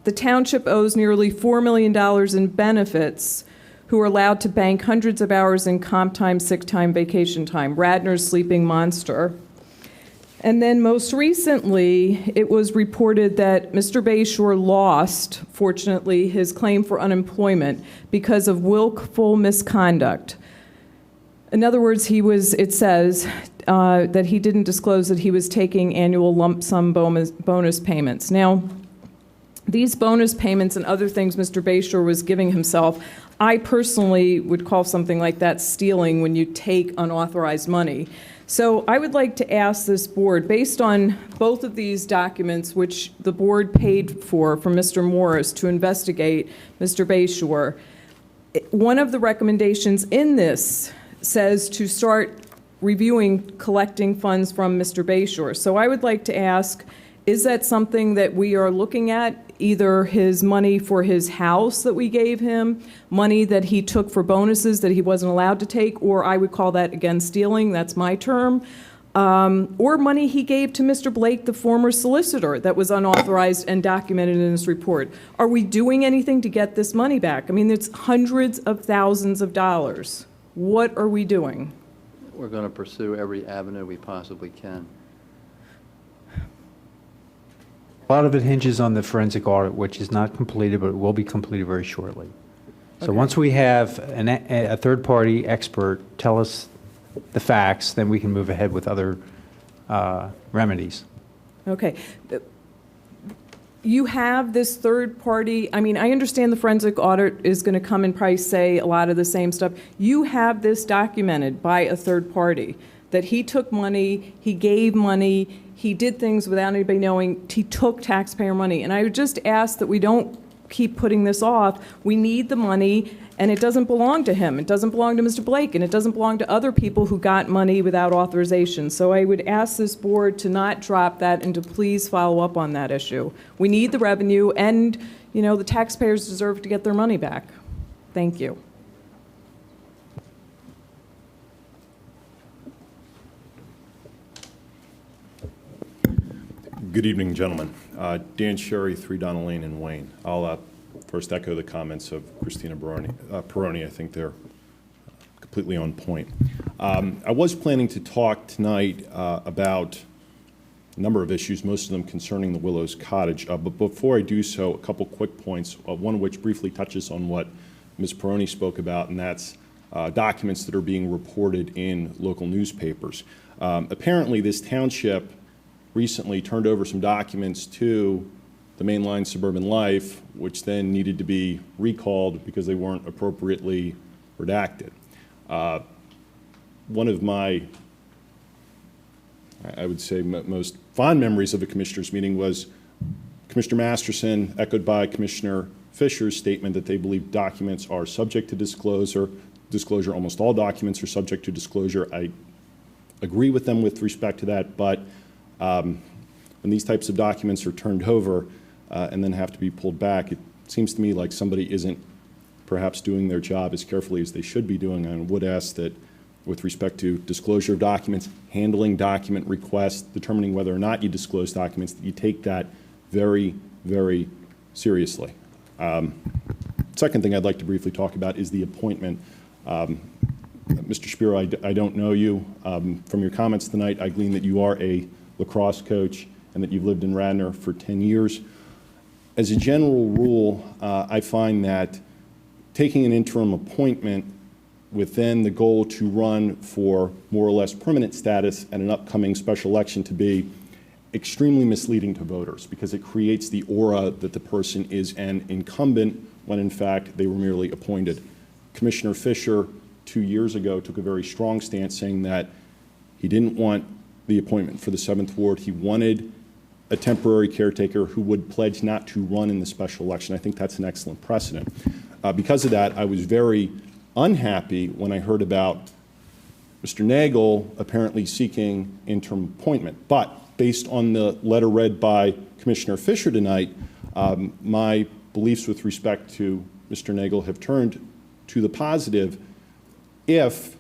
the township owes nearly $4 million in benefits who are allowed to bank hundreds of hours in comp time, sick time, vacation time. Radnor's sleeping monster. And then most recently, it was reported that Mr. Bayshore lost, fortunately, his claim for unemployment because of willful misconduct. In other words, it says that he didn't disclose that he was taking annual lump sum bonus payments. Now, these bonus payments and other things Mr. Bayshore was giving himself, I personally would call something like that stealing when you take unauthorized money. So I would like to ask this board, based on both of these documents, which the board paid for Mr. Morris to investigate Mr. Bayshore, one of the recommendations in this says to start collecting funds from Mr. Bayshore. So I would like to ask, is that something that we are looking at? Either his money for his house that we gave him, money that he took for bonuses that he wasn't allowed to take, or I would call that, again, stealing, that's my term, or money he gave to Mr. Blake, the former solicitor, that was unauthorized and documented in this report. Are we doing anything to get this money back? I mean, it's hundreds of thousands of dollars. What are we doing? We're going to pursue every avenue we possibly can. A lot of it hinges on the forensic audit, which is not completed, but it will be completed very shortly. So once we have a third-party expert tell us the facts, then we can move ahead with other remedies. Okay. You have this third party, I mean, I understand the forensic audit is going to come and probably say a lot of the same stuff. You have this documented by a third party, that he took money, he gave money, he did things without anybody knowing, he took taxpayer money. And I would just ask that we don't keep putting this off. We need the money, and it doesn't belong to him. It doesn't belong to Mr. Blake, and it doesn't belong to other people who got money without authorization. So I would ask this board to not drop that and to please follow up on that issue. We need the revenue, and, you know, the taxpayers deserve to get their money back. Thank you. Good evening, gentlemen. Dan Sherry, 3 Donna Lane in Wayne. I'll first echo the comments of Christina Peroni. I think they're completely on point. I was planning to talk tonight about a number of issues, most of them concerning the Willows Cottage. But before I do so, a couple quick points, one of which briefly touches on what Ms. Peroni spoke about, and that's documents that are being reported in local newspapers. Apparently, this township recently turned over some documents to the Mainline Suburban Life, which then needed to be recalled because they weren't appropriately redacted. One of my, I would say, most fond memories of a commissioners meeting was Commissioner Masterson, echoed by Commissioner Fisher's statement that they believe documents are subject to disclosure. Almost all documents are subject to disclosure. I agree with them with respect to that, but when these types of documents are turned over and then have to be pulled back, it seems to me like somebody isn't perhaps doing their job as carefully as they should be doing. I would ask that with respect to disclosure of documents, handling document requests, determining whether or not you disclose documents, that you take that very, very seriously. Second thing I'd like to briefly talk about is the appointment. Mr. Shapiro, I don't know you. From your comments tonight, I glean that you are a lacrosse coach and that you've lived in Radnor for 10 years. As a general rule, I find that taking an interim appointment with then the goal to run for more or less permanent status at an upcoming special election to be extremely misleading to voters, because it creates the aura that the person is an incumbent when in fact they were merely appointed. Commissioner Fisher 2 years ago took a very strong stance saying that he didn't want the appointment for the 7th Ward. He wanted a temporary caretaker who would pledge not to run in the special election. I think that's an excellent precedent. Because of that, I was very unhappy when I heard about Mr. Nagel apparently seeking interim appointment. But based on the letter read by Commissioner Fisher tonight, my beliefs with respect to Mr. Nagel have turned to the positive if,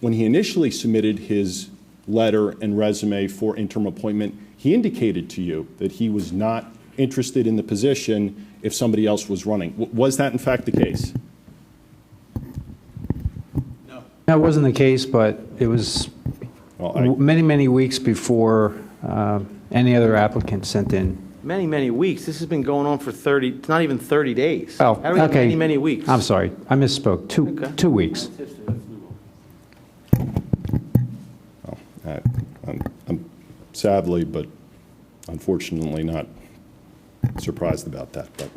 when he initially submitted his letter and resume for interim appointment, he indicated to you that he was not interested in the position if somebody else was running. Was that in fact the case? No. That wasn't the case, but it was many, many weeks before any other applicant sent in. Many, many weeks. This has been going on for 30, it's not even 30 days. Oh, How do we have okay. many, many weeks? I'm sorry. I misspoke. Two weeks. I'm sadly, but unfortunately not surprised about that, but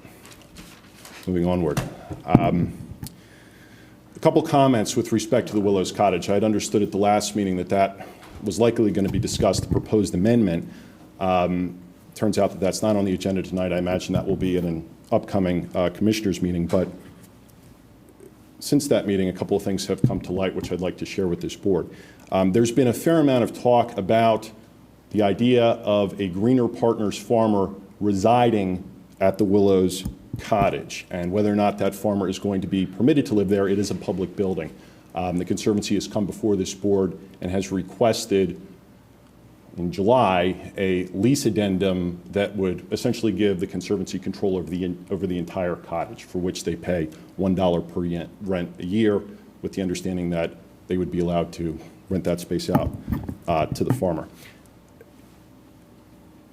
moving onward. A couple comments with respect to the Willows Cottage. I had understood at the last meeting that that was likely going to be discussed, the proposed amendment. Turns out that that's not on the agenda tonight. I imagine that will be in an upcoming commissioners meeting, but since that meeting, a couple of things have come to light which I'd like to share with this board. There's been a fair amount of talk about the idea of a Greener Partners farmer residing at the Willows Cottage and whether or not that farmer is going to be permitted to live there. It is a public building. The Conservancy has come before this board and has requested in July a lease addendum that would essentially give the Conservancy control over the entire cottage, for which they pay $1 per rent a year, with the understanding that they would be allowed to rent that space out to the farmer.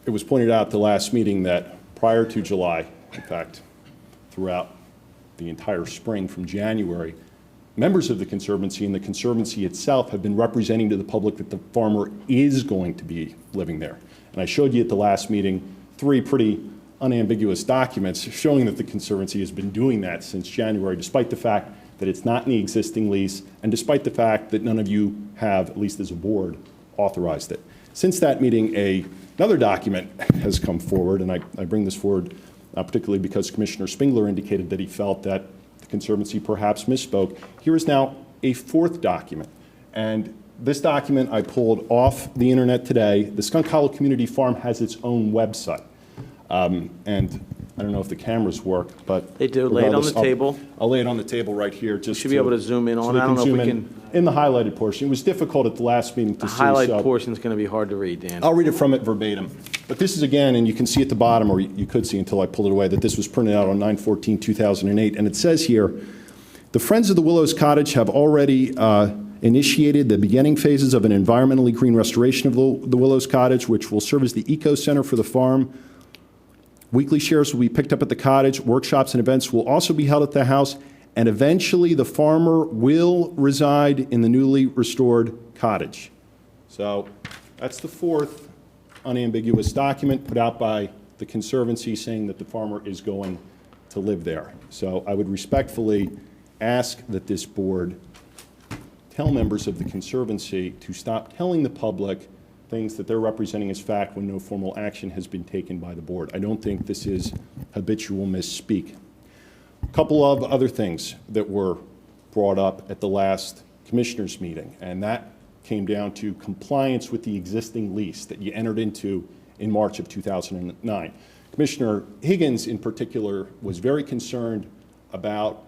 It was pointed out at the last meeting that prior to July, in fact, throughout the entire spring from January, members of the Conservancy and the Conservancy itself have been representing to the public that the farmer is going to be living there. And I showed you at the last meeting 3 pretty unambiguous documents showing that the Conservancy has been doing that since January, despite the fact that it's not in the existing lease and despite the fact that none of you have, at least as a board, authorized it. Since that meeting, another document has come forward, and I bring this forward particularly because Commissioner Spengler indicated that he felt that the Conservancy perhaps misspoke. Here is now a 4th document, and this document I pulled off the internet today. The Skunk Hollow Community Farm has its own website, and I don't know if the cameras work, but they do. Lay it on the table. I'll lay it on the table right here. Just should be able to zoom in on. I don't know if we can. In the highlighted portion. It was difficult at the last meeting to see. The highlighted portion is going to be hard to read, Dan. I'll read it from it verbatim. But this is again, and you can see at the bottom, or you could see until I pulled it away, that this was printed out on 9/14/2008, and it says here, the Friends of the Willows Cottage have already initiated the beginning phases of an environmentally green restoration of the Willows Cottage, which will serve as the eco center for the farm. Weekly shares will be picked up at the cottage. Workshops and events will also be held at the house. And eventually the farmer will reside in the newly restored cottage. So that's the 4th unambiguous document put out by the Conservancy saying that the farmer is going to live there. So I would respectfully ask that this board tell members of the Conservancy to stop telling the public things that they're representing as fact when no formal action has been taken by the board. I don't think this is habitual misspeak. A couple of other things that were brought up at the last commissioners meeting, and that came down to compliance with the existing lease that you entered into in March of 2009. Commissioner Higgins in particular was very concerned about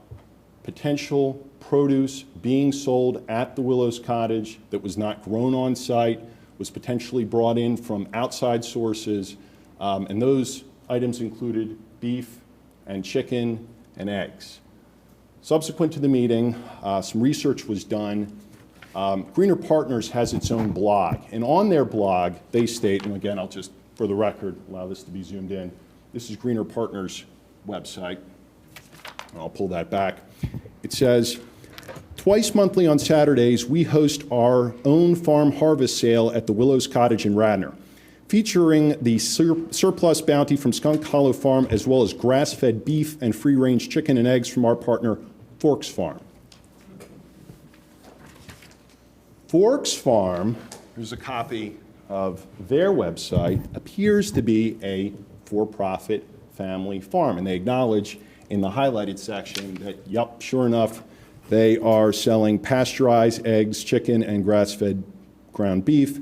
potential produce being sold at the Willows Cottage that was not grown on site, was potentially brought in from outside sources, and those items included beef and chicken and eggs. Subsequent to the meeting, some research was done. Greener Partners has its own blog, and on their blog they state, and again I'll just for the record allow this to be zoomed in, this is Greener Partners website. I'll pull that back. It says, twice monthly on Saturdays, we host our own farm harvest sale at the Willows Cottage in Radnor. featuring the surplus bounty from Skunk Hollow Farm, as well as grass-fed beef and free-range chicken and eggs from our partner, Forks Farm. Forks Farm, here's a copy of their website, appears to be a for-profit family farm. And they acknowledge in the highlighted section that, yep, sure enough, they are selling pasteurized eggs, chicken, and grass-fed ground beef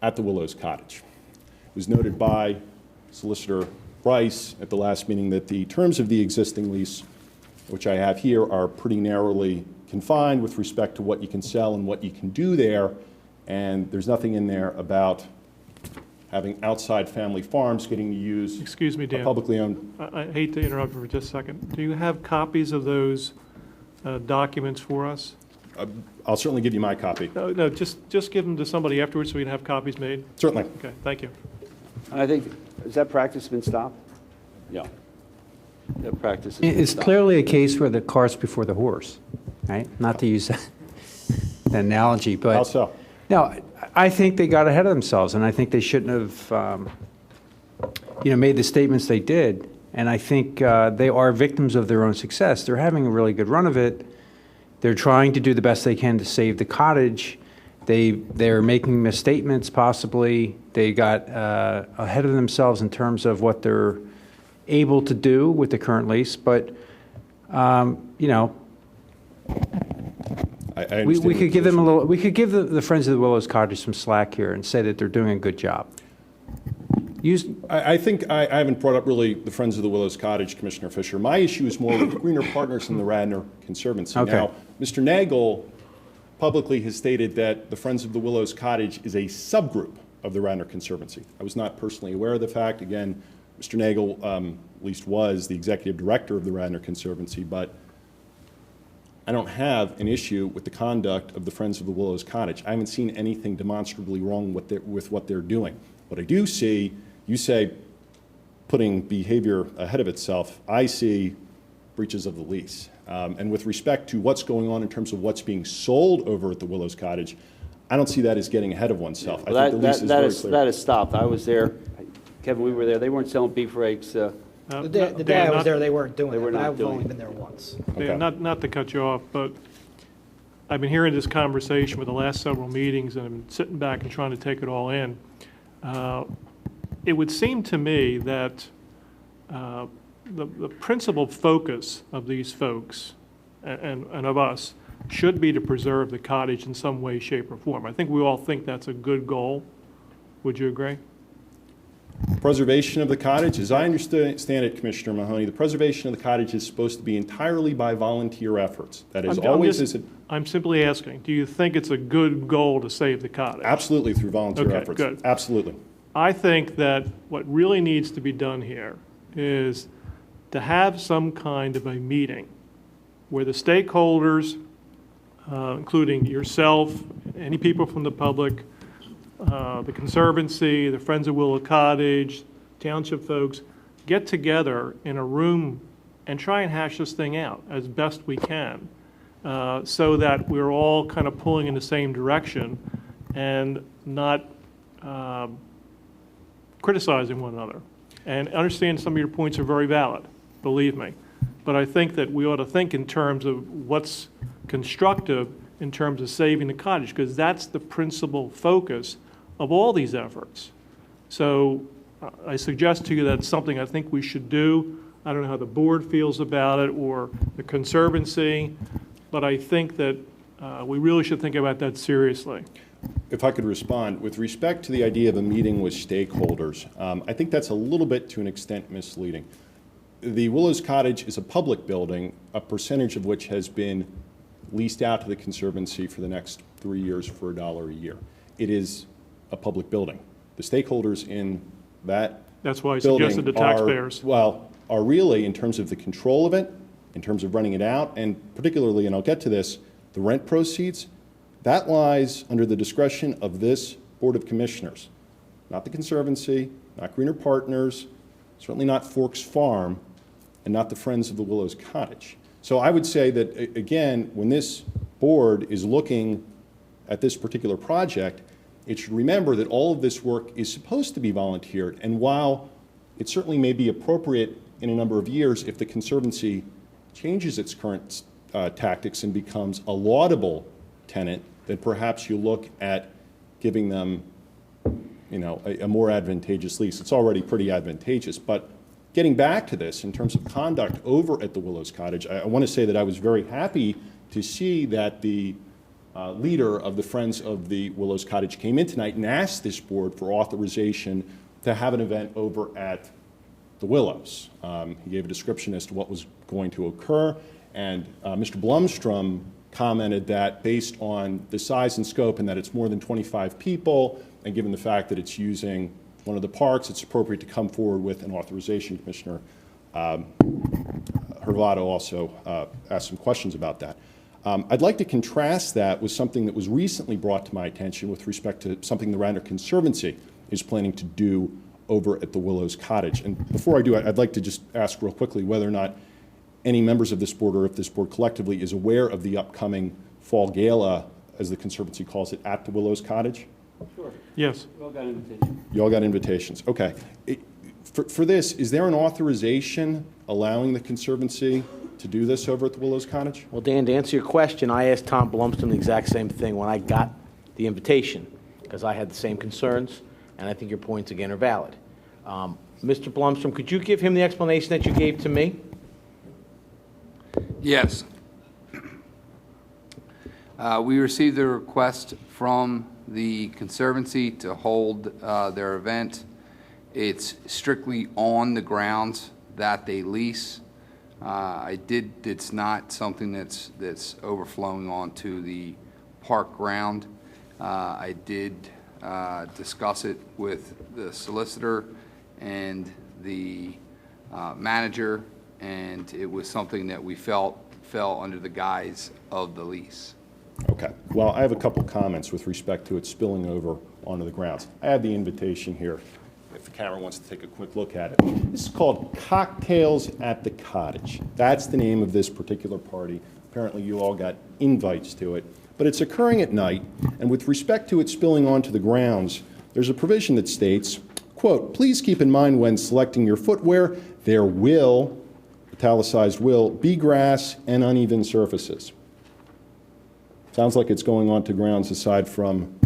at the Willows Cottage. It was noted by Solicitor Bryce at the last meeting that the terms of the existing lease, which I have here, are pretty narrowly confined with respect to what you can sell and what you can do there, and there's nothing in there about having outside family farms getting to use Excuse me, Dan. a publicly owned. I hate to interrupt you for just a second. Do you have copies of those documents for us? I'll certainly give you my copy. No, just give them to somebody afterwards so we can have copies made. Certainly. Okay, thank you. I think, has that practice been stopped? Yeah. That practice has been It's stopped. clearly a case where the cart's before the horse, right? Not to use that analogy, but. How so? No, I think they got ahead of themselves, and I think they shouldn't have, made the statements they did. And I think they are victims of their own success. They're having a really good run of it. They're trying to do the best they can to save the cottage. They're making misstatements, possibly. They got ahead of themselves in terms of what they're able to do with the current lease. But, I we could give them a little. We could give the Friends of the Willows Cottage some slack here and say that they're doing a good job. I think I haven't brought up really the Friends of the Willows Cottage, Commissioner Fisher. My issue is more with the Greener Partners and the Radnor Conservancy. Okay. Now, Mr. Nagel publicly has stated that the Friends of the Willows Cottage is a subgroup of the Radnor Conservancy. I was not personally aware of the fact. Again, Mr. Nagel at least was the executive director of the Radnor Conservancy, but I don't have an issue with the conduct of the Friends of the Willows Cottage. I haven't seen anything demonstrably wrong with what they're doing. What I do see, you say putting behavior ahead of itself, I see breaches of the lease. And with respect to what's going on in terms of what's being sold over at the Willows Cottage, I don't see that as getting ahead of oneself. Well, I think the lease is very clear. that has stopped. I was there. Kevin, we were there. They weren't selling beef rakes. The day I was there, they weren't doing They were it, but not I've doing only it. been there once. Dan, not to cut you off, but I've been hearing this conversation for the last several meetings, and I've been sitting back and trying to take it all in. It would seem to me that the principal focus of these folks and of us should be to preserve the cottage in some way, shape, or form. I think we all think that's a good goal. Would you agree? Preservation of the cottage, as I understand it, Commissioner Mahoney, the preservation of the cottage is supposed to be entirely by volunteer efforts. That is always... I'm simply asking, do you think it's a good goal to save the cottage? Absolutely, through volunteer efforts. Good. Absolutely. I think that what really needs to be done here is to have some kind of a meeting where the stakeholders, including yourself, any people from the public, the Conservancy, the Friends of Willow Cottage, Township folks, get together in a room and try and hash this thing out as best we can, so that we're all kind of pulling in the same direction and not criticizing one another. And understand some of your points are very valid, believe me. But I think that we ought to think in terms of what's constructive in terms of saving the cottage, because that's the principal focus of all these efforts. So I suggest to you that's something I think we should do. I don't know how the board feels about it or the Conservancy, but I think that we really should think about that seriously. If I could respond, with respect to the idea of a meeting with stakeholders, I think that's a little bit, to an extent, misleading. The Willows Cottage is a public building, a percentage of which has been leased out to the Conservancy for the next 3 years for $1 a year. It is a public building. The stakeholders in that That's why I building suggested the taxpayers. are really, in terms of the control of it, in terms of running it out, and particularly, and I'll get to this, the rent proceeds, that lies under the discretion of this Board of Commissioners, not the Conservancy, not Greener Partners, certainly not Forks Farm, and not the Friends of the Willows Cottage. So I would say that, again, when this board is looking at this particular project, it should remember that all of this work is supposed to be volunteered. And while it certainly may be appropriate in a number of years if the Conservancy changes its current tactics and becomes a laudable tenant, then perhaps you look at giving them, you know, a more advantageous lease. It's already pretty advantageous. But getting back to this, in terms of conduct over at the Willows Cottage, I want to say that I was very happy to see that the leader of the Friends of the Willows Cottage came in tonight and asked this board for authorization to have an event over at the Willows. He gave a description as to what was going to occur, and Mr. Blumstrom commented that based on the size and scope and that it's more than 25 people, and given the fact that it's using one of the parks, it's appropriate to come forward with an authorization. Commissioner Hervado also asked some questions about that. I'd like to contrast that with something that was recently brought to my attention with respect to something the Radnor Conservancy is planning to do over at the Willows Cottage. And before I do, I'd like to just ask real quickly whether or not any members of this board, or if this board collectively, is aware of the upcoming Fall Gala, as the Conservancy calls it, at the Willows Cottage? Sure. Yes. We all got invitations. You all got invitations. Okay. For this, is there an authorization allowing the Conservancy to do this over at the Willows Cottage? Well, Dan, to answer your question, I asked Tom Blumstrom the exact same thing when I got the invitation, because I had the same concerns, and I think your points, again, are valid. Mr. Blumstrom, could you give him the explanation that you gave to me? Yes. We received a request from the Conservancy to hold their event. It's strictly on the grounds that they lease. It's not something that's overflowing onto the park ground. I did discuss it with the solicitor and the manager, and it was something that we felt fell under the guise of the lease. Okay. Well, I have a couple comments with respect to it spilling over onto the grounds. I have the invitation here, if the camera wants to take a quick look at it. This is called Cocktails at the Cottage. That's the name of this particular party. Apparently you all got invites to it. But it's occurring at night, and with respect to it spilling onto the grounds, there's a provision that states, quote, "Please keep in mind when selecting your footwear, there will, italicized will, be grass and uneven surfaces." Sounds like it's going onto grounds aside from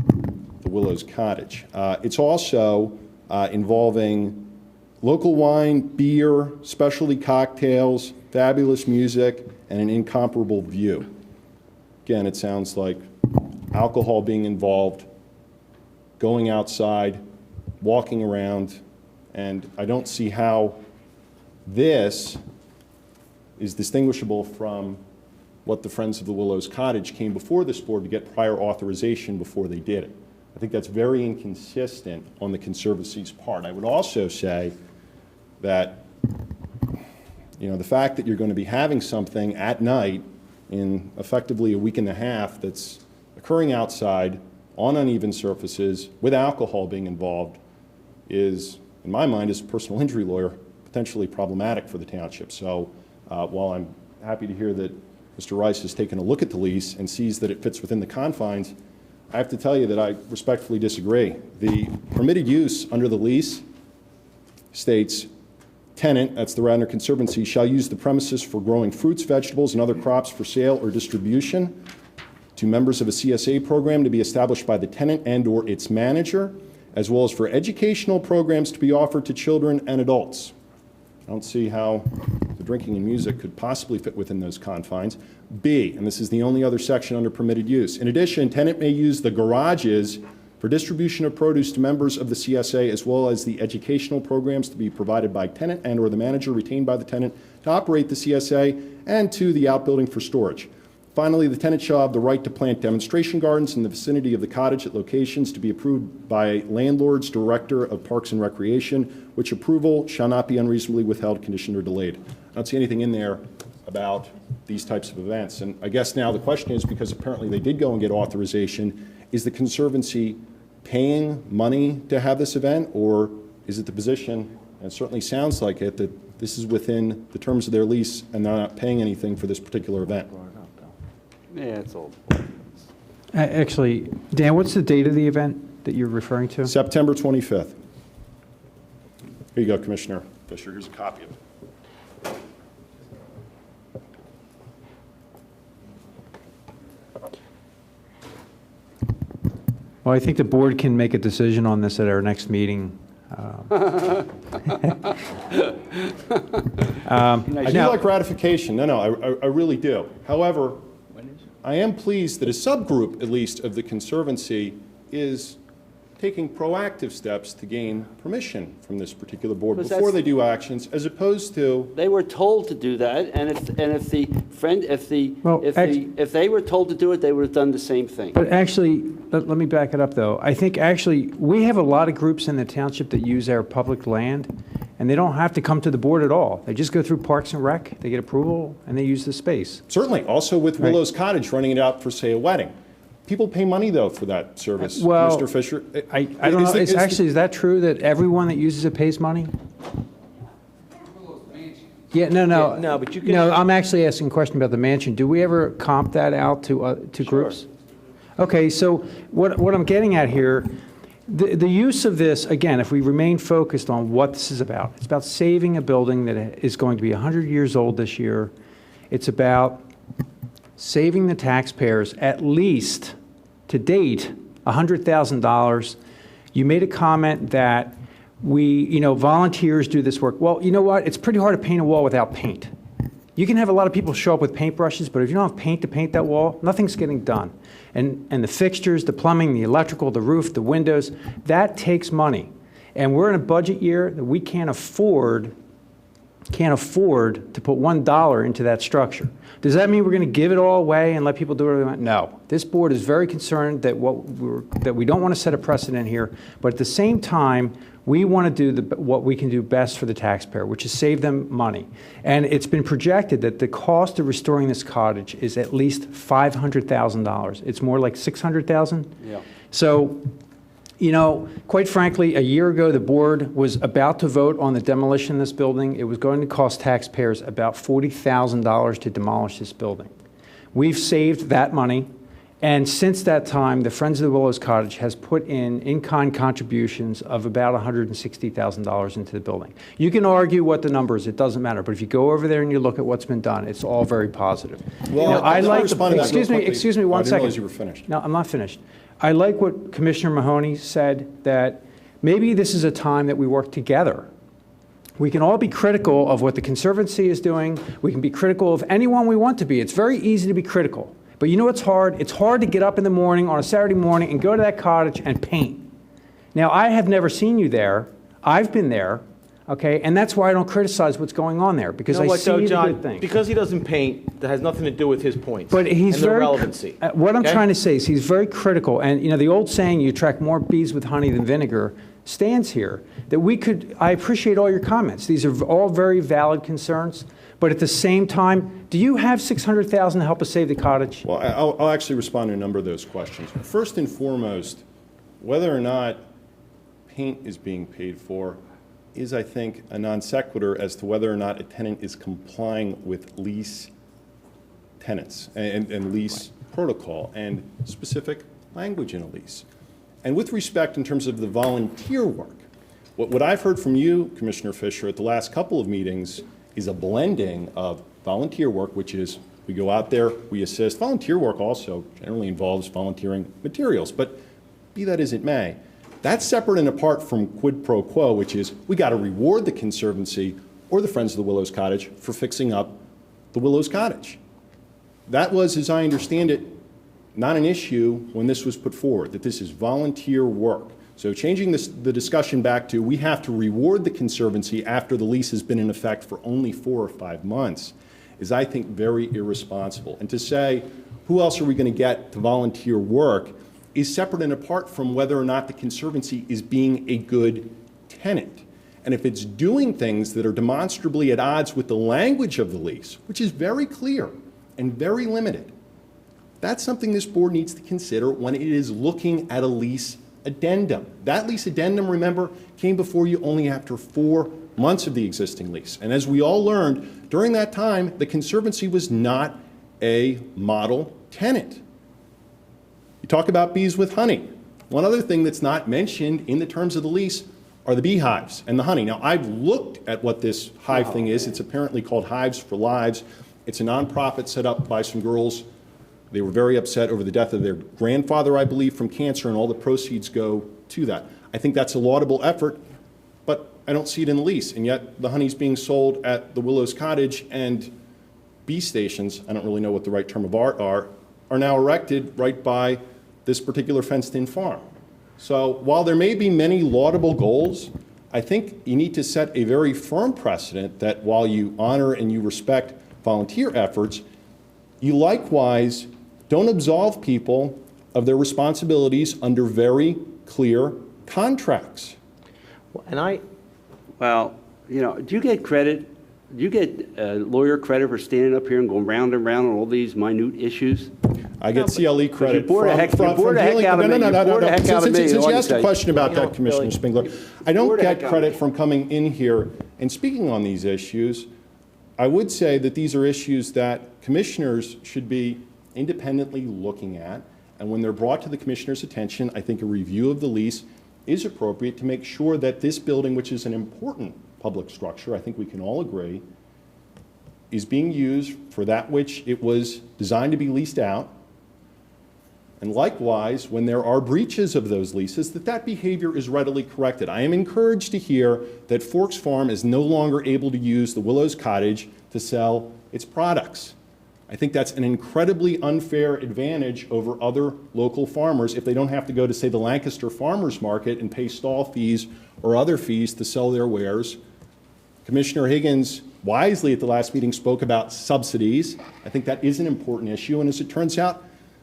the Willows Cottage. It's also involving local wine, beer, specialty cocktails, fabulous music, and an incomparable view. Again, it sounds like alcohol being involved, going outside, walking around, and I don't see how this is distinguishable from what the Friends of the Willows Cottage came before this board to get prior authorization before they did it. I think that's very inconsistent on the Conservancy's part. I would also say that, you know, the fact that you're going to be having something at night in effectively a week and a half that's occurring outside on uneven surfaces with alcohol being involved is, in my mind, as a personal injury lawyer, potentially problematic for the township. So while I'm happy to hear that Mr. Rice has taken a look at the lease and sees that it fits within the confines, I have to tell you that I respectfully disagree. The permitted use under the lease states, tenant, that's the Radnor Conservancy, shall use the premises for growing fruits, vegetables, and other crops for sale or distribution to members of a CSA program to be established by the tenant and or its manager, as well as for educational programs to be offered to children and adults. I don't see how the drinking and music could possibly fit within those confines. B, and this is the only other section under permitted use. In addition, tenant may use the garages for distribution of produce to members of the CSA, as well as the educational programs to be provided by tenant and or the manager retained by the tenant to operate the CSA, and to the outbuilding for storage. Finally, the tenant shall have the right to plant demonstration gardens in the vicinity of the cottage at locations to be approved by landlord's director of Parks and Recreation, which approval shall not be unreasonably withheld, conditioned, or delayed. I don't see anything in there about these types of events. And I guess now the question is, because apparently they did go and get authorization, is the Conservancy paying money to have this event, or is it the position, and it certainly sounds like it, that this is within the terms of their lease and they're not paying anything for this particular event? Yeah, it's old. Actually, Dan, what's the date of the event? that you're referring to? September 25th. Here you go, Commissioner Fisher. Here's a copy of it. Well, I think the board can make a decision on this at our next meeting. I do Now- like ratification. No, I really do. However, I am pleased that a subgroup, at least, of the Conservancy is taking proactive steps to gain permission from this particular board Because before that's- they do actions, as opposed to, They were told to do that, and if they were told to do it, they would have done the same thing. But actually, let me back it up, though. I think actually, we have a lot of groups in the township that use our public land, and they don't have to come to the board at all. They just go through Parks and Rec, they get approval, and they use the space. certainly, also with Right. Willow's Cottage running it out for, say, a wedding. People pay money, though, for that service, Well, Mr. Fisher. I don't know, is that true that everyone that uses it pays money? Yeah, no. No, but you can- No, I'm actually asking a question about the mansion. Do we ever comp that out to groups? Okay, so what I'm getting at here, the use of this, again, if we remain focused on what this is about, it's about saving a building that is going to be 100 years old this year. It's about saving the taxpayers at least, to date, $100,000. You made a comment that volunteers do this work. Well, you know what? It's pretty hard to paint a wall without paint. You can have a lot of people show up with paintbrushes, but if you don't have paint to paint that wall, nothing's getting done. And the fixtures, the plumbing, the electrical, the roof, the windows, that takes money. And we're in a budget year that we can't afford to put $1 into that structure. Does that mean we're going to give it all away and let people do whatever they want? No. This board is very concerned that we don't want to set a precedent here, but at the same time, we want to do what we can do best for the taxpayer, which is save them money. And it's been projected that the cost of restoring this cottage is at least $500,000. It's more like $600,000. Yeah. So, quite frankly, a year ago, the board was about to vote on the demolition of this building. It was going to cost taxpayers about $40,000 to demolish this building. We've saved that money, and since that time, the Friends of the Willows Cottage has put in-kind contributions of about $160,000 into the building. You can argue what the number is, it doesn't matter, but if you go over there and you look at what's been done, it's all very positive. Well, I let's like respond to that real quickly. excuse me one I didn't second. realize you were finished. No, I'm not finished. I like what Commissioner Mahoney said, that maybe this is a time that we work together. We can all be critical of what the Conservancy is doing. We can be critical of anyone we want to be. It's very easy to be critical. But you know what's hard? It's hard to get up in the morning on a Saturday morning and go to that cottage and paint. Now, I have never seen you there. I've been there, okay? And that's why I don't criticize what's going on there, because You know I what, see though, the John? good things. Because he doesn't paint, that has nothing to do with his points. But he's and the very relevancy. What I'm okay? trying to say is he's very critical, and the old saying, "You attract more bees with honey than vinegar," stands here. That I appreciate all your comments. These are all very valid concerns. But at the same time, do you have $600,000 to help us save the cottage? Well, I'll actually respond to a number of those questions. First and foremost, whether or not paint is being paid for is, I think, a non sequitur as to whether or not a tenant is complying with lease tenants and lease protocol and specific language in a lease. And with respect in terms of the volunteer work, what I've heard from you, Commissioner Fisher, at the last couple of meetings is a blending of volunteer work, which is we go out there, we assist. Volunteer work also generally involves volunteering materials, but be that as it may, that's separate and apart from quid pro quo, which is we got to reward the Conservancy or the Friends of the Willows Cottage for fixing up the Willows Cottage. That was, as I understand it, not an issue when this was put forward, that this is volunteer work. So changing the discussion back to we have to reward the Conservancy after the lease has been in effect for only 4 or 5 months is, I think, very irresponsible. And to say, who else are we going to get to volunteer work is separate and apart from whether or not the Conservancy is being a good tenant. And if it's doing things that are demonstrably at odds with the language of the lease, which is very clear and very limited, that's something this board needs to consider when it is looking at a lease addendum. That lease addendum, remember, came before you only after 4 months of the existing lease. And as we all learned, during that time, the Conservancy was not a model tenant. You talk about bees with honey. One other thing that's not mentioned in the terms of the lease are the beehives and the honey. Now, I've looked at what this hive thing is. It's apparently called Hives for Lives. It's a nonprofit set up by some girls. They were very upset over the death of their grandfather, I believe, from cancer, and all the proceeds go to that. I think that's a laudable effort, but I don't see it in the lease. And yet the honey's being sold at the Willows Cottage, and bee stations, I don't really know what the right term of art are now erected right by this particular fenced-in farm. So while there may be many laudable goals, I think you need to set a very firm precedent that while you honor and you respect volunteer efforts, you likewise don't absolve people of their responsibilities under very clear contracts. Well, you know, do you get credit? Do you get lawyer credit for standing up here and going round and round on all these minute issues? I get CLE credit You bored the heck out of me. Since you asked a question about that, Commissioner Spengler, I don't get credit from coming in here and speaking on these issues. I would say that these are issues that commissioners should be independently looking at, and when they're brought to the commissioner's attention, I think a review of the lease is appropriate to make sure that this building, which is an important public structure, I think we can all agree, is being used for that which it was designed to be leased out. And likewise, when there are breaches of those leases, that behavior is readily corrected. I am encouraged to hear that Forks Farm is no longer able to use the Willows Cottage to sell its products. I think that's an incredibly unfair advantage over other local farmers if they don't have to go to, say, the Lancaster Farmers Market and pay stall fees or other fees to sell their wares. Commissioner Higgins wisely at the last meeting spoke about subsidies. I think that is an important issue, and as it turns out,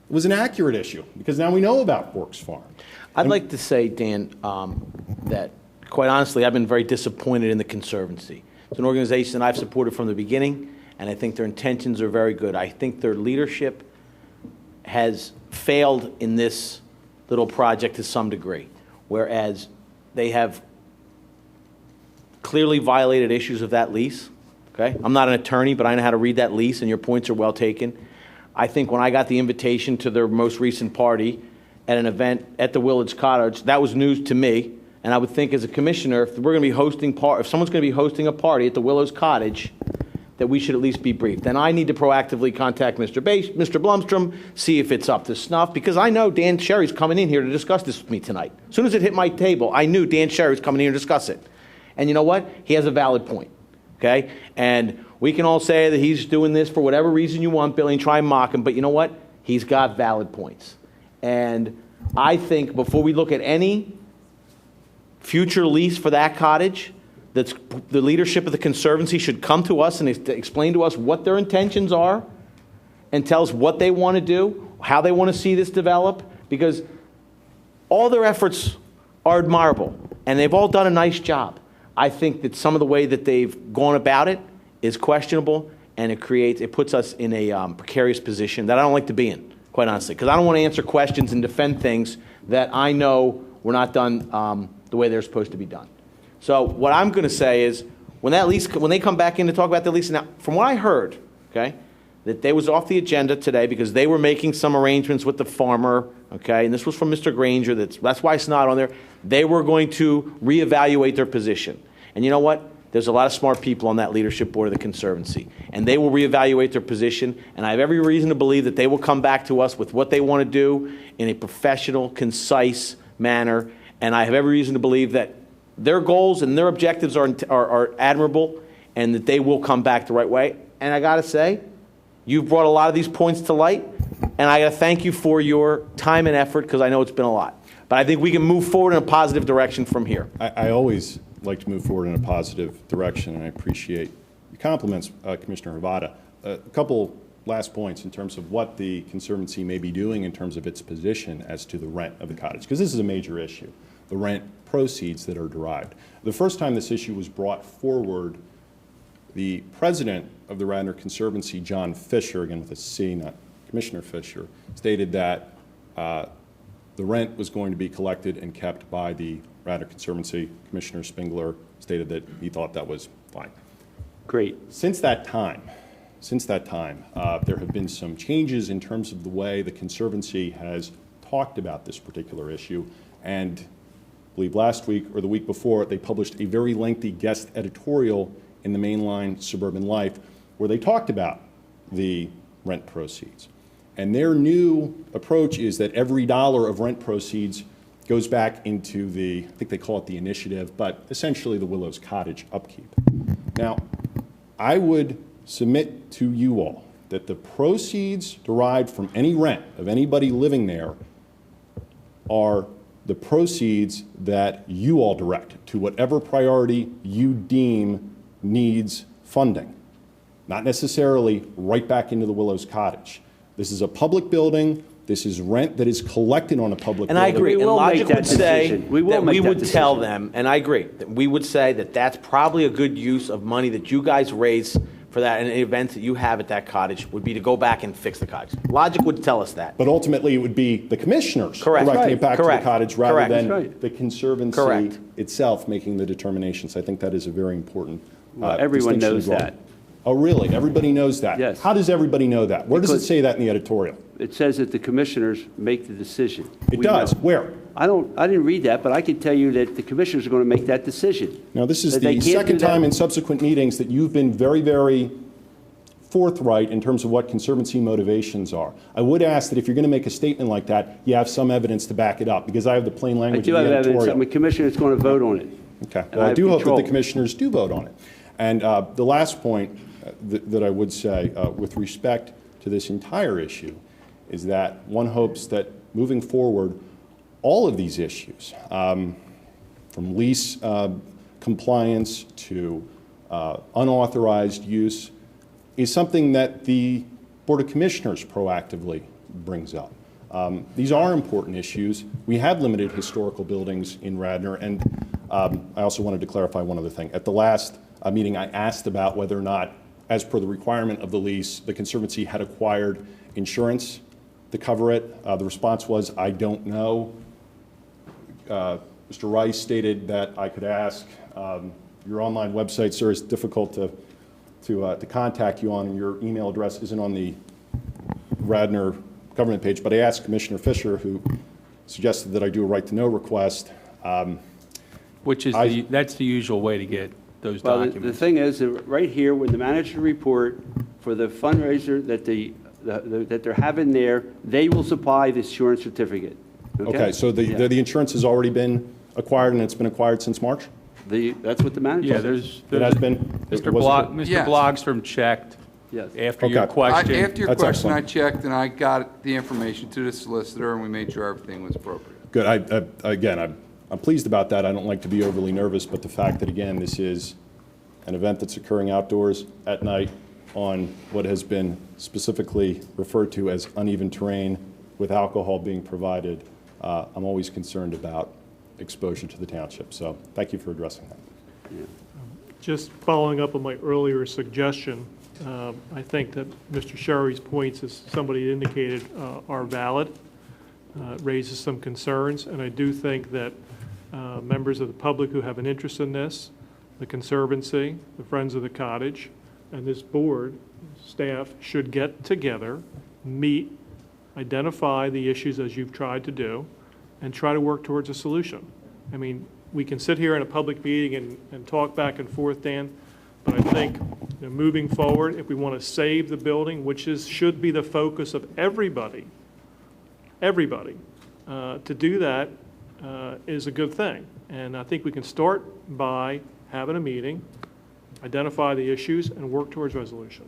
it was an accurate issue because now we know about Forks Farm. I'd like to say, Dan, that quite honestly, I've been very disappointed in the Conservancy. It's an organization I've supported from the beginning, and I think their intentions are very good. I think their leadership has failed in this little project to some degree, whereas they have clearly violated issues of that lease. Okay? I'm not an attorney, but I know how to read that lease, and your points are well taken. I think when I got the invitation to their most recent party at an event at the Willage Cottage, that was news to me. And I would think as a commissioner, if we're going to be hosting if someone's going to be hosting a party at the Willows Cottage, that we should at least be briefed. Then I need to proactively contact Mr. Blumstrom, see if it's up to snuff, because I know Dan Sherry's coming in here to discuss this with me tonight. As soon as it hit my table, I knew Dan Sherry was coming in here to discuss it. And you know what? He has a valid point, okay? And we can all say that he's doing this for whatever reason you want, Billy, and try and mock him, but you know what? He's got valid points. And I think before we look at any future lease for that cottage, that's the leadership of the Conservancy should come to us and explain to us what their intentions are and tell us what they want to do, how they want to see this develop, because all their efforts are admirable, and they've all done a nice job. I think that some of the way that they've gone about it is questionable, and it puts us in a precarious position that I don't like to be in, quite honestly, because I don't want to answer questions and defend things that I know were not done the way they're supposed to be done. So what I'm going to say is, when they come back in to talk about the lease, now, from what I heard, okay, that they was off the agenda today because they were making some arrangements with the farmer, okay, and this was from Mr. Granger, that's why it's not on there. They were going to reevaluate their position. And you know what? There's a lot of smart people on that leadership board of the Conservancy, and they will reevaluate their position, and I have every reason to believe that they will come back to us with what they want to do in a professional, concise manner, and I have every reason to believe that their goals and their objectives are admirable, and that they will come back the right way. And I got to say, you've brought a lot of these points to light, and I got to thank you for your time and effort, because I know it's been a lot. But I think we can move forward in a positive direction from here. I always like to move forward in a positive direction, and I appreciate your compliments, Commissioner Havada. A couple last points in terms of what the Conservancy may be doing in terms of its position as to the rent of the cottage, because this is a major issue, the rent proceeds that are derived. The first time this issue was brought forward, the president of the Radnor Conservancy, John Fisher, again with a C, not Commissioner Fisher, stated that the rent was going to be collected and kept by the Radnor Conservancy. Commissioner Spengler stated that he thought that was fine. Great. Since that time, there have been some changes in terms of the way the Conservancy has talked about this particular issue, and I believe last week or the week before, they published a very lengthy guest editorial in the Mainline Suburban Life where they talked about the rent proceeds. And their new approach is that every dollar of rent proceeds goes back into the, I think they call it the initiative, but essentially the Willows Cottage upkeep. Now, I would submit to you all that the proceeds derived from any rent of anybody living there are the proceeds that you all direct to whatever priority you deem needs funding, not necessarily right back into the Willows Cottage. This is a public building. This is rent that is collected on a public And building. I agree. And logic would say decision. that We will make we that would tell decision. them, and I agree, that we would say that that's probably a good use of money that you guys raise for that, and an event that you have at that cottage would be to go back and fix the cottage. Logic would tell us that. But ultimately, it would be the commissioners Correct. directing Right. it back Correct. to the cottage rather Correct. than That's right. the conservancy Correct. itself making the determinations. I think that is a very important Well, everyone distinction knows to draw. that. Oh, really? Everybody knows that? Yes. How does everybody know that? Where does it Because- say that in the editorial? It says that the commissioners make the decision. It We does. know. Where? I didn't read that, but I can tell you that the commissioners are going to make that decision. Now, this is That they the can't second do that. time in subsequent meetings that you've been very, very forthright in terms of what conservancy motivations are. I would ask that if you're going to make a statement like that, you have some evidence to back it up, because I have the plain I language do of have the evidence. editorial. I'm a commissioner that's going to vote on it. Okay. And Well, I I have do hope that control. the commissioners do vote on it. And the last point that I would say with respect to this entire issue is that one hopes that moving forward, all of these issues, from lease compliance to unauthorized use, is something that the Board of Commissioners proactively brings up. These are important issues. We have limited historical buildings in Radnor, and I also wanted to clarify one other thing. At the last meeting, I asked about whether or not, as per the requirement of the lease, the Conservancy had acquired insurance to cover it. The response was, I don't know. Mr. Rice stated that I could ask. Your online website, sir, is difficult to contact you on, and your email address isn't on the Radnor government page, but I asked Commissioner Fisher, who suggested that I do a right-to-know request. Which is, that's the usual way to get those Well, the documents. thing is, that right here, when the manager report for the fundraiser that they're having there, they will supply the insurance certificate. Okay, so Yeah. the insurance has already been acquired, and it's been acquired since March? That's what the manager Yeah, says. there's. It has been? Mr. It wasn't- Mr. Yes. Blogstrom checked Yes. after your Okay. question. After your That's question, I excellent. checked, and I got the information to the solicitor, and we made sure everything was appropriate. Good. Again, I'm pleased about that. I don't like to be overly nervous, but the fact that, again, this is an event that's occurring outdoors at night on what has been specifically referred to as uneven terrain with alcohol being provided, I'm always concerned about exposure to the township. So thank you for addressing that. Just following up on my earlier suggestion, I think that Mr. Sherry's points, as somebody indicated, are valid. It raises some concerns, and I do think that members of the public who have an interest in this, the Conservancy, the Friends of the Cottage, and this board, staff, should get together, meet, identify the issues as you've tried to do, and try to work towards a solution. I mean, we can sit here in a public meeting and talk back and forth, Dan, but I think, moving forward, if we want to save the building, which should be the focus of everybody, to do that is a good thing. And I think we can start by having a meeting, identify the issues, and work towards resolution.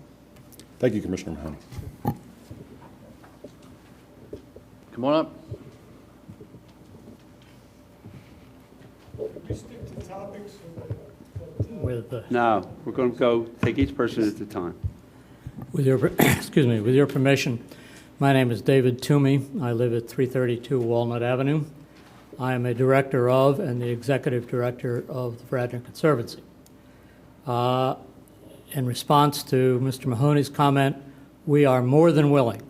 Thank you, Commissioner Mahoney. Come on up. No, we're going to go take each person at a time. With your, excuse me, with your permission, my name is David Toomey. I live at 332 Walnut Avenue. I am a director of and the executive director of the Radnor Conservancy. In response to Mr. Mahoney's comment, we are more than willing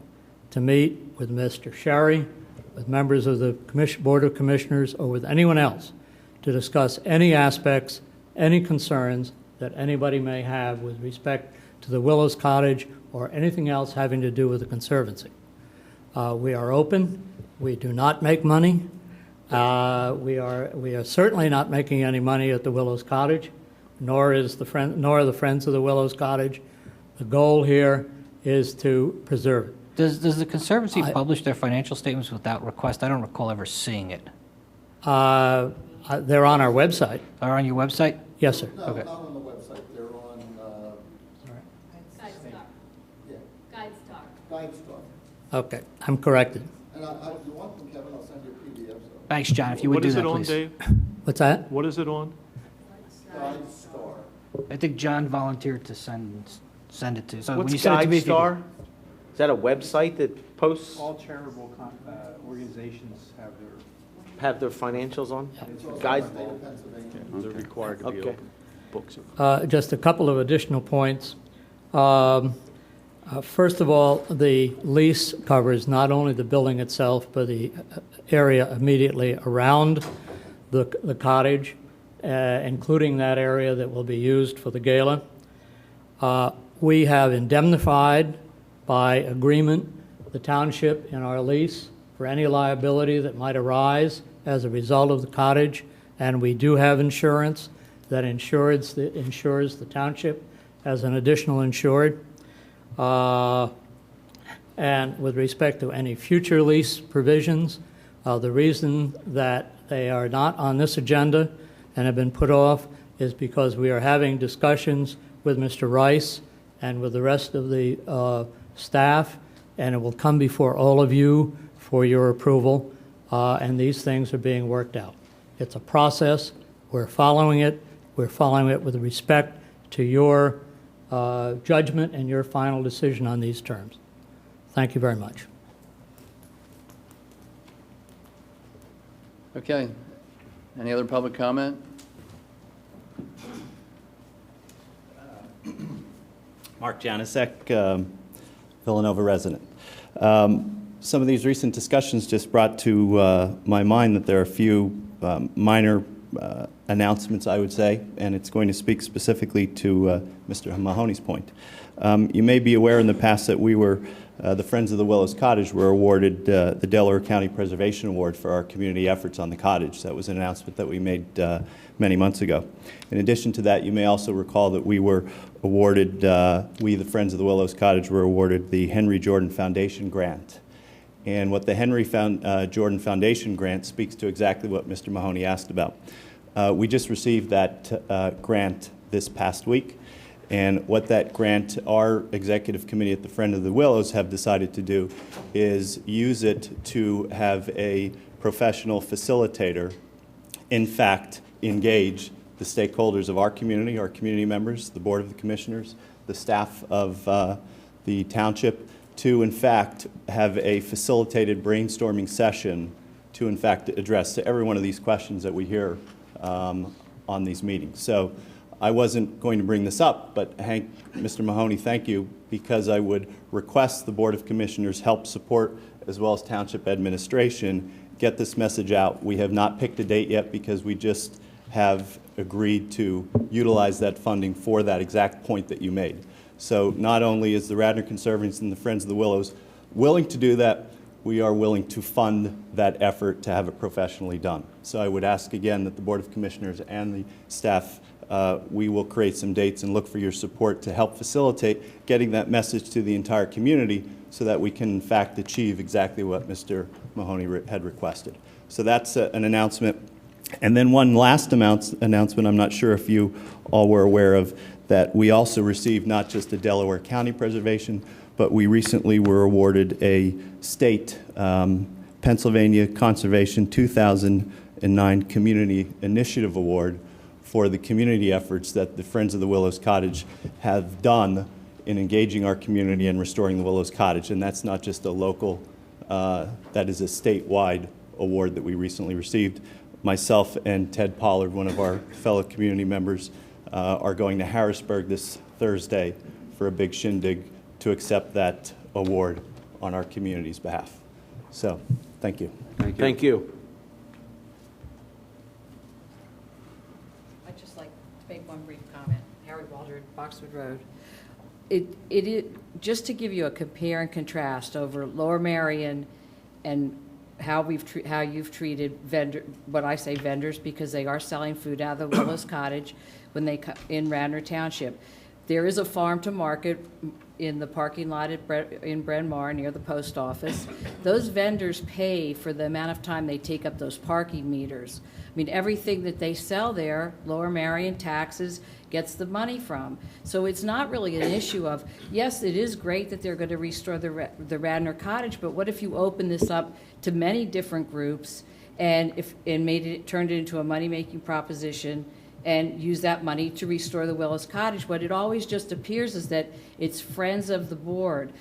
to meet with Mr. Sherry, with members of the Board of Commissioners, or with anyone else to discuss any aspects, any concerns that anybody may have with respect to the Willows Cottage or anything else having to do with the Conservancy. We are open We do not make money. We are certainly not making any money at the Willows Cottage, nor are the Friends of the Willows Cottage. The goal here is to preserve it. Does the Conservancy publish their financial statements without request? I don't recall ever seeing it. They're on our website. Are on your website? Yes, sir. No, Okay. not on the website. They're on, GuideStar. Okay, I'm corrected. And if you want them, Kevin, I'll send you a PDF. Thanks, John. If you would What do is that, it on, please. Dave? What's that? What is it on? GuideStar. I think John volunteered to send it to. So when What's you send it to me, if you could- GuideStar? Is that a website that posts, All charitable organizations have their financials on? Guides, Pennsylvania. they're required to be Okay. open books. Just a couple of additional points. First of all, the lease covers not only the building itself, but the area immediately around the cottage, including that area that will be used for the gala. We have indemnified by agreement the township in our lease for any liability that might arise as a result of the cottage, and we do have insurance that insures the township as an additional insured. And with respect to any future lease provisions, the reason that they are not on this agenda and have been put off is because we are having discussions with Mr. Rice and with the rest of the staff, and it will come before all of you for your approval, and these things are being worked out. It's a process. We're following it. We're following it with respect to your judgment and your final decision on these terms. Thank you very much. Okay. Any other public comment? Mark Janisek, Villanova resident. Some of these recent discussions just brought to my mind that there are a few minor announcements, I would say, and it's going to speak specifically to Mr. Mahoney's point. You may be aware in the past that we were, the Friends of the Willows Cottage were awarded the Delaware County Preservation Award for our community efforts on the cottage. That was an announcement that we made many months ago. In addition to that, you may also recall that we were awarded, we, the Friends of the Willows Cottage, were awarded the Henry Jordan Foundation Grant. And what the Henry Jordan Foundation Grant speaks to exactly what Mr. Mahoney asked about. We just received that grant this past week. And what that grant, our executive committee at the Friend of the Willows have decided to do is use it to have a professional facilitator, in fact, engage the stakeholders of our community members, the Board of the Commissioners, the staff of the township, to, in fact, have a facilitated brainstorming session to, in fact, address every one of these questions that we hear on these meetings. So I wasn't going to bring this up, but Hank, Mr. Mahoney, thank you, because I would request the Board of Commissioners help support, as well as Township administration, get this message out. We have not picked a date yet because we just have agreed to utilize that funding for that exact point that you made. So not only is the Radnor Conservatives and the Friends of the Willows willing to do that, we are willing to fund that effort to have it professionally done. So I would ask again that the Board of Commissioners and the staff, we will create some dates and look for your support to help facilitate getting that message to the entire community so that we can in fact achieve exactly what Mr. Mahoney had requested. So that's an announcement. And then one last announcement, I'm not sure if you all were aware of, that we also received not just a Delaware County preservation, but we recently were awarded a state Pennsylvania Conservation 2009 Community Initiative Award for the community efforts that the Friends of the Willows Cottage have done in engaging our community and restoring the Willows Cottage. And that's not just a local, that is a statewide award that we recently received. Myself and Ted Pollard, one of our fellow community members, are going to Harrisburg this Thursday for a big shindig to accept that award on our community's behalf. So, thank you. Thank you. I'd just like to make one brief comment. Harry Waldron, Boxwood Road. Just to give you a compare and contrast over Lower Marion and how you've treated what I say vendors, because they are selling food out of the Willows Cottage when they in Radnor Township. There is a farm to market in the parking lot in Bryn Mawr near the post office. Those vendors pay for the amount of time they take up those parking meters. I mean, everything that they sell there, Lower Merion taxes, gets the money from. So it's not really an issue of, yes, it is great that they're going to restore the Radnor Cottage, but what if you open this up to many different groups and turned it into a money-making proposition and use that money to restore the Willows Cottage? What it always just appears is that it's friends of the board,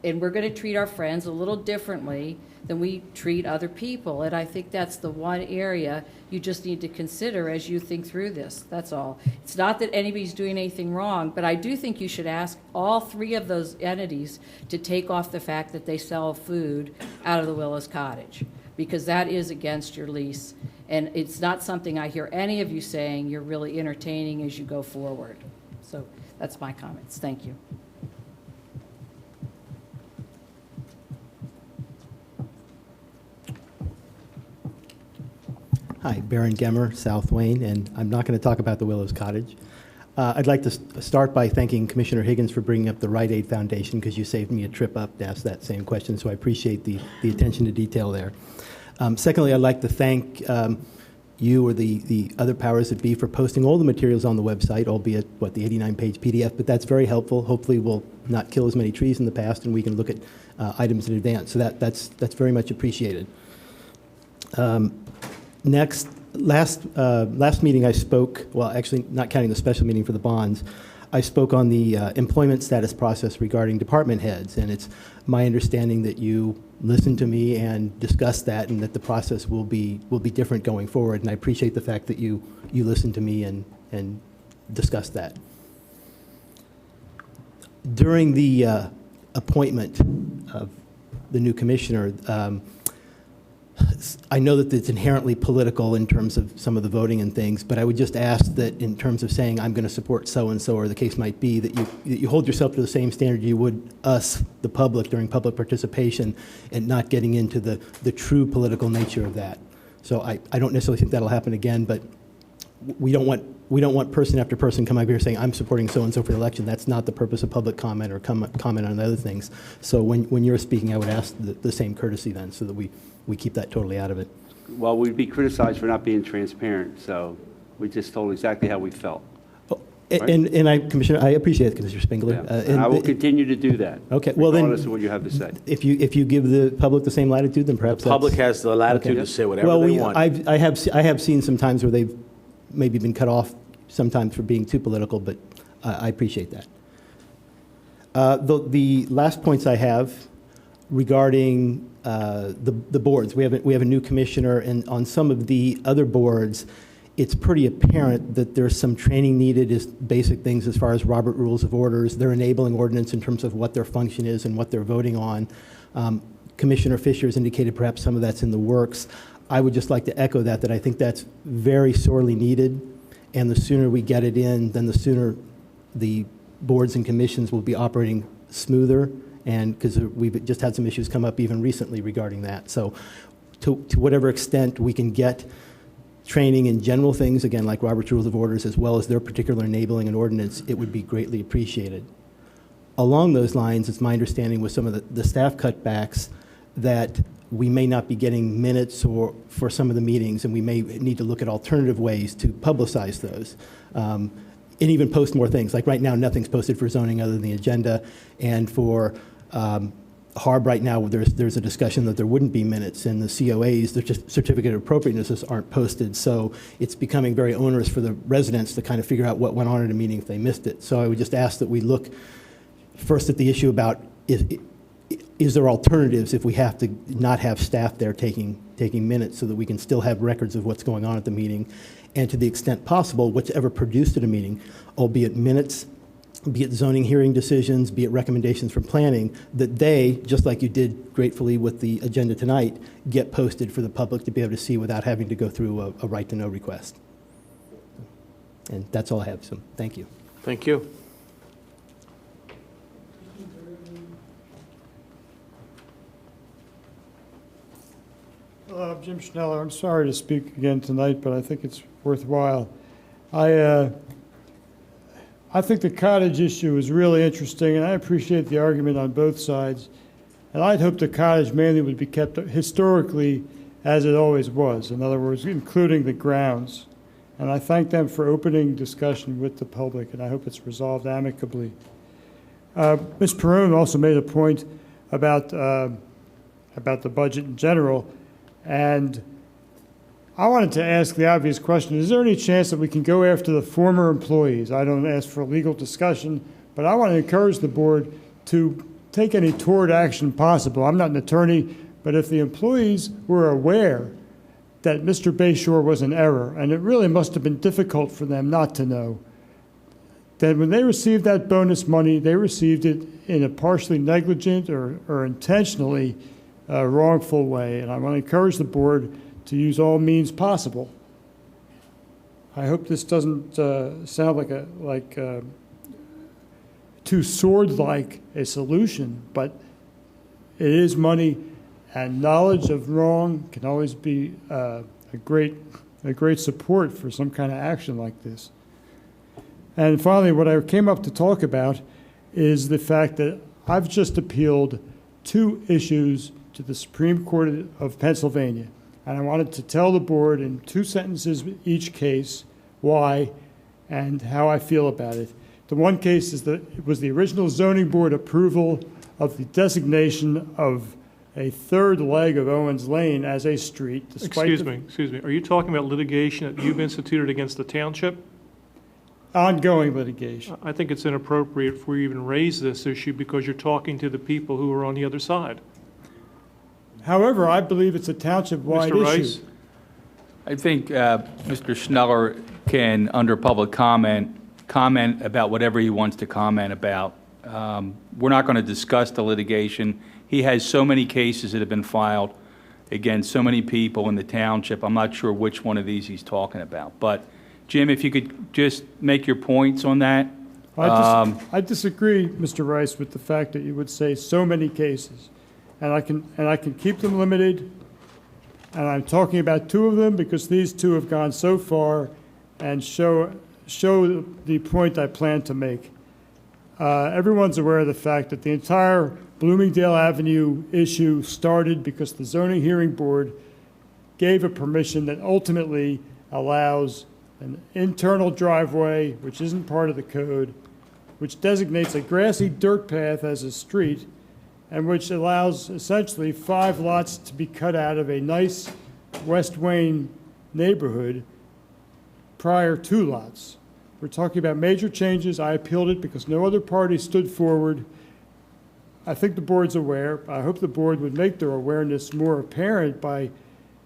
and we're going to treat our friends a little differently than we treat other people. And I think that's the one area you just need to consider as you think through this. That's all. It's not that anybody's doing anything wrong, but I do think you should ask all three of those entities to take off the fact that they sell food out of the Willows Cottage, because that is against your lease. And it's not something I hear any of you saying you're really entertaining as you go forward. So that's my comments. Thank you. Hi, Baron Gemmer, South Wayne, and I'm not going to talk about the Willows Cottage. I'd like to start by thanking Commissioner Higgins for bringing up the Rite Aid Foundation, because you saved me a trip up to ask that same question, so I appreciate the attention to detail there. Secondly, I'd like to thank you or the other powers that be for posting all the materials on the website, albeit, the 89-page PDF, but that's very helpful. Hopefully we'll not kill as many trees in the past, and we can look at items in advance. So that's very much appreciated. Next, last meeting I spoke, well, actually not counting the special meeting for the bonds, I spoke on the employment status process regarding department heads, and it's my understanding that you listened to me and discussed that, and that the process will be different going forward. And I appreciate the fact that you listened to me and discussed that. During the appointment of the new commissioner, I know that it's inherently political in terms of some of the voting and things, but I would just ask that in terms of saying I'm going to support so-and-so, or the case might be, that you hold yourself to the same standard you would us, the public, during public participation, and not getting into the true political nature of that. So I don't necessarily think that'll happen again, but we don't want person after person come up here saying I'm supporting so-and-so for the election. That's not the purpose of public comment or comment on other things. So when you're speaking, I would ask the same courtesy then, so that we keep that totally out of it. Well, we'd be criticized for not being transparent, so we just told exactly how we felt. Right? And Commissioner, I appreciate it, Commissioner Spengler. Yeah. And I will continue to do that. Okay. Well, then, regardless of what you have to say. If you give the public the same latitude, then perhaps The public has the latitude to say whatever they want. I have seen some times where they've maybe been cut off sometimes for being too political, but I appreciate that. The last points I have regarding the boards. We have a new commissioner, and on some of the other boards, it's pretty apparent that there's some training needed, as basic things as far as Robert Rules of Orders, their enabling ordinance in terms of what their function is and what they're voting on. Commissioner Fisher has indicated perhaps some of that's in the works. I would just like to echo that I think that's very sorely needed, and the sooner we get it in, then the sooner the boards and commissions will be operating smoother, and because we've just had some issues come up even recently regarding that. So to whatever extent we can get training in general things, again, like Robert's Rules of Orders, as well as their particular enabling and ordinance, it would be greatly appreciated. Along those lines, it's my understanding with some of the staff cutbacks that we may not be getting minutes for some of the meetings, and we may need to look at alternative ways to publicize those. And even post more things. Like right now, nothing's posted for zoning other than the agenda, and for HARB right now, there's a discussion that there wouldn't be minutes, and the COAs, the certificate of appropriateness, aren't posted. So it's becoming very onerous for the residents to kind of figure out what went on at a meeting if they missed it. So I would just ask that we look first at the issue about is there alternatives if we have to not have staff there taking minutes, so that we can still have records of what's going on at the meeting, and to the extent possible, whatever produced at a meeting, albeit minutes, be it zoning hearing decisions, be it recommendations from planning, that they, just like you did gratefully with the agenda tonight, get posted for the public to be able to see without having to go through a right to know request. And that's all I have, so thank you. Thank you. Jim Schneller. I'm sorry to speak again tonight, but I think it's worthwhile. I think the cottage issue is really interesting, and I appreciate the argument on both sides. And I'd hope the cottage mainly would be kept historically as it always was, in other words, including the grounds. And I thank them for opening discussion with the public, and I hope it's resolved amicably. Ms. Perone also made a point about the budget in general, and I wanted to ask the obvious question: is there any chance that we can go after the former employees? I don't ask for legal discussion, but I want to encourage the board to take any toward action possible. I'm not an attorney, but if the employees were aware that Mr. Bayshore was in error, and it really must have been difficult for them not to know, then when they received that bonus money, they received it in a partially negligent or intentionally wrongful way. And I want to encourage the board to use all means possible. I hope this doesn't sound like too sword-like a solution, but it is money, and knowledge of wrong can always be a great support for some kind of action like this. And finally, what I came up to talk about is the fact that I've just appealed 2 issues to the Supreme Court of Pennsylvania. And I wanted to tell the board in 2 sentences each case why and how I feel about it. The one case is that it was the original zoning board approval of the designation of a third leg of Owens Lane as a street. Excuse me. Are you talking about litigation that you've instituted against the township? Ongoing litigation. I think it's inappropriate for you to even raise this issue because you're talking to the people who are on the other side. However, I believe it's a township-wide issue. Mr. Rice? I think Mr. Schneller can, under public comment about whatever he wants to comment about. We're not going to discuss the litigation. He has so many cases that have been filed against so many people in the township. I'm not sure which one of these he's talking about. But, Jim, if you could just make your points on that. I disagree, Mr. Rice, with the fact that you would say so many cases. And I can keep them limited. And I'm talking about 2 of them because these 2 have gone so far and show the point I plan to make. Everyone's aware of the fact that the entire Bloomingdale Avenue issue started because the zoning hearing board gave a permission that ultimately allows an internal driveway, which isn't part of the code, which designates a grassy dirt path as a street, and which allows essentially 5 lots to be cut out of a nice West Wayne neighborhood, prior 2 lots. We're talking about major changes. I appealed it because no other party stood forward. I think the board's aware. I hope the board would make their awareness more apparent by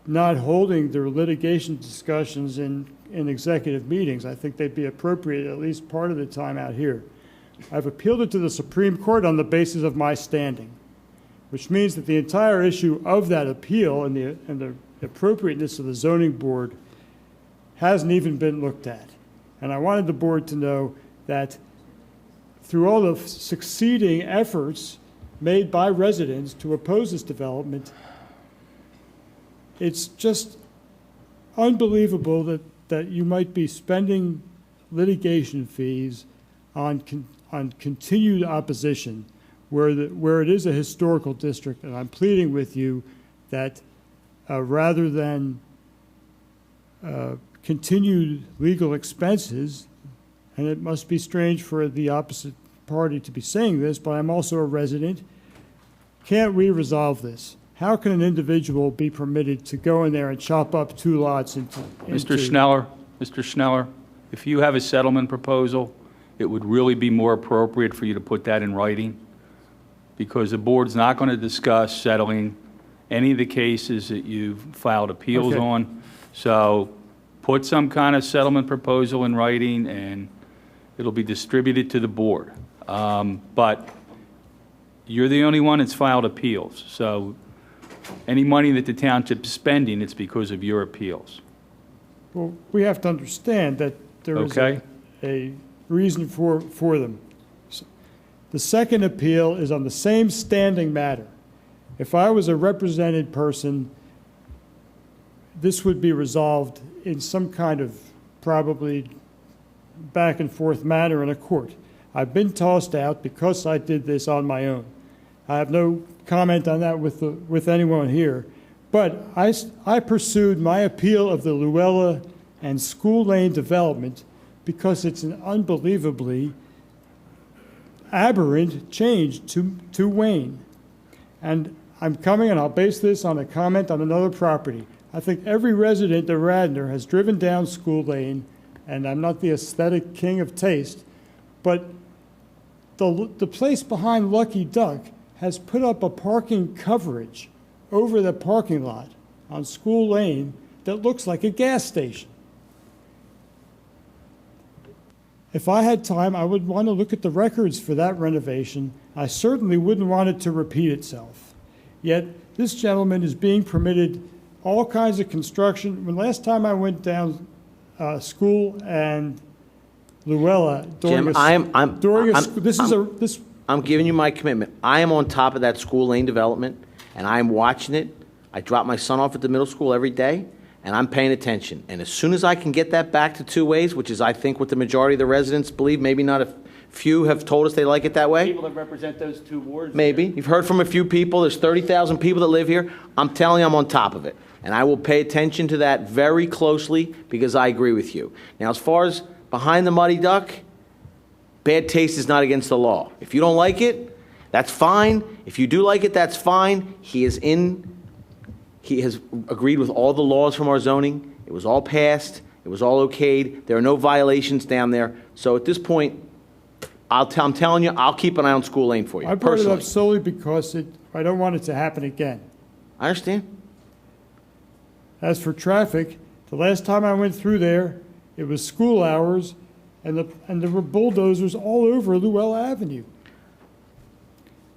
not holding their litigation discussions in executive meetings. I think they'd be appropriate at least part of the time out here. I've appealed it to the Supreme Court on the basis of my standing, which means that the entire issue of that appeal and the appropriateness of the zoning board hasn't even been looked at. And I wanted the board to know that through all the succeeding efforts made by residents to oppose this development, it's just unbelievable that you might be spending litigation fees on continued opposition where it is a historical district. And I'm pleading with you that rather than continued legal expenses, and it must be strange for the opposite party to be saying this, but I'm also a resident, can't we resolve this? How can an individual be permitted to go in there and chop up 2 lots into... Mr. Schneller, if you have a settlement proposal, it would really be more appropriate for you to put that in writing, because the board's not going to discuss settling any of the cases that you've filed appeals on. So put some kind of settlement proposal in writing, and it'll be distributed to the board. But you're the only one that's filed appeals. So any money that the township's spending, it's because of your appeals. Well, we have to understand that there is a reason for them. The second appeal is on the same standing matter. If I was a represented person this would be resolved in some kind of probably back and forth manner in a court. I've been tossed out because I did this on my own. I have no comment on that with anyone here. But I pursued my appeal of the Luella and School Lane development because it's an unbelievably aberrant change to Wayne. And I'm coming, and I'll base this on a comment on another property. I think every resident of Radnor has driven down School Lane, and I'm not the aesthetic king of taste, but the place behind Lucky Duck has put up a parking coverage over the parking lot on School Lane that looks like a gas station. If I had time, I would want to look at the records for that renovation. I certainly wouldn't want it to repeat itself. Yet, this gentleman is being permitted all kinds of construction. When last time I went down School and Luella during Jim, I'm giving you my commitment. I am on top of that School Lane development, and I am watching it. I drop my son off at the middle school every day, and I'm paying attention. And as soon as I can get that back to 2 ways, which is I think what the majority of the residents believe, maybe not a few have told us they like it that way. People that represent those 2 wards. Maybe. You've heard from a few people. There's 30,000 people that live here. I'm telling you, I'm on top of it. And I will pay attention to that very closely because I agree with you. Now, as far as behind the Muddy Duck, bad taste is not against the law. If you don't like it, that's fine. If you do like it, that's fine. He has agreed with all the laws from our zoning. It was all passed. It was all okayed. There are no violations down there. So at this point, I'm telling you, I'll keep an eye on School Lane for you. I brought it up solely because I don't want it to happen again. I understand. As for traffic, the last time I went through there, it was school hours, and there were bulldozers all over Luella Avenue.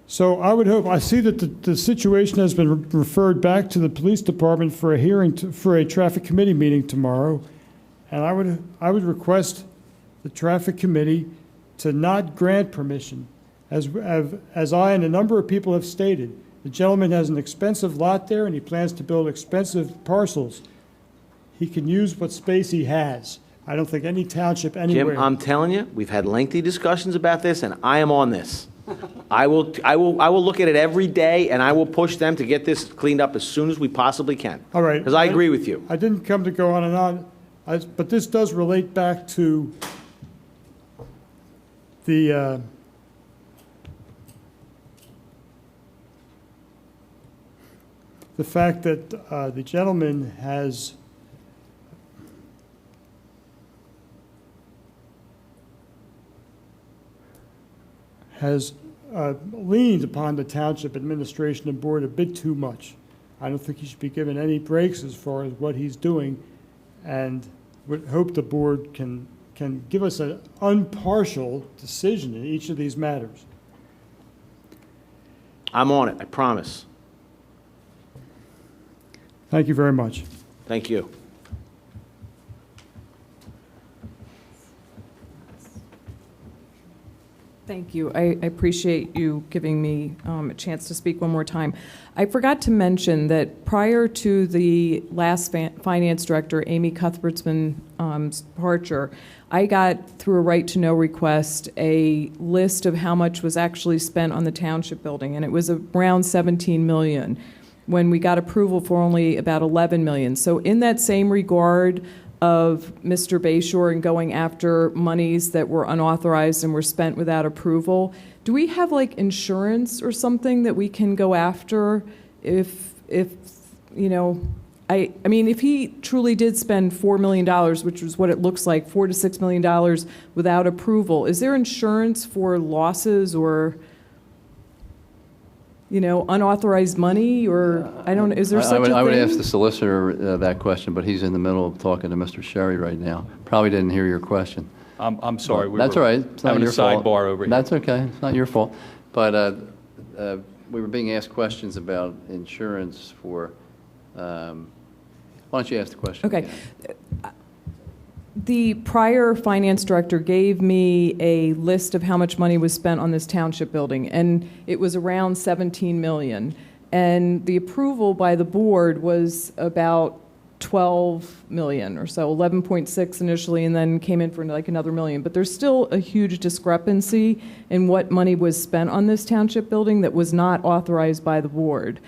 So I would hope, I see that the situation has been referred back to the police department for a hearing, for a traffic committee meeting tomorrow, and I would request the traffic committee to not grant permission, as I and a number of people have stated. The gentleman has an expensive lot there, and he plans to build expensive parcels. He can use what space he has. I don't think any township anywhere. Jim, I'm telling you, we've had lengthy discussions about this, and I am on this. I will look at it every day, and I will push them to get this cleaned up as soon as we possibly can. All right. Because I agree with you. I didn't come to go on and on, but this does relate back to the fact that the gentleman has leaned upon the township administration and board a bit too much. I don't think he should be given any breaks as far as what he's doing, and would hope the board can give us an impartial decision in each of these matters. I'm on it, I promise. Thank you very much. Thank you. Thank you. I appreciate you giving me a chance to speak one more time. I forgot to mention that prior to the last finance director, Amy Cuthbertsman's departure, I got, through a right-to-know request, a list of how much was actually spent on the township building, and it was around $17 million, when we got approval for only about $11 million. So in that same regard of Mr. Bayshore and going after monies that were unauthorized and were spent without approval, do we have like insurance or something that we can go after if you know, I mean, if he truly did spend $4 million, which was what it looks like, $4 to $6 million without approval, is there insurance for losses or, you know, unauthorized money, or I don't know, is there such a thing? I would ask the solicitor that question, but he's in the middle of talking to Mr. Sherry right now. Probably didn't hear your question. I'm sorry. That's all right. It's not having your a sidebar fault. over here. That's okay. It's not your fault. But we were being asked questions about insurance for. Why don't you ask the question? Okay. The prior finance director gave me a list of how much money was spent on this township building, and it was around $17 million. And the approval by the board was about 12 million or so, 11.6 initially, and then came in for like another million. But there's still a huge discrepancy in what money was spent on this township building that was not authorized by the board.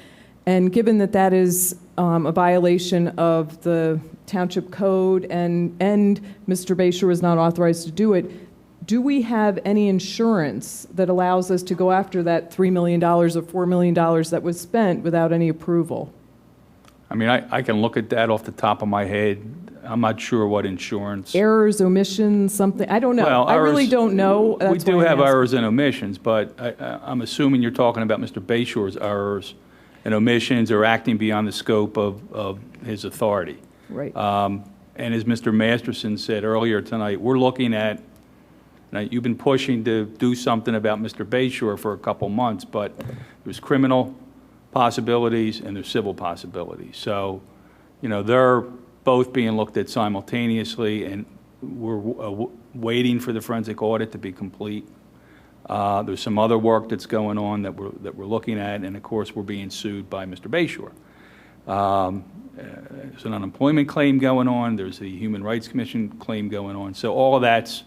And given that that is a violation of the township code and Mr. Bayshore was not authorized to do it, do we have any insurance that allows us to go after that $3 million or $4 million that was spent without any approval? I mean, I can look at that off the top of my head. I'm not sure what insurance. Errors, omissions, something, I don't know. Well, I really errors- don't know. We That's do why I'm have asking. errors and omissions, but I'm assuming you're talking about Mr. Bayshore's errors and omissions or acting beyond the scope of his authority. Right. And as Mr. Masterson said earlier tonight, we're looking at, now you've been pushing to do something about Mr. Bayshore for a couple months, but there's criminal possibilities and there's civil possibilities. So, you know, they're both being looked at simultaneously, and we're waiting for the forensic audit to be complete. There's some other work that's going on that we're looking at, and of course, we're being sued by Mr. Bayshore. There's an unemployment claim going on. There's the Human Rights Commission claim going on. So all of that's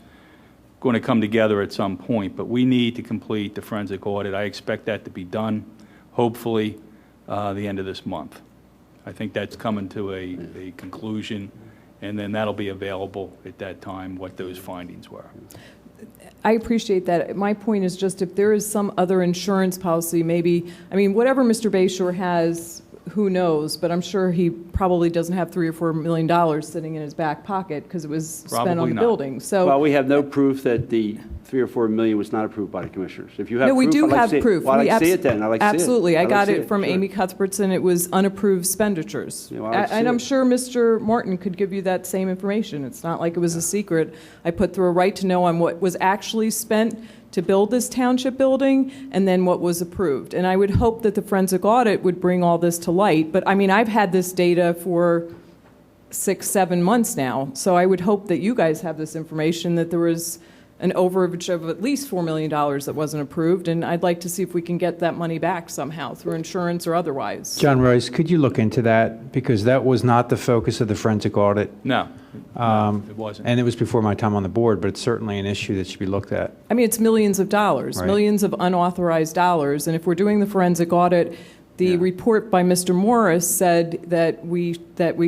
going to come together at some point, but we need to complete the forensic audit. I expect that to be done, hopefully, the end of this month. I think that's coming to a conclusion, and then that'll be available at that time, what those findings were. I appreciate that. My point is just if there is some other insurance policy, maybe, I mean, whatever Mr. Bayshore has, who knows, but I'm sure he probably doesn't have $3 or $4 million sitting in his back pocket because it was spent on Probably the not. building. So Well, we have no proof that the 3 or 4 million was not approved by the commissioners. If you have no, we proof, do I'd like have to see it. proof. Well, I'd We like to see it then. I'd like to see it. absolutely. I I'd like got to see it from sure. Amy Cuthbertson. It was unapproved expenditures. Yeah, well, I'd like to see And I'm it. sure Mr. Martin could give you that same information. It's not like it was a secret. I put through a right to know on what was actually spent to build this township building and then what was approved. And I would hope that the forensic audit would bring all this to light. But I mean, I've had this data for 6-7 months now. So I would hope that you guys have this information, that there was an overage of at least $4 million that wasn't approved. And I'd like to see if we can get that money back somehow through insurance or otherwise. John Royce, could you look into that? Because that was not the focus of the forensic audit. No, it wasn't. And it was before my time on the board, but it's certainly an issue that should be looked at. I mean, it's millions of dollars, Right. millions of unauthorized dollars. And if we're doing the forensic audit, the report by Mr. Morris said that we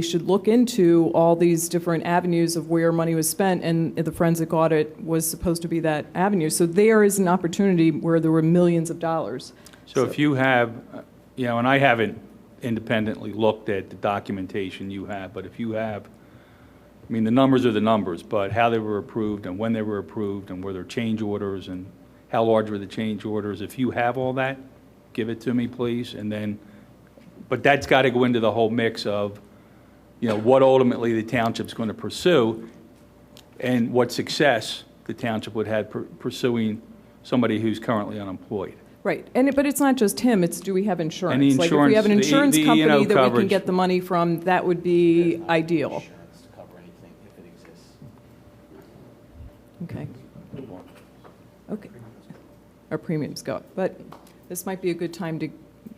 should look into all these different avenues of where money was spent, and the forensic audit was supposed to be that avenue. So there is an opportunity where there were millions of dollars. So if you have, you know, and I haven't independently looked at the documentation you have, but if you have, I mean, the numbers are the numbers, but how they were approved and when they were approved and were there change orders and how large were the change orders, if you have all that, give it to me, please, and then, but that's got to go into the whole mix of, you know, what ultimately the township's going to pursue and what success the township would have pursuing somebody who's currently unemployed. Right, but it's not just him, it's do we have insurance? And the Like, if we have an insurance, the insurance E&O company that we can coverage. get the money from, that would be ideal. Okay. Okay. Our premiums go up, but this might be a good time to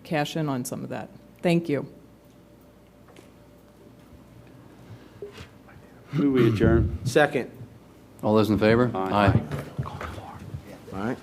cash in on some of that. Thank you. Move we adjourn. Second. All those in favor? Aye. All right.